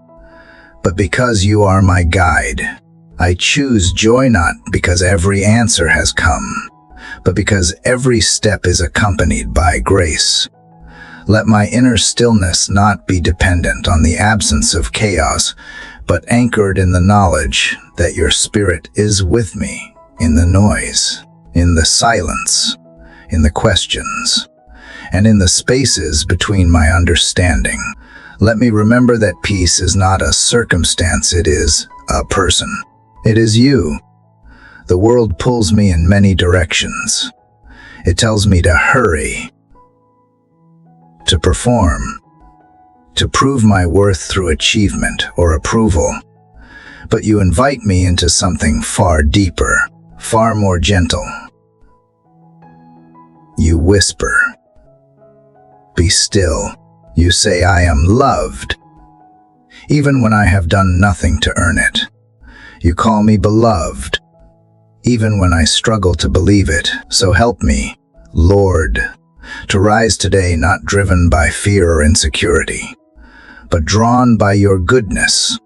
but because you are my guide. I choose joy not because every answer has come, but because every step is accompanied by grace. Let my inner stillness not be dependent on the absence of chaos, but anchored in the knowledge that your spirit is with me in the noise, in the silence, in the questions, and in the spaces between my understanding. Let me remember that peace is not a circumstance, it is a person. It is you. The world pulls me in many directions. It tells me to hurry, to perform, to prove my worth through achievement or approval. But you invite me into something far deeper, far more gentle. You whisper, "Be still." You say, "I am loved," even when I have done nothing to earn it. You call me beloved, even when I struggle to believe it. So help me, Lord, to rise today not driven by fear or insecurity, but drawn by your goodness.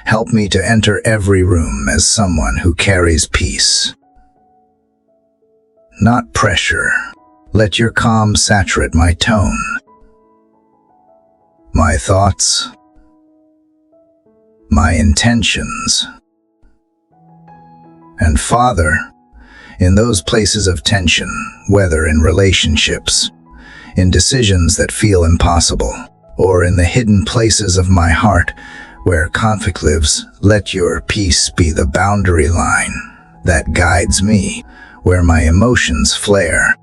Help me to enter every room as someone who carries peace, not pressure. Let your calm saturate my tone, my thoughts, my intentions. And Father, in those places of tension, whether in relationships, in decisions that feel impossible, or in the hidden places of my heart where conflict lives, let your peace be the boundary line that guides me, where my emotions flare,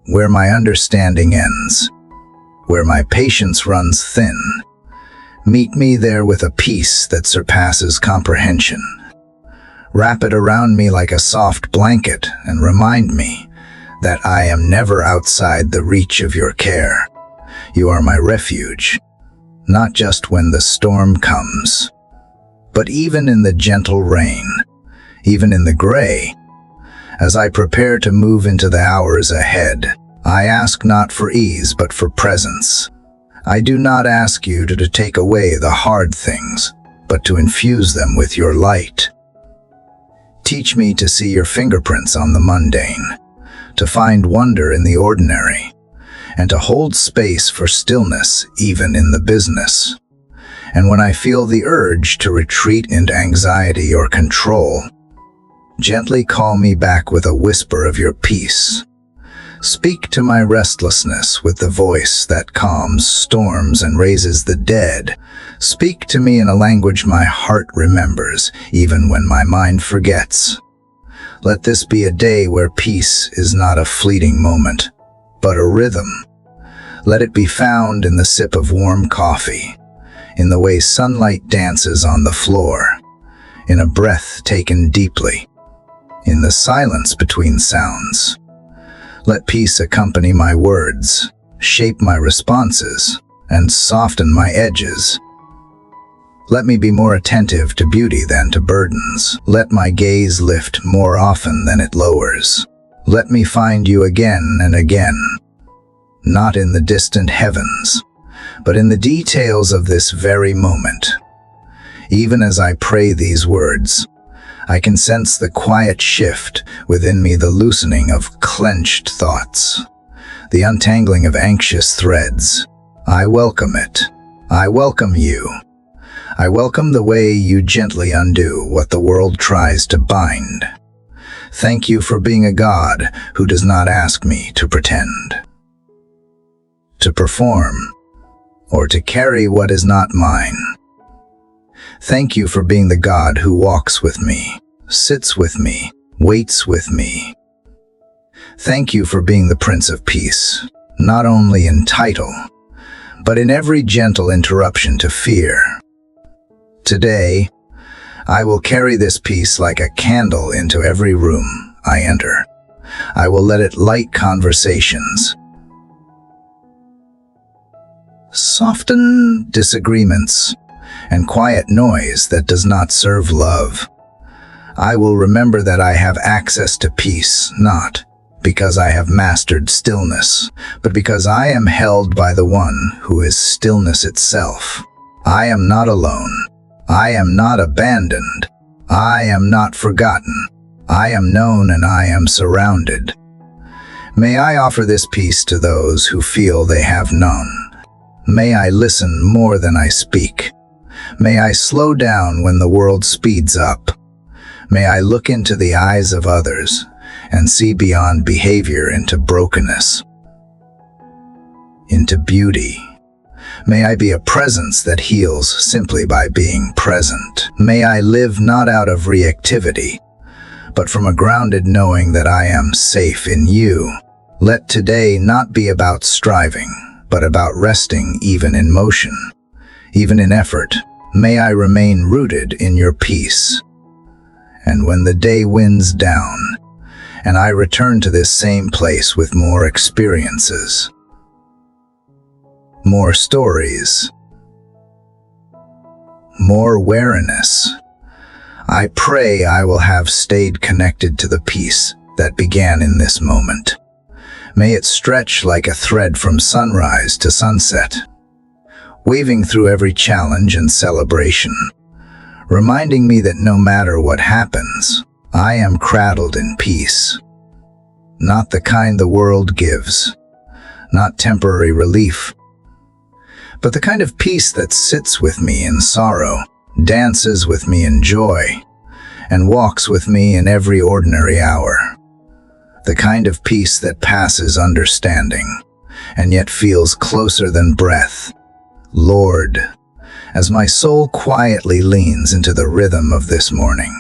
where my understanding ends, where my patience runs thin. Meet me there with a peace that surpasses comprehension. Wrap it around me like a soft blanket and remind me that I am never outside the reach of your care. You are my refuge, not just when the storm comes, but even in the gentle rain, even in the gray. As I prepare to move into the hours ahead, I ask not for ease, but for presence. I do not ask you to take away the hard things, but to infuse them with your light. Teach me to see your fingerprints on the mundane, to find wonder in the ordinary, and to hold space for stillness even in the business. And when I feel the urge to retreat into anxiety or control, gently call me back with a whisper of your peace. Speak to my restlessness with the voice that calms storms and raises the dead. Speak to me in a language my heart remembers, even when my mind forgets. Let this be a day where peace is not a fleeting moment, but a rhythm. Let it be found in the sip of warm coffee, in the way sunlight dances on the floor, in a breath taken deeply, in the silence between sounds. Let peace accompany my words, shape my responses, and soften my edges. Let me be more attentive to beauty than to burdens. Let my gaze lift more often than it lowers. Let me find you again and again, not in the distant heavens, but in the details of this very moment. Even as I pray these words, I can sense the quiet shift within me, the loosening of clenched thoughts, the untangling of anxious threads. I welcome it. I welcome you. I welcome the way you gently undo what the world tries to bind. Thank you for being a God who does not ask me to pretend, to perform, or to carry what is not mine. Thank you for being the God who walks with me, sits with me, waits with me. Thank you for being the Prince of Peace, not only in title, but in every gentle interruption to fear. Today, I will carry this peace like a candle into every room I enter. I will let it light conversations, soften disagreements, and quiet noise that does not serve love. I will remember that I have access to peace, not because I have mastered stillness, but because I am held by the one who is stillness itself. I am not alone. I am not abandoned. I am not forgotten. I am known and I am surrounded. May I offer this peace to those who feel they have none. May I listen more than I speak. May I slow down when the world speeds up. May I look into the eyes of others and see beyond behavior into brokenness, into beauty. May I be a presence that heals simply by being present. May I live not out of reactivity, but from a grounded knowing that I am safe in you. Let today not be about striving, but about resting even in motion, even in effort. May I remain rooted in your peace. And when the day winds down, and I return to this same place with more experiences, more stories, more awareness, I pray I will have stayed connected to the peace that began in this moment. May it stretch like a thread from sunrise to sunset, weaving through every challenge and celebration, reminding me that no matter what happens, I am cradled in peace. Not the kind the world gives, not temporary relief, but the kind of peace that sits with me in sorrow, dances with me in joy, and walks with me in every ordinary hour. The kind of peace that passes understanding, and yet feels closer than breath. Lord, as my soul quietly leans into the rhythm of this morning,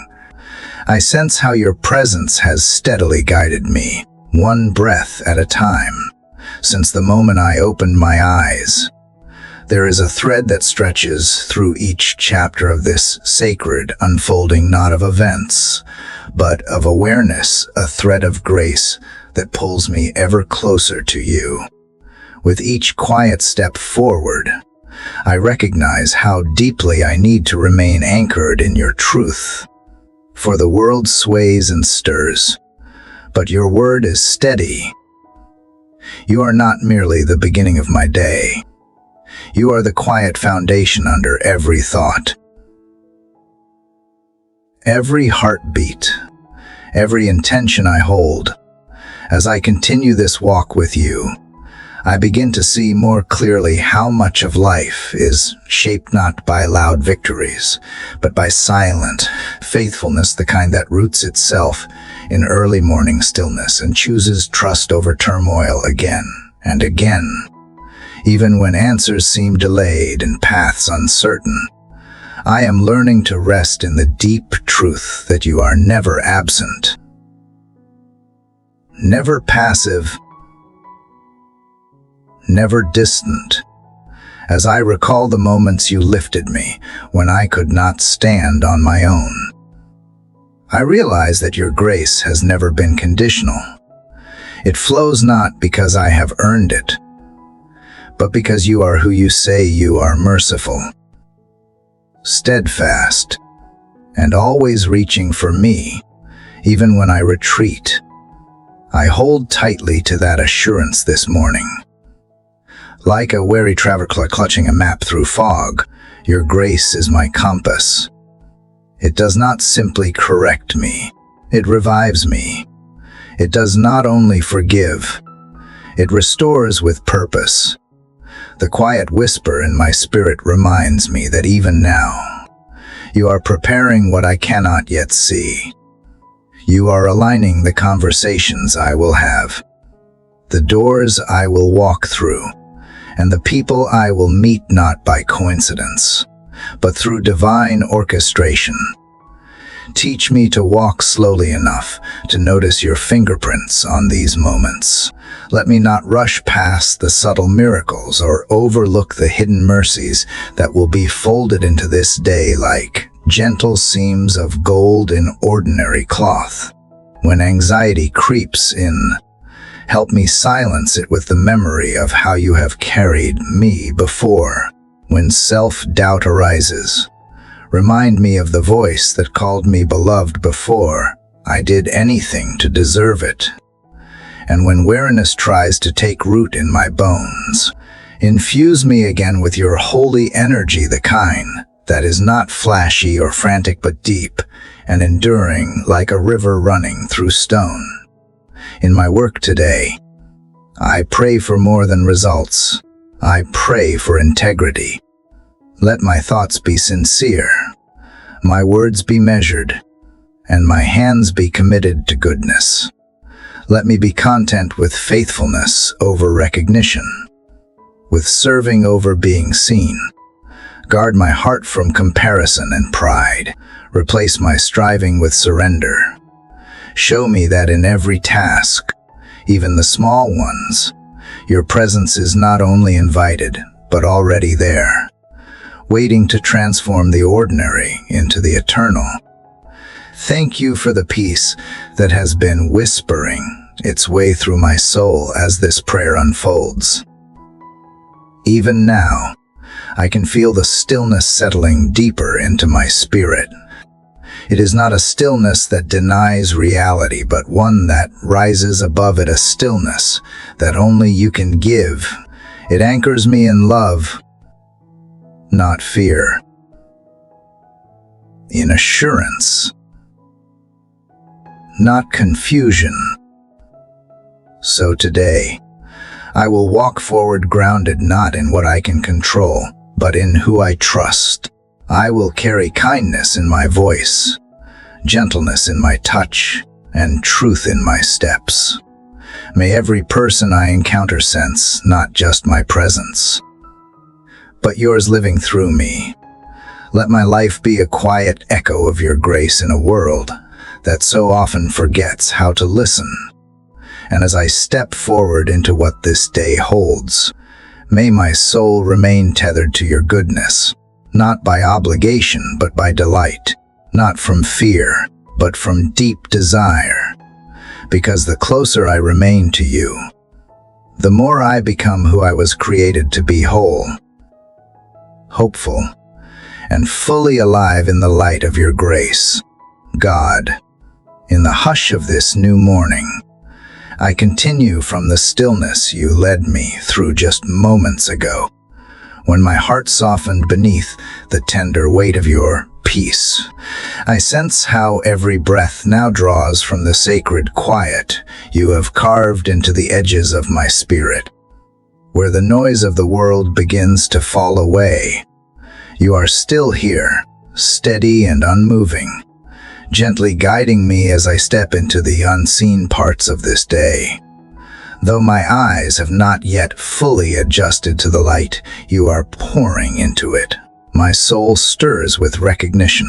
I sense how your presence has steadily guided me, one breath at a time, since the moment I opened my eyes. There is a thread that stretches through each chapter of this sacred unfolding, not of events, but of awareness, a thread of grace that pulls me ever closer to you. With each quiet step forward, I recognize how deeply I need to remain anchored in your truth. For the world sways and stirs, but your word is steady. You are not merely the beginning of my day. You are the quiet foundation under every thought, every heartbeat, every intention I hold. As I continue this walk with you, I begin to see more clearly how much of life is shaped not by loud victories, but by silent faithfulness, the kind that roots itself in early morning stillness and chooses trust over turmoil again and again. Even when answers seem delayed and paths uncertain, I am learning to rest in the deep truth that you are never absent, never passive, never distant. As I recall the moments you lifted me when I could not stand on my own, I realize that your grace has never been conditional. It flows not because I have earned it, but because you are who you say you are, merciful, steadfast, and always reaching for me, even when I retreat. I hold tightly to that assurance this morning. Like a wary traveler clutching a map through fog, your grace is my compass. It does not simply correct me, it revives me. It does not only forgive, It restores with purpose. The quiet whisper in my spirit reminds me that even now, you are preparing what I cannot yet see. You are aligning the conversations I will have, the doors I will walk through, and the people I will meet not by coincidence, but through divine orchestration. Teach me to walk slowly enough to notice your fingerprints on these moments. Let me not rush past the subtle miracles or overlook the hidden mercies that will be folded into this day like gentle seams of gold in ordinary cloth. When anxiety creeps in, help me silence it with the memory of how you have carried me before. When self-doubt arises, remind me of the voice that called me beloved before I did anything to deserve it. And when weariness tries to take root in my bones, infuse me again with your holy energy, the kind that is not flashy or frantic but deep and enduring like a river running through stone. In my work today, I pray for more than results. I pray for integrity. Let my thoughts be sincere, my words be measured, and my hands be committed to goodness. Let me be content with faithfulness over recognition, with serving over being seen. Guard my heart from comparison and pride. Replace my striving with surrender. Show me that in every task, even the small ones, your presence is not only invited, but already there, waiting to transform the ordinary into the eternal. Thank you for the peace that has been whispering its way through my soul as this prayer unfolds. Even now, I can feel the stillness settling deeper into my spirit. It is not a stillness that denies reality, but one that rises above it, a stillness that only you can give. It anchors me in love, not fear, in assurance, not confusion. So today, I will walk forward grounded not in what I can control, but in who I trust. I will carry kindness in my voice, gentleness in my touch, and truth in my steps. May every person I encounter sense not just my presence, but yours living through me. Let my life be a quiet echo of your grace in a world that so often forgets how to listen. And as I step forward into what this day holds, may my soul remain tethered to your goodness, not by obligation but by delight, not from fear but from deep desire. Because the closer I remain to you, the more I become who I was created to be, whole, hopeful, and fully alive in the light of your grace. God, in the hush of this new morning, I continue from the stillness you led me through just moments ago, when my heart softened beneath the tender weight of your peace. I sense how every breath now draws from the sacred quiet you have carved into the edges of my spirit. Where the noise of the world begins to fall away, you are still here, steady and unmoving, gently guiding me as I step into the unseen parts of this day. Though my eyes have not yet fully adjusted to the light you are pouring into it, my soul stirs with recognition.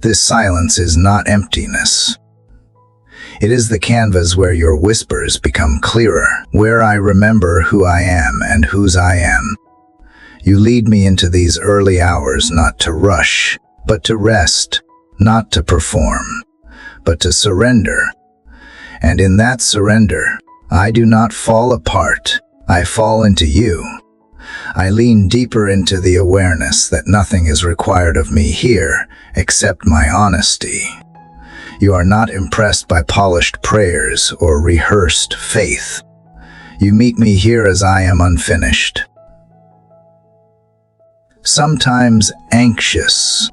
This silence is not emptiness. It is the canvas where your whispers become clearer, where I remember who I am and whose I am. You lead me into these early hours not to rush, but to rest, not to perform, but to surrender. And in that surrender, I do not fall apart, I fall into you. I lean deeper into the awareness that nothing is required of me here except my honesty. You are not impressed by polished prayers or rehearsed faith. You meet me here as I am, unfinished. Sometimes anxious,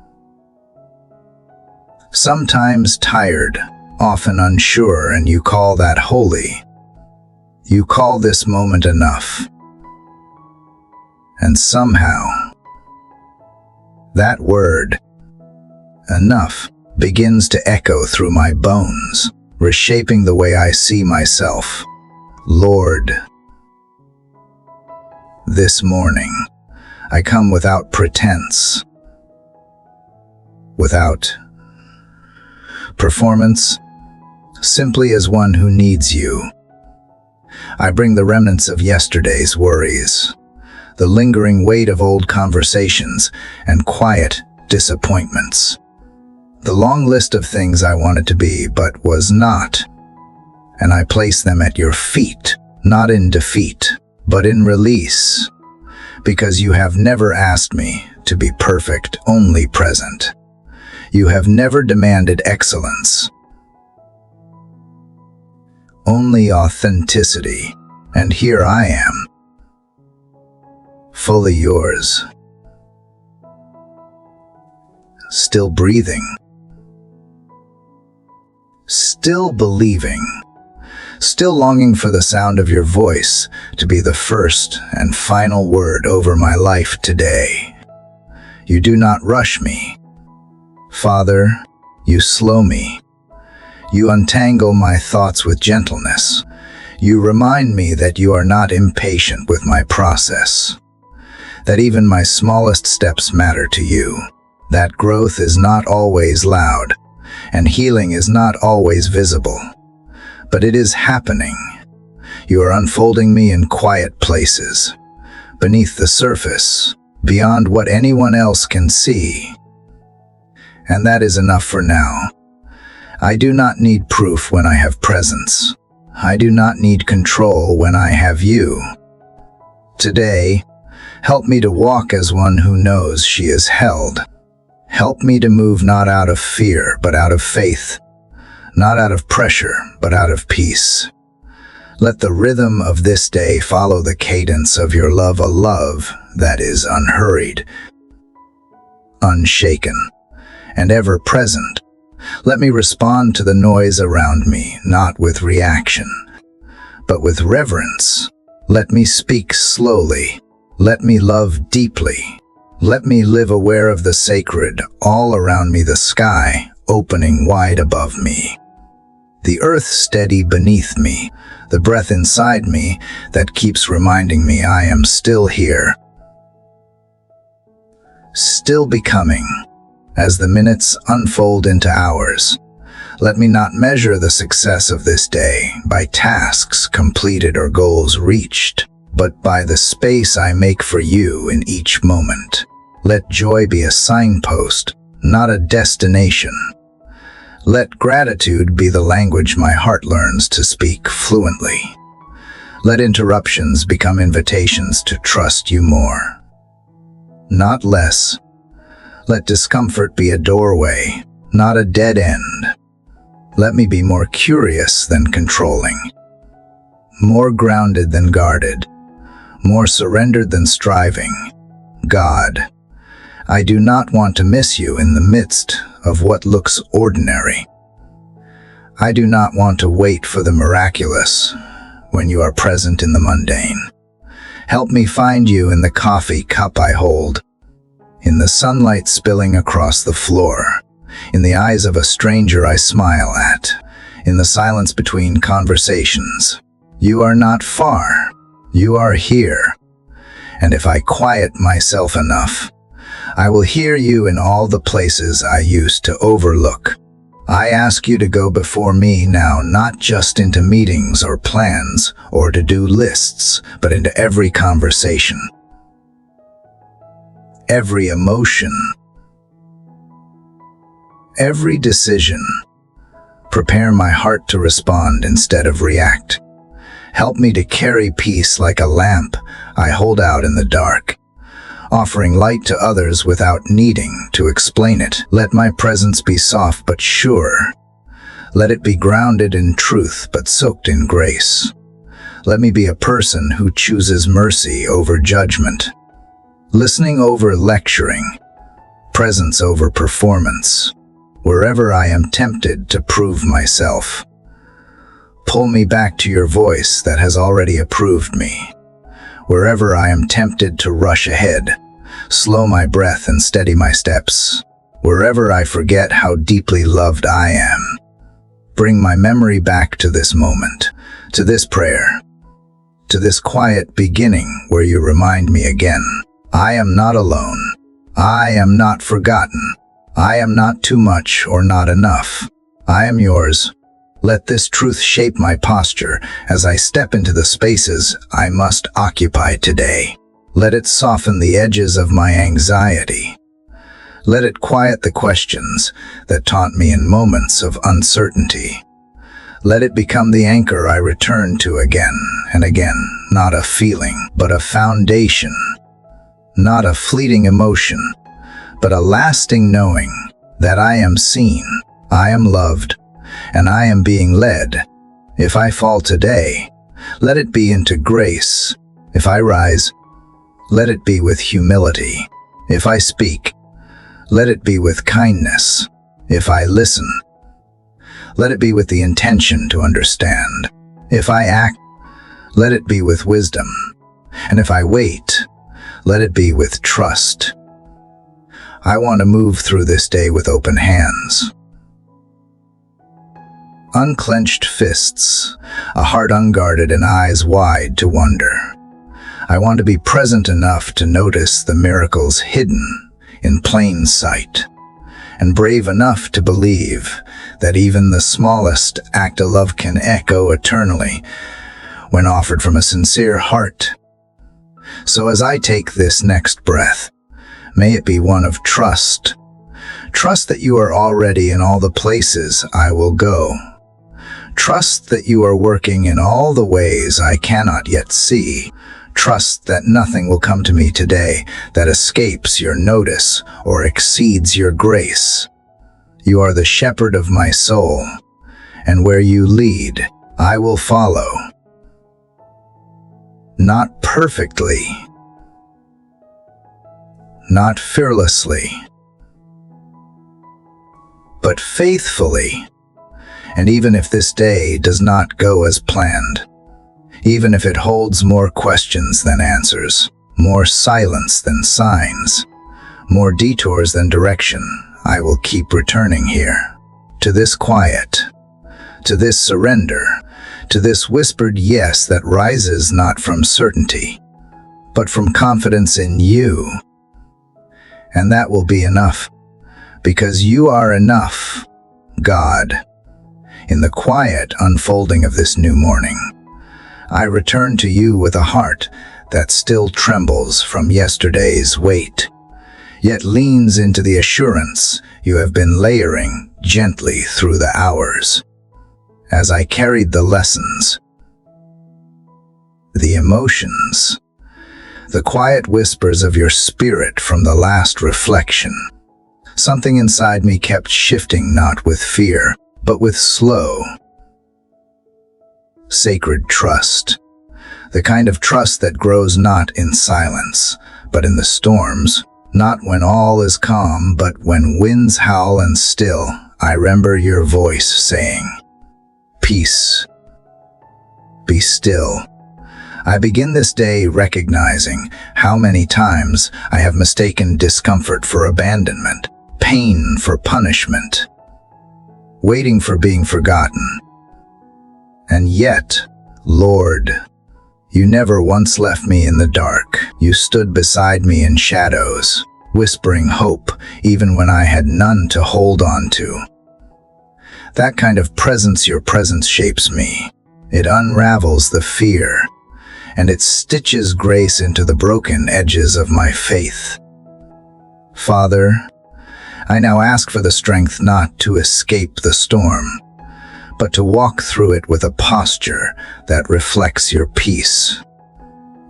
sometimes tired, often unsure, and you call that holy. You call this moment enough. And somehow, that word, enough, begins to echo through my bones, reshaping the way I see myself. Lord, this morning, I come without pretense, without performance, simply as one who needs you. I bring the remnants of yesterday's worries, the lingering weight of old conversations and quiet disappointments. The long list of things I wanted to be but was not, and I place them at your feet, not in defeat, but in release, because you have never asked me to be perfect, only present. You have never demanded excellence, only authenticity, and here I am, fully yours, still breathing, still believing, still longing for the sound of your voice to be the first and final word over my life today. You do not rush me, Father, you slow me. You untangle my thoughts with gentleness. You remind me that you are not impatient with my process, that even my smallest steps matter to you, that growth is not always loud, and healing is not always visible, but it is happening. You are unfolding me in quiet places, beneath the surface, beyond what anyone else can see. And that is enough for now. I do not need proof when I have presence. I do not need control when I have you. Today, help me to walk as one who knows she is held. Help me to move not out of fear, but out of faith. Not out of pressure, but out of peace. Let the rhythm of this day follow the cadence of your love, a love that is unhurried, unshaken, and ever present. Let me respond to the noise around me, not with reaction, but with reverence. Let me speak slowly. Let me love deeply. Let me live aware of the sacred all around me, the sky opening wide above me, the earth steady beneath me, the breath inside me that keeps reminding me I am still here, still becoming. As the minutes unfold into hours, let me not measure the success of this day by tasks completed or goals reached, but by the space I make for you in each moment. Let joy be a signpost, not a destination. Let gratitude be the language my heart learns to speak fluently. Let interruptions become invitations to trust you more, not less. Let discomfort be a doorway, not a dead end. Let me be more curious than controlling, more grounded than guarded, more surrendered than striving. God, I do not want to miss you in the midst of what looks ordinary. I do not want to wait for the miraculous when you are present in the mundane. Help me find you in the coffee cup I hold, in the sunlight spilling across the floor, in the eyes of a stranger I smile at, in the silence between conversations. You are not far, you are here. And if I quiet myself enough, I will hear you in all the places I used to overlook. I ask you to go before me now, not just into meetings or plans or to-do lists, but into every conversation, every emotion, every decision. Prepare my heart to respond instead of react. Help me to carry peace like a lamp I hold out in the dark, offering light to others without needing to explain it. Let my presence be soft but sure. Let it be grounded in truth but soaked in grace. Let me be a person who chooses mercy over judgment, listening over lecturing, presence over performance, wherever I am tempted to prove myself. Pull me back to your voice that has already approved me. Wherever I am tempted to rush ahead, slow my breath and steady my steps. Wherever I forget how deeply loved I am, bring my memory back to this moment, to this prayer, to this quiet beginning where you remind me again, I am not alone. I am not forgotten. I am not too much or not enough. I am yours. Let this truth shape my posture as I step into the spaces I must occupy today. Let it soften the edges of my anxiety. Let it quiet the questions that taunt me in moments of uncertainty. Let it become the anchor I return to again and again, not a feeling, but a foundation. Not a fleeting emotion, but a lasting knowing that I am seen, I am loved, and I am being led. If I fall today, let it be into grace. If I rise, let it be with humility. If I speak, let it be with kindness. If I listen, let it be with the intention to understand. If I act, let it be with wisdom. And if I wait, let it be with trust. I want to move through this day with open hands. Unclenched fists, a heart unguarded and eyes wide to wonder. I want to be present enough to notice the miracles hidden in plain sight, and brave enough to believe that even the smallest act of love can echo eternally when offered from a sincere heart. So as I take this next breath, may it be one of trust. Trust that you are already in all the places I will go. Trust that you are working in all the ways I cannot yet see. Trust that nothing will come to me today that escapes your notice or exceeds your grace. You are the shepherd of my soul, and where you lead, I will follow. Not perfectly, not fearlessly, but faithfully. And even if this day does not go as planned, even if it holds more questions than answers, more silence than signs, more detours than direction, I will keep returning here, to this quiet, to this surrender, to this whispered yes that rises not from certainty, but from confidence in you. And that will be enough, because you are enough, God. In the quiet unfolding of this new morning, I return to you with a heart that still trembles from yesterday's weight, yet leans into the assurance you have been layering gently through the hours. As I carried the lessons, the emotions, the quiet whispers of your spirit from the last reflection, something inside me kept shifting, not with fear, but with slow, sacred trust. The kind of trust that grows not in silence, but in the storms, not when all is calm, but when winds howl and still, I remember your voice saying, "Peace, be still." I begin this day recognizing how many times I have mistaken discomfort for abandonment, pain for punishment, waiting for being forgotten. And yet, Lord, you never once left me in the dark. You stood beside me in shadows, whispering hope even when I had none to hold on to. That kind of presence, your presence shapes me. It unravels the fear, and it stitches grace into the broken edges of my faith. Father, I now ask for the strength not to escape the storm, but to walk through it with a posture that reflects your peace.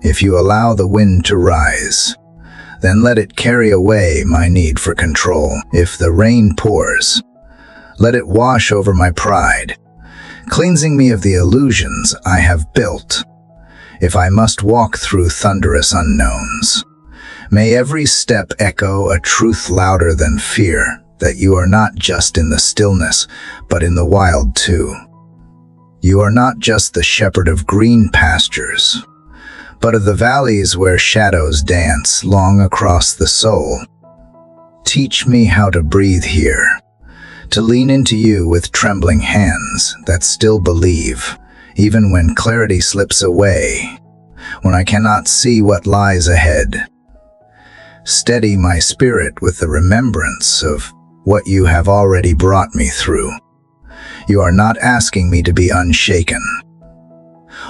If you allow the wind to rise, then let it carry away my need for control. If the rain pours, let it wash over my pride, cleansing me of the illusions I have built. If I must walk through thunderous unknowns, may every step echo a truth louder than fear, that you are not just in the stillness, but in the wild too. You are not just the shepherd of green pastures, but of the valleys where shadows dance long across the soul. Teach me how to breathe here, to lean into you with trembling hands that still believe, even when clarity slips away, when I cannot see what lies ahead. Steady my spirit with the remembrance of what you have already brought me through. You are not asking me to be unshaken,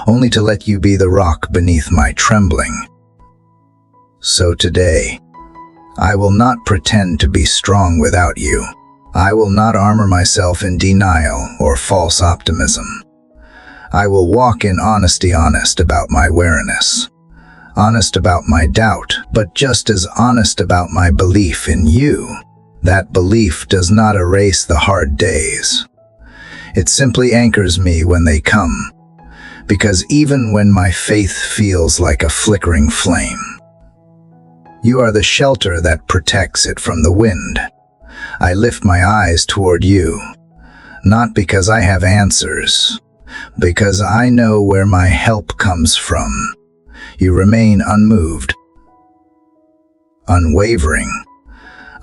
only to let you be the rock beneath my trembling. So today, I will not pretend to be strong without you. I will not armor myself in denial or false optimism. I will walk in honesty, honest about my weariness, honest about my doubt, but just as honest about my belief in you. That belief does not erase the hard days. It simply anchors me when they come, because even when my faith feels like a flickering flame, you are the shelter that protects it from the wind. I lift my eyes toward you, not because I have answers, because I know where my help comes from. You remain unmoved, unwavering,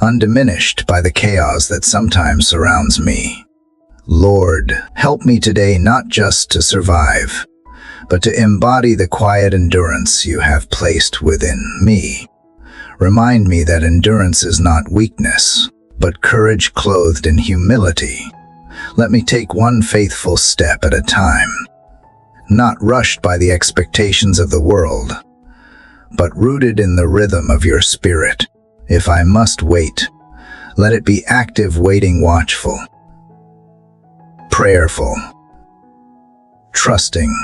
undiminished by the chaos that sometimes surrounds me. Lord, help me today not just to survive, but to embody the quiet endurance you have placed within me. Remind me that endurance is not weakness, but courage clothed in humility. Let me take one faithful step at a time, not rushed by the expectations of the world, but rooted in the rhythm of your spirit. If I must wait, let it be active waiting, watchful, prayerful, trusting.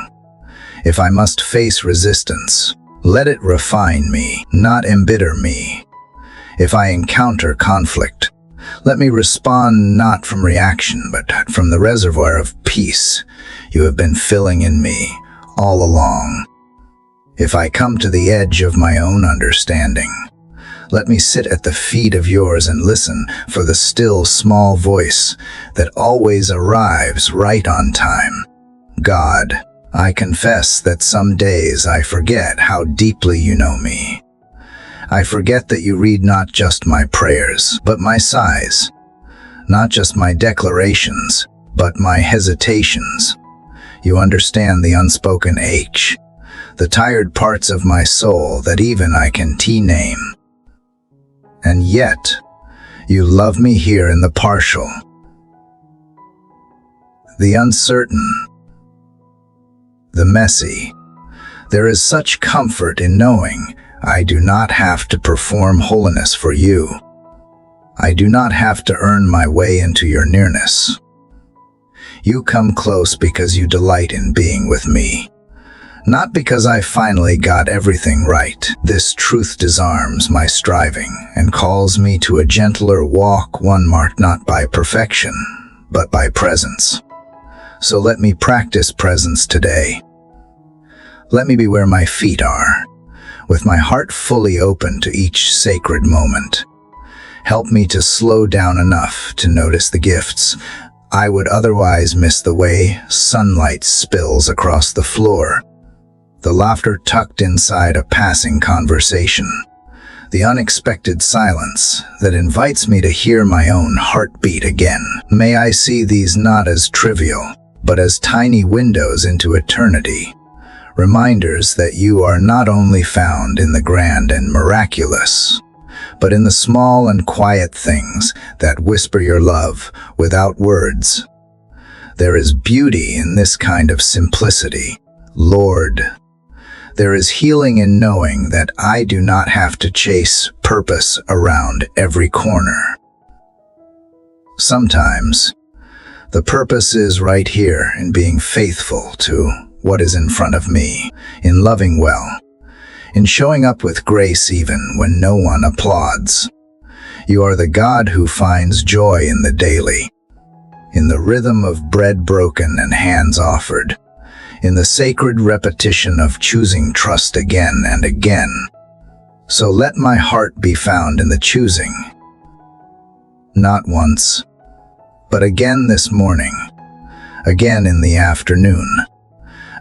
If I must face resistance, let it refine me, not embitter me. If I encounter conflict, let me respond not from reaction, but from the reservoir of peace you have been filling in me all along. If I come to the edge of my own understanding, let me sit at the feet of yours and listen for the still small voice that always arrives right on time. God, I confess that some days I forget how deeply you know me. I forget that you read not just my prayers, but my sighs, not just my declarations, but my hesitations. You understand the unspoken ache, the tired parts of my soul that even I can name. And yet, you love me here in the partial, the uncertain, the messy. There is such comfort in knowing I do not have to perform holiness for you. I do not have to earn my way into your nearness. You come close because you delight in being with me, not because I finally got everything right. This truth disarms my striving and calls me to a gentler walk, one marked not by perfection, but by presence. So let me practice presence today. Let me be where my feet are, with my heart fully open to each sacred moment. Help me to slow down enough to notice the gifts I would otherwise miss, the way sunlight spills across the floor, the laughter tucked inside a passing conversation, the unexpected silence that invites me to hear my own heartbeat again. May I see these not as trivial, but as tiny windows into eternity, reminders that you are not only found in the grand and miraculous, but in the small and quiet things that whisper your love without words. There is beauty in this kind of simplicity, Lord. There is healing in knowing that I do not have to chase purpose around every corner. Sometimes, the purpose is right here in being faithful to what is in front of me, in loving well, in showing up with grace even when no one applauds. You are the God who finds joy in the daily, in the rhythm of bread broken and hands offered, in the sacred repetition of choosing trust again and again. So let my heart be found in the choosing, not once, but again this morning. again in the afternoon,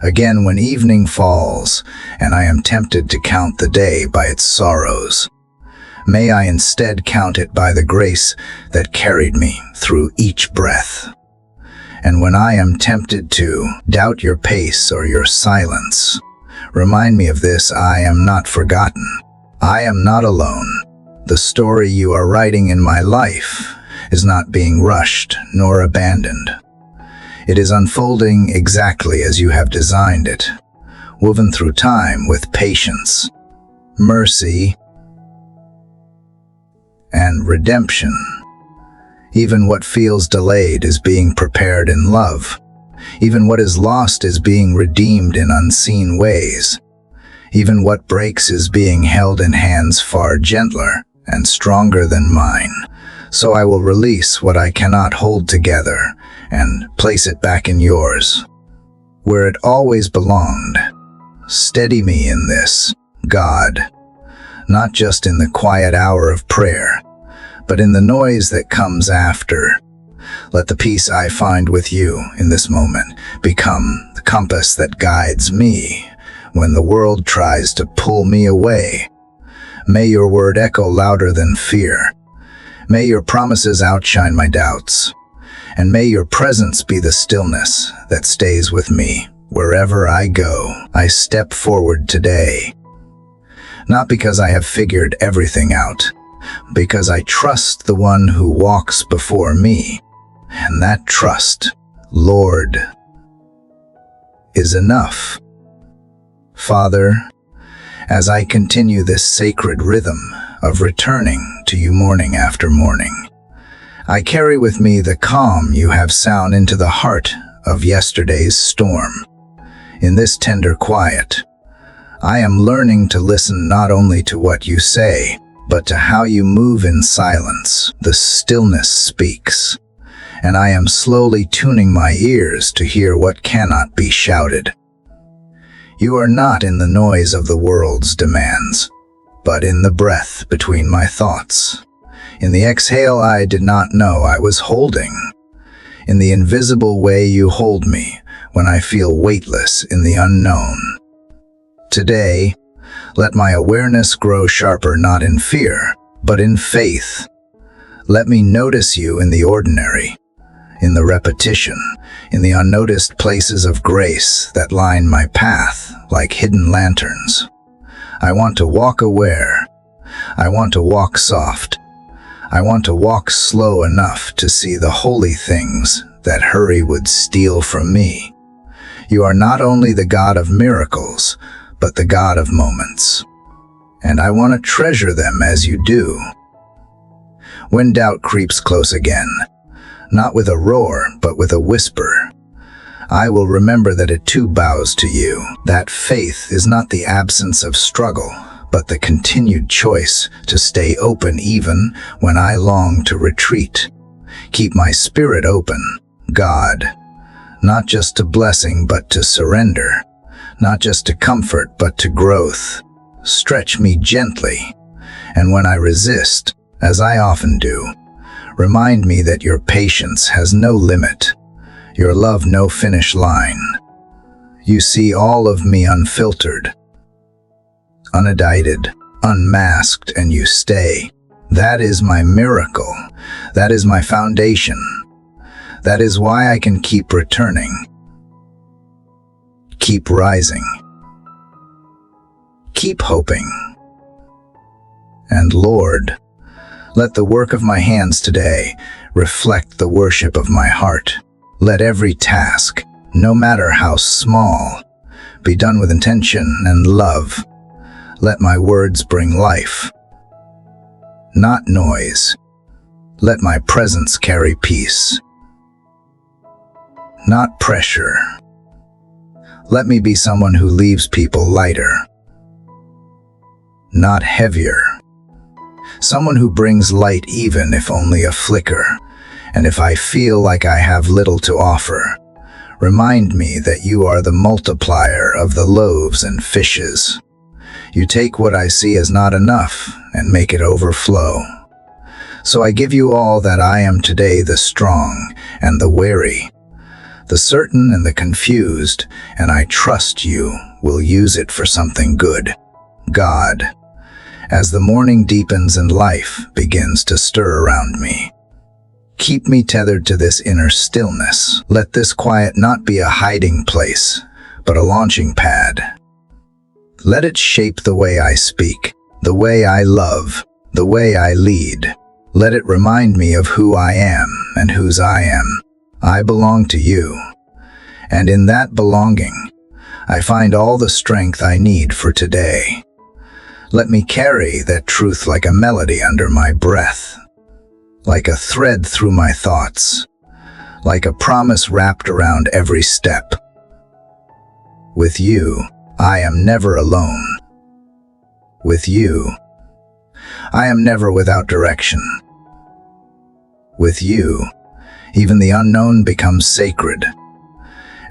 again when evening falls and I am tempted to count the day by its sorrows. May I instead count it by the grace that carried me through each breath. And when I am tempted to doubt your pace or your silence, remind me of this: I am not forgotten. I am not alone. The story you are writing in my life is not being rushed nor abandoned. It is unfolding exactly as you have designed it, woven through time with patience, mercy, and redemption. Even what feels delayed is being prepared in love. Even what is lost is being redeemed in unseen ways. Even what breaks is being held in hands far gentler and stronger than mine. So I will release what I cannot hold together and place it back in yours, where it always belonged. Steady me in this, God, not just in the quiet hour of prayer, but in the noise that comes after. Let the peace I find with you in this moment become the compass that guides me when the world tries to pull me away. May your word echo louder than fear. May your promises outshine my doubts. And may your presence be the stillness that stays with me wherever I go. I step forward today, not because I have figured everything out, because I trust the one who walks before me. And that trust, Lord, is enough. Father, as I continue this sacred rhythm of returning to you morning after morning, I carry with me the calm you have sown into the heart of yesterday's storm. In this tender quiet, I am learning to listen not only to what you say, but to how you move in silence. The stillness speaks, and I am slowly tuning my ears to hear what cannot be shouted. You are not in the noise of the world's demands, but in the breath between my thoughts, in the exhale I did not know I was holding, in the invisible way you hold me when I feel weightless in the unknown. Today, let my awareness grow sharper not in fear, but in faith. Let me notice you in the ordinary, in the repetition, in the unnoticed places of grace that line my path like hidden lanterns. I want to walk aware. I want to walk soft. I want to walk slow enough to see the holy things that hurry would steal from me. You are not only the God of miracles, but the God of moments. And I want to treasure them as you do. When doubt creeps close again, not with a roar, but with a whisper, I will remember that it too bows to you. That faith is not the absence of struggle, but the continued choice to stay open even when I long to retreat. Keep my spirit open, God, not just to blessing but to surrender, not just to comfort but to growth. Stretch me gently, and when I resist, as I often do, remind me that your patience has no limit, your love no finish line. You see all of me unfiltered, unedited, unmasked, and you stay. That is my miracle. That is my foundation. That is why I can keep returning, keep rising, keep hoping. And Lord, let the work of my hands today reflect the worship of my heart. Let every task, no matter how small, be done with intention and love. Let my words bring life, not noise. Let my presence carry peace, not pressure. Let me be someone who leaves people lighter, not heavier. Someone who brings light even if only a flicker. And if I feel like I have little to offer, remind me that you are the multiplier of the loaves and fishes. You take what I see as not enough and make it overflow. So I give you all that I am today, the strong and the weary, the certain and the confused, and I trust you will use it for something good. God, as the morning deepens and life begins to stir around me, keep me tethered to this inner stillness. Let this quiet not be a hiding place, but a launching pad. Let it shape the way I speak, the way I love, the way I lead. Let it remind me of who I am and whose I am. I belong to you, and in that belonging, I find all the strength I need for today. Let me carry that truth like a melody under my breath, like a thread through my thoughts, like a promise wrapped around every step. With you, I am never alone. With you, I am never without direction. With you, even the unknown becomes sacred.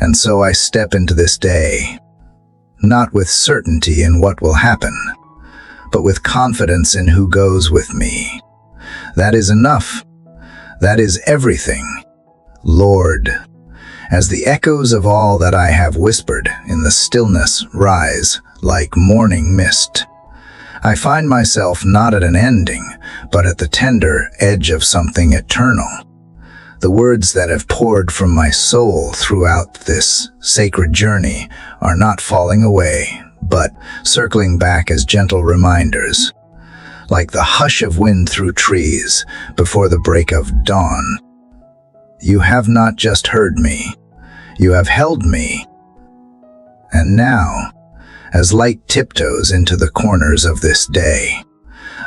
And so I step into this day, not with certainty in what will happen, but with confidence in who goes with me. That is enough. That is everything. Lord, as the echoes of all that I have whispered in the stillness rise like morning mist, I find myself not at an ending, but at the tender edge of something eternal. The words that have poured from my soul throughout this sacred journey are not falling away, but circling back as gentle reminders, like the hush of wind through trees before the break of dawn. You have not just heard me, you have held me. And now, as light tiptoes into the corners of this day,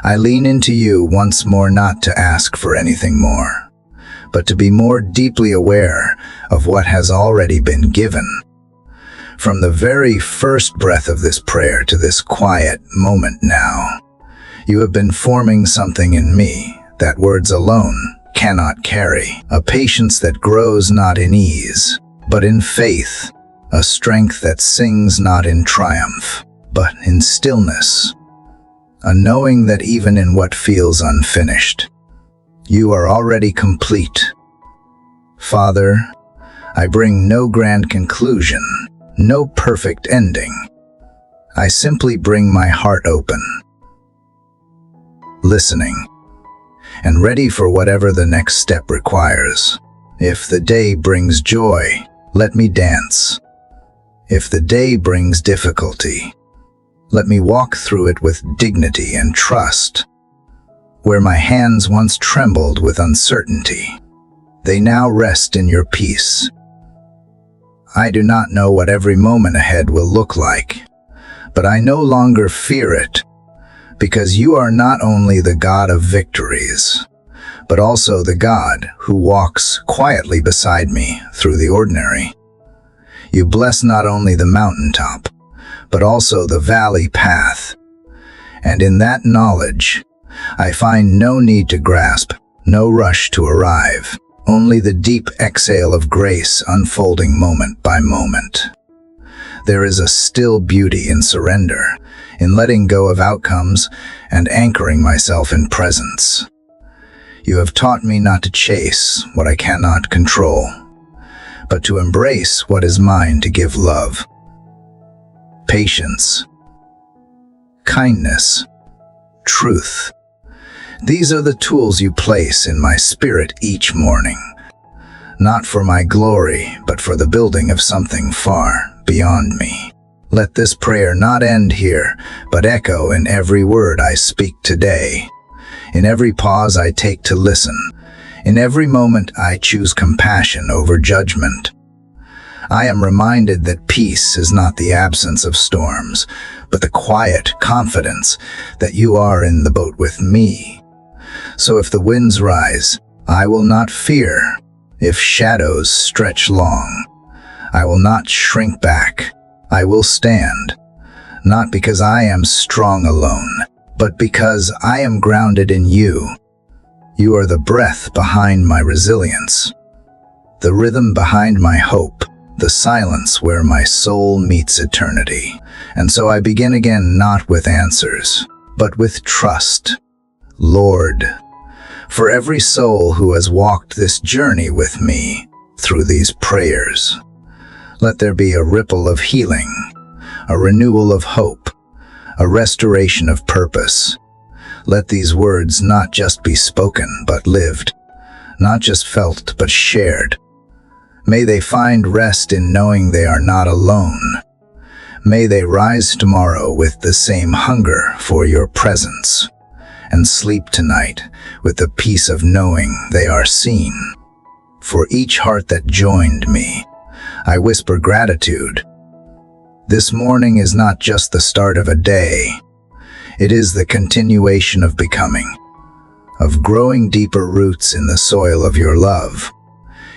I lean into you once more, not to ask for anything more, but to be more deeply aware of what has already been given. From the very first breath of this prayer to this quiet moment now, you have been forming something in me that words alone cannot carry, a patience that grows not in ease, but in faith, a strength that sings not in triumph, but in stillness, a knowing that even in what feels unfinished, you are already complete. Father, I bring no grand conclusion, no perfect ending. I simply bring my heart open, listening, and ready for whatever the next step requires. If the day brings joy, let me dance. If the day brings difficulty, let me walk through it with dignity and trust. Where my hands once trembled with uncertainty, they now rest in your peace. I do not know what every moment ahead will look like, but I no longer fear it, because you are not only the God of victories, but also the God who walks quietly beside me through the ordinary. You bless not only the mountaintop, but also the valley path. And in that knowledge, I find no need to grasp, no rush to arrive, only the deep exhale of grace unfolding moment by moment. There is a still beauty in surrender, in letting go of outcomes and anchoring myself in presence. You have taught me not to chase what I cannot control, but to embrace what is mine, to give love, patience, kindness, truth. These are the tools you place in my spirit each morning, not for my glory, but for the building of something far beyond me. Let this prayer not end here, but echo in every word I speak today, in every pause I take to listen, in every moment I choose compassion over judgment. I am reminded that peace is not the absence of storms, but the quiet confidence that you are in the boat with me. So if the winds rise, I will not fear. If shadows stretch long, I will not shrink back. I will stand, not because I am strong alone, but because I am grounded in you. You are the breath behind my resilience, the rhythm behind my hope, the silence where my soul meets eternity. And so I begin again, not with answers, but with trust. Lord, for every soul who has walked this journey with me, through these prayers. Let there be a ripple of healing, a renewal of hope, a restoration of purpose. Let these words not just be spoken, but lived, not just felt, but shared. May they find rest in knowing they are not alone. May they rise tomorrow with the same hunger for your presence, and sleep tonight with the peace of knowing they are seen. For each heart that joined me, I whisper gratitude. This morning is not just the start of a day. It is the continuation of becoming, of growing deeper roots in the soil of your love.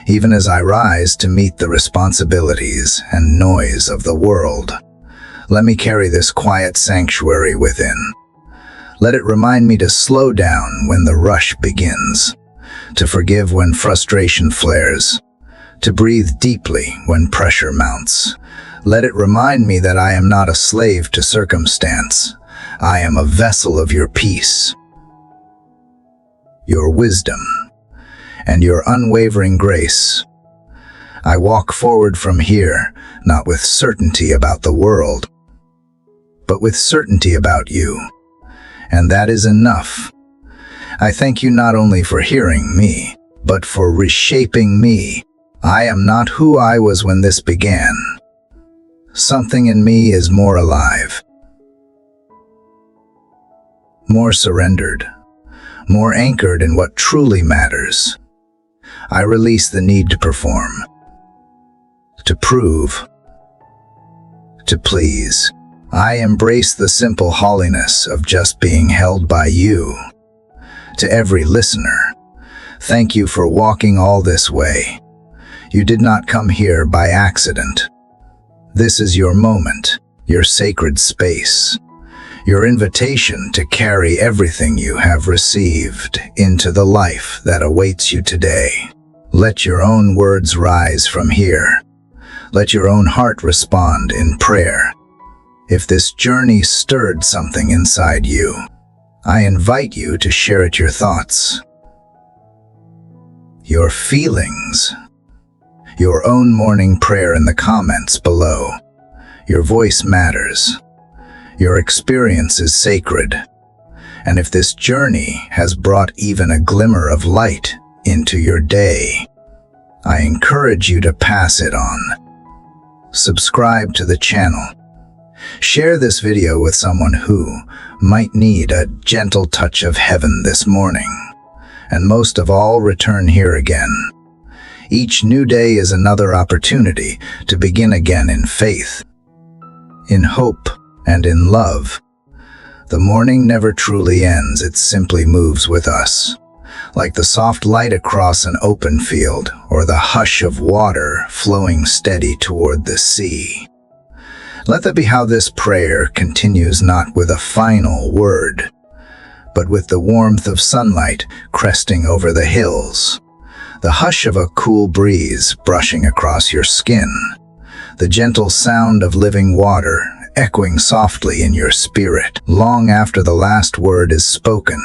Even as I rise to meet the responsibilities and noise of the world, let me carry this quiet sanctuary within. Let it remind me to slow down when the rush begins, to forgive when frustration flares, to breathe deeply when pressure mounts. Let it remind me that I am not a slave to circumstance. I am a vessel of your peace, your wisdom, and your unwavering grace. I walk forward from here, not with certainty about the world, but with certainty about you. And that is enough. I thank you not only for hearing me, but for reshaping me. I am not who I was when this began. Something in me is more alive, more surrendered, more anchored in what truly matters. I release the need to perform, to prove, to please. I embrace the simple holiness of just being held by you. To every listener, thank you for walking all this way. You did not come here by accident. This is your moment, your sacred space, your invitation to carry everything you have received into the life that awaits you today. Let your own words rise from here. Let your own heart respond in prayer. If this journey stirred something inside you, I invite you to share it, your thoughts, your feelings, your own morning prayer in the comments below. Your voice matters. Your experience is sacred. And if this journey has brought even a glimmer of light into your day, I encourage you to pass it on. Subscribe to the channel. Share this video with someone who might need a gentle touch of heaven this morning. And most of all, return here again. Each new day is another opportunity to begin again in faith, in hope, and in love. The morning never truly ends, it simply moves with us, like the soft light across an open field or the hush of water flowing steady toward the sea. Let that be how this prayer continues, not with a final word, but with the warmth of sunlight cresting over the hills, the hush of a cool breeze brushing across your skin, the gentle sound of living water echoing softly in your spirit long after the last word is spoken.